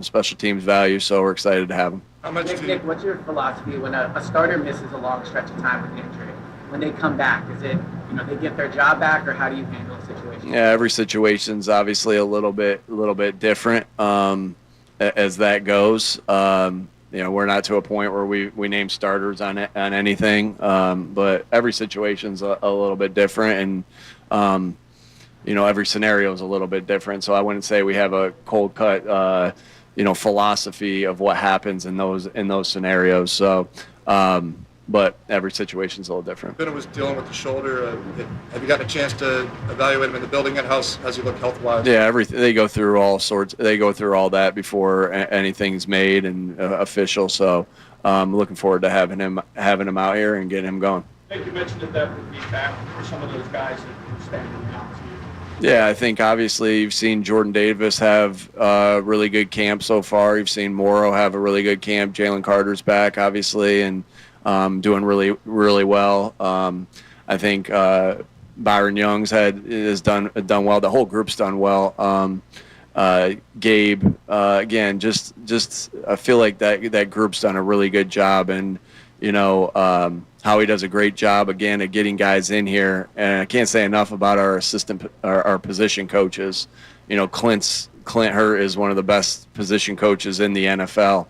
special teams value. So we're excited to have him. Nick, what's your philosophy when a starter misses a long stretch of time with injury? When they come back, is it they get their job back, or how do you handle the situation? Yeah, every situation's obviously a little bit different. As that goes, we're not to a point where we name starters on anything, but every situation's a little bit different, and every scenario is a little bit different. So I wouldn't say we have a cold cut, philosophy of what happens in those scenarios. So, but every situation's a little different. Bennett was dealing with the shoulder. Have you gotten a chance to evaluate him in the building yet? How's he look health-wise? Yeah, everything. They go through all sorts. They go through all that before anything's made and official. So looking forward to having him out here and getting him going. I think you mentioned that that would be back for some of those guys that are standing out to you. Yeah, I think obviously you've seen Jordan Davis have a really good camp so far. You've seen Morrow have a really good camp. Jalen Carter's back, obviously, and doing really, really well. I think Byron Young's has done well. The whole group's done well. Gabe, again, just I feel like that group's done a really good job, and Howie does a great job again at getting guys in here. And I can't say enough about our our position coaches. Clint Hurt is one of the best position coaches in the NFL.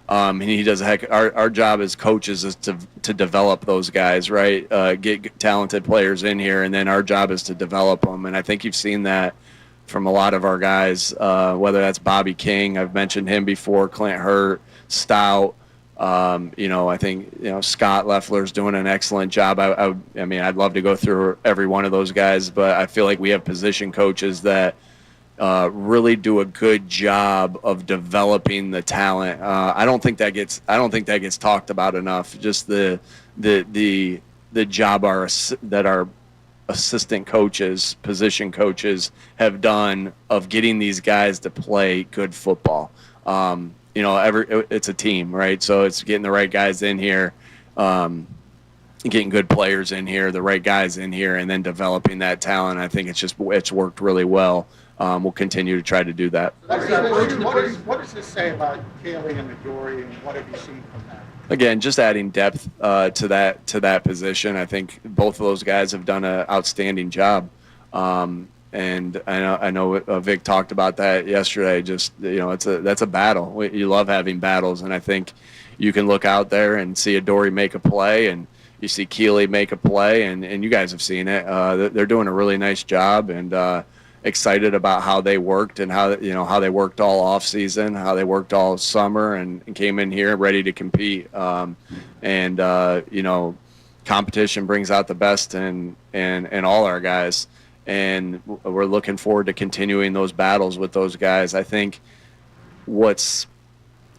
And he does our job as coaches is to develop those guys, right? Get talented players in here, and then our job is to develop them. And I think you've seen that from a lot of our guys, whether that's Bobby King, I've mentioned him before, Clint Hurt, Stout. I think Scott Leffler's doing an excellent job. I mean, I'd love to go through every one of those guys, but I feel like we have position coaches that really do a good job of developing the talent. I don't think that gets talked about enough. Just the job that our assistant coaches, position coaches have done of getting these guys to play good football. It's a team, right? So it's getting the right guys in here, getting good players in here, the right guys in here, and then developing that talent. I think it's worked really well. We'll continue to try to do that. What does this say about Kaylee and Midori, and what have you seen from that? Again, just adding depth to that position. I think both of those guys have done an outstanding job. And I know Vic talked about that yesterday. Just that's a battle. You love having battles, and I think you can look out there and see Adoree make a play, and you see Keeley make a play, and you guys have seen it. They're doing a really nice job, and excited about how they worked and how they worked all off season, how they worked all summer, and came in here ready to compete. Competition brings out the best in all our guys. And we're looking forward to continuing those battles with those guys. I think what's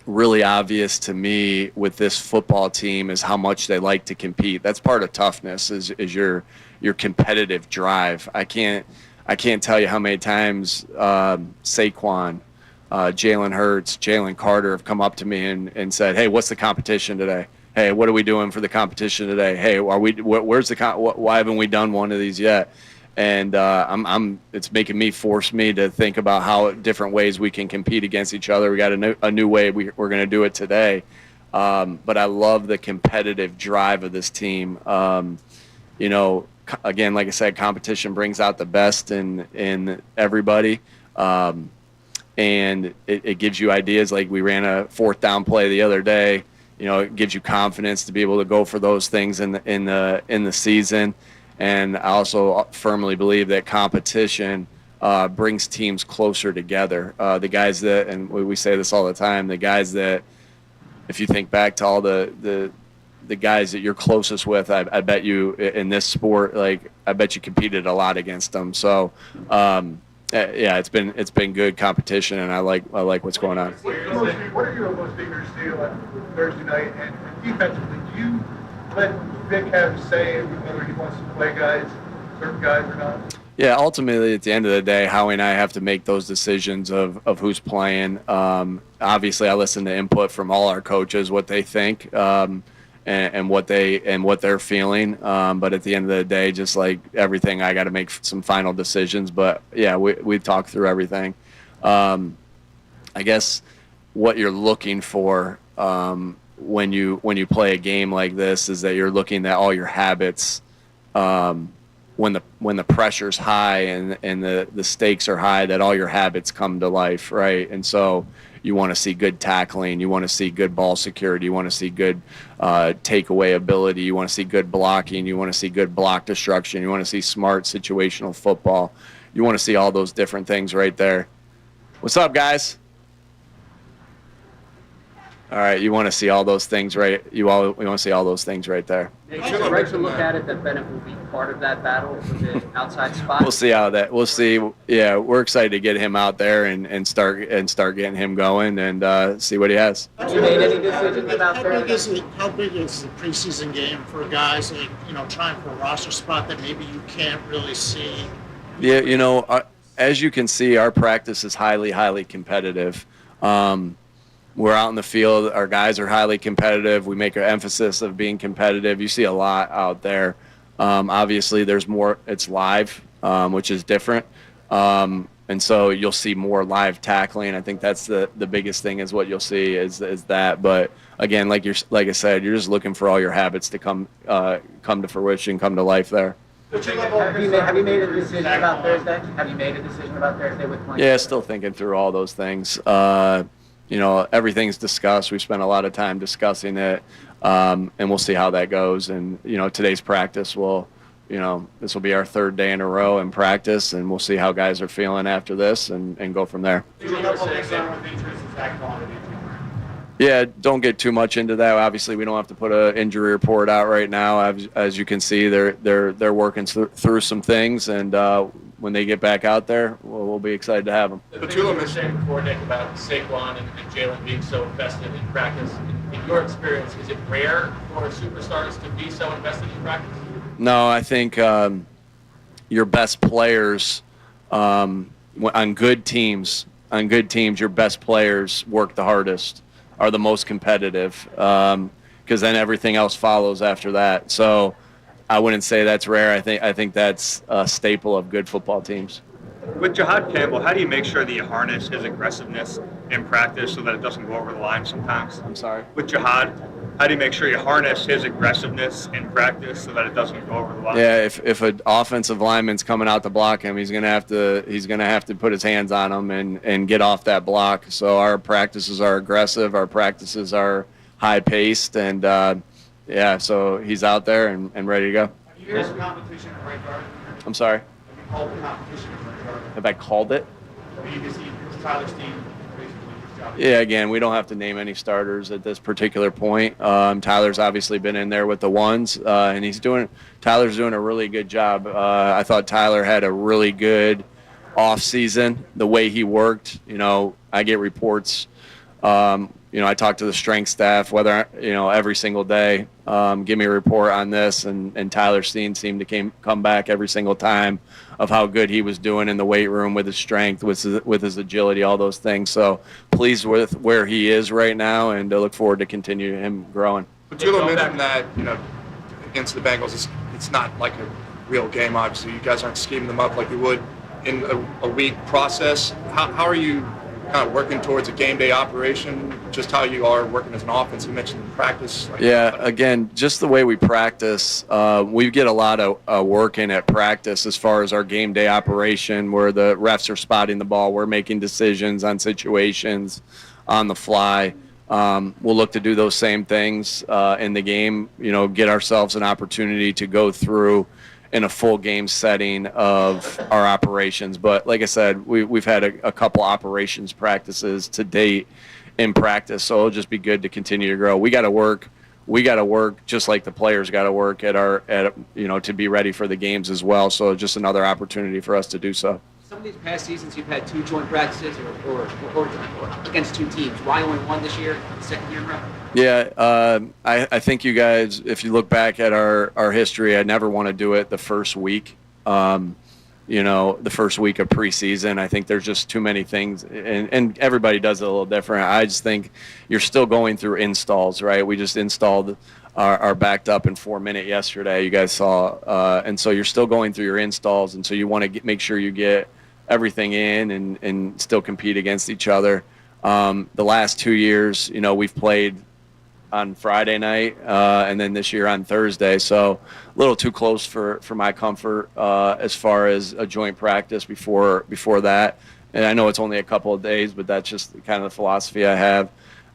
really obvious to me with this football team is how much they like to compete. That's part of toughness is your competitive drive. I can't tell you how many times Saquon, Jalen Hurts, Jalen Carter have come up to me and said, "Hey, what's the competition today? Hey, what are we doing for the competition today? Hey, why haven't we done one of these yet?" And it's making me force me to think about how different ways we can compete against each other. We got a new way we're going to do it today. But I love the competitive drive of this team. Again, like I said, competition brings out the best in everybody. And it gives you ideas. Like we ran a 4th down play the other day. It gives you confidence to be able to go for those things in the season. And I also firmly believe that competition brings teams closer together. The guys that, and we say this all the time, the guys that, if you think back to all the guys that you're closest with, I bet you in this sport, I bet you competed a lot against them. So, it's been good competition, and I like what's going on. What are you most eager to see on Thursday night? And defensively, do you let Vic have a say whether he wants to play certain guys or not? Yeah, ultimately, at the end of the day, Howie and I have to make those decisions of who's playing. Obviously, I listen to input from all our coaches, what they think, and what they're feeling. But at the end of the day, just like everything, I got to make some final decisions. But yeah, we've talked through everything. I guess what you're looking for when you play a game like this is that you're looking at all your habits. When the pressure's high and the stakes are high, that all your habits come to life, right? And so you want to see good tackling, you want to see good ball security, you want to see good takeaway ability, you want to see good blocking, you want to see good block destruction, you want to see smart situational football. You want to see all those different things right there. What's up, guys? All right, you want to see all those things, right? We want to see all those things right there. Is it right to look at it that Bennett will be part of that battle for the outside spot? We'll see how that. We'll see. Yeah, we're excited to get him out there and start getting him going and see what he has. Have you made any decisions about How big is the preseason game for guys like trying for a roster spot that maybe you can't really see? Yeah, as you can see, our practice is highly competitive. We're out in the field. Our guys are highly competitive. We make an emphasis of being competitive. You see a lot out there. Obviously, there's more. It's live, which is different. And so you'll see more live tackling. I think that's the biggest thing is what you'll see is that. But again, like I said, you're just looking for all your habits to come to fruition, come to life there. Have you made a decision about Thursday? Have you made a decision about Thursday with playing? Yeah, still thinking through all those things. Everything's discussed. We spent a lot of time discussing it, and we'll see how that goes. And, today's practice this will be our third day in a row in practice, and we'll see how guys are feeling after this and go from there. Yeah, don't get too much into that. Obviously, we don't have to put an injury report out right now. As you can see, they're working through some things, and when they get back out there, we'll be excited to have them. But you were saying before, Nick, about Saquon and Jalen being so invested in practice. In your experience, is it rare for superstars to be so invested in practice? No, I think your best players on good teams, your best players work the hardest, are the most competitive, because then everything else follows after that. So I wouldn't say that's rare. I think that's a staple of good football teams. With Jihad Campbell, how do you make sure that you harness his aggressiveness in practice so that it doesn't go over the line sometimes? I'm sorry? With Jihad, how do you make sure you harness his aggressiveness in practice so that it doesn't go over the line? Yeah, if an offensive lineman's coming out to block him, he's gonna have to put his hands on him and get off that block. So our practices are aggressive. Our practices are high paced, and so he's out there and ready to go. Have you guys competition at right guard? I'm sorry? Have you called the competition at right guard? Have I called it? Tyler's team. Yeah, again, we don't have to name any starters at this particular point. Tyler's obviously been in there with the ones, and Tyler's doing a really good job. I thought Tyler had a really good off season. The way he worked, I get reports. I talk to the strength staff, every single day. Give me a report on this, and Tyler Steen seemed to come back every single time of how good he was doing in the weight room with his strength, with his agility, all those things. So pleased with where he is right now, and I look forward to continue him growing. But Tulo mentioned that against the Bengals, it's not like a real game. Obviously, you guys aren't scheming them up like you would in a week process. How are you kind of working towards a game day operation, just how you are working as an offense? You mentioned practice. Again, just the way we practice, we get a lot of work in at practice as far as our game day operation, where the refs are spotting the ball, we're making decisions on situations on the fly. We'll look to do those same things in the game, get ourselves an opportunity to go through in a full game setting of our operations. But like I said, we've had a couple operations practices to date in practice, so it'll just be good to continue to grow. We got to work just like the players got to work to be ready for the games as well. So just another opportunity for us to do so. Some of these past seasons, you've had two joint practices or against two teams. Why only one this year, the second year in a row? Yeah, I think you guys, if you look back at our history, I never want to do it the first week. The first week of preseason. I think there's just too many things, and everybody does it a little different. I just think you're still going through installs, right? We just installed our backed up in 4 minute yesterday. You guys saw, and so you're still going through your installs, and so you want to make sure you get everything in and still compete against each other. The last 2 years, we've played on Friday night, and then this year on Thursday. So a little too close for my comfort as far as a joint practice before that. And I know it's only a couple of days, but that's just kind of the philosophy I have.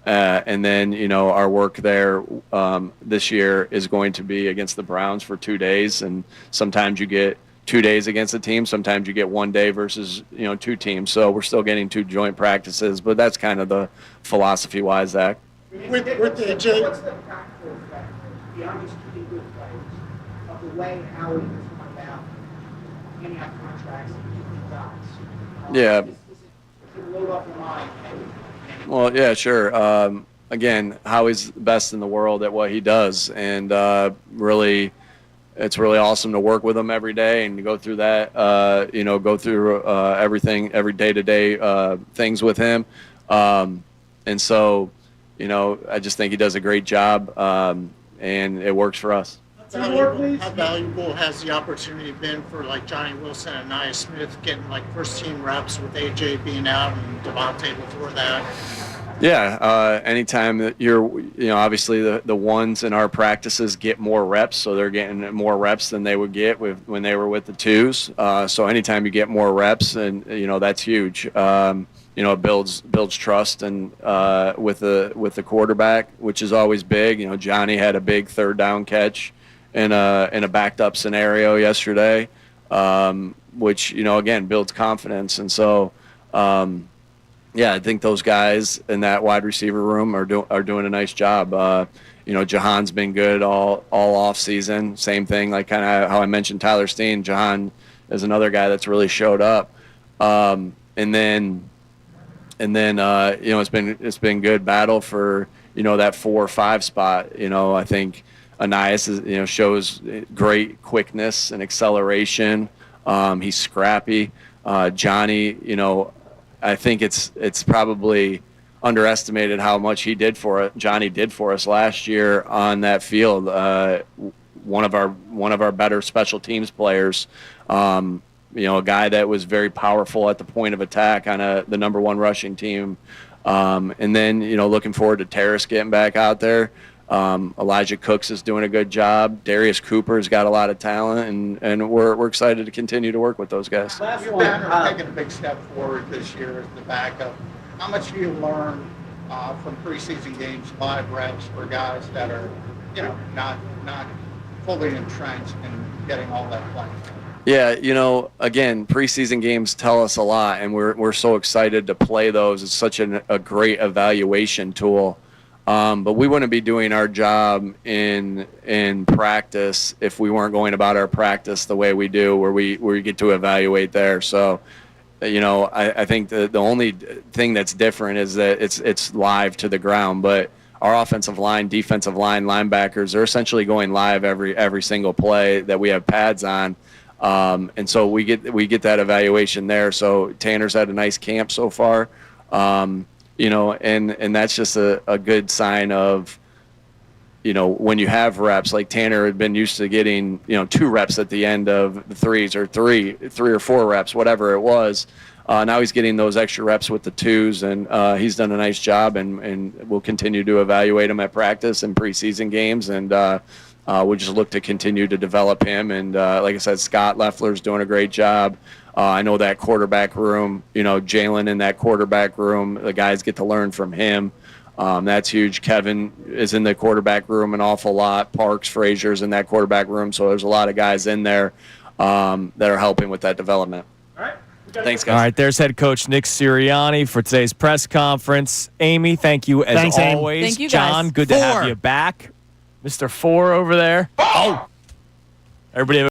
And then, our work there this year is going to be against the Browns for 2 days. And sometimes you get 2 days against a team. Sometimes you get 1 day versus, two teams. So we're still getting 2 joint practices, but that's kind of the philosophy-wise, Zach. With AJ. What's the practical effect beyond just keeping good players of the way Howie has gone about handing out contracts and keeping guys? Yeah. Does it load up your mind? Well, yeah, sure. Again, Howie's the best in the world at what he does, and really, it's really awesome to work with him every day and to go through that. Go through everything, every day-to-day things with him, and so, I just think he does a great job, and it works for us. How valuable has the opportunity been for like Johnny Wilson and Nia Smith getting like first team reps with AJ being out and Devontae before that? Yeah, anytime that obviously the ones in our practices get more reps, so they're getting more reps than they would get when they were with the twos. So anytime you get more reps, and that's huge. It builds trust and with the quarterback, which is always big. Johnny had a big third down catch in a backed up scenario yesterday, which again builds confidence, and so. Yeah, I think those guys in that wide receiver room are doing a nice job. Jahan's been good all off season. Same thing, like kind of how I mentioned Tyler Steen. Jahan is another guy that's really showed up. And then it's been good battle for that 4 or 5 spot. I think Anias shows great quickness and acceleration. He's scrappy. Johnny, I think it's probably underestimated how much Johnny did for us last year on that field. One of our better special teams players. A guy that was very powerful at the point of attack on the number 1 rushing team. And then looking forward to Terrace getting back out there. Elijah Cooks is doing a good job. Darius Cooper's got a lot of talent, and we're excited to continue to work with those guys. Last one, Banner's taking a big step forward this year as the backup. How much do you learn from preseason games, live reps for guys that are, not fully entrenched and getting all that playing? Yeah, again, preseason games tell us a lot, and we're so excited to play those. It's such a great evaluation tool. But we wouldn't be doing our job in practice if we weren't going about our practice the way we do, where we get to evaluate there. So, I think the only thing that's different is that it's live to the ground. But our offensive line, defensive line, linebackers are essentially going live every single play that we have pads on. And so we get that evaluation there. So Tanner's had a nice camp so far. And that's just a good sign of, when you have reps, like Tanner had been used to getting, 2 reps at the end of the threes, or three or 4 reps, whatever it was. Now he's getting those extra reps with the 2s, and he's done a nice job, and we'll continue to evaluate him at practice and preseason games, and we'll just look to continue to develop him. And like I said, Scott Loeffler's doing a great job. I know that quarterback room, Jalen in that quarterback room, the guys get to learn from him. That's huge. Kevin is in the quarterback room an awful lot. Parks, Frazier's in that quarterback room. So there's a lot of guys in there that are helping with that development. All right. Thanks, guys. All right, there's head coach Nick Serriani for today's press conference. Amy, thank you as always. Thank you, guys. John, good to have you back. Mr. 4 over there. Oh! Everybody have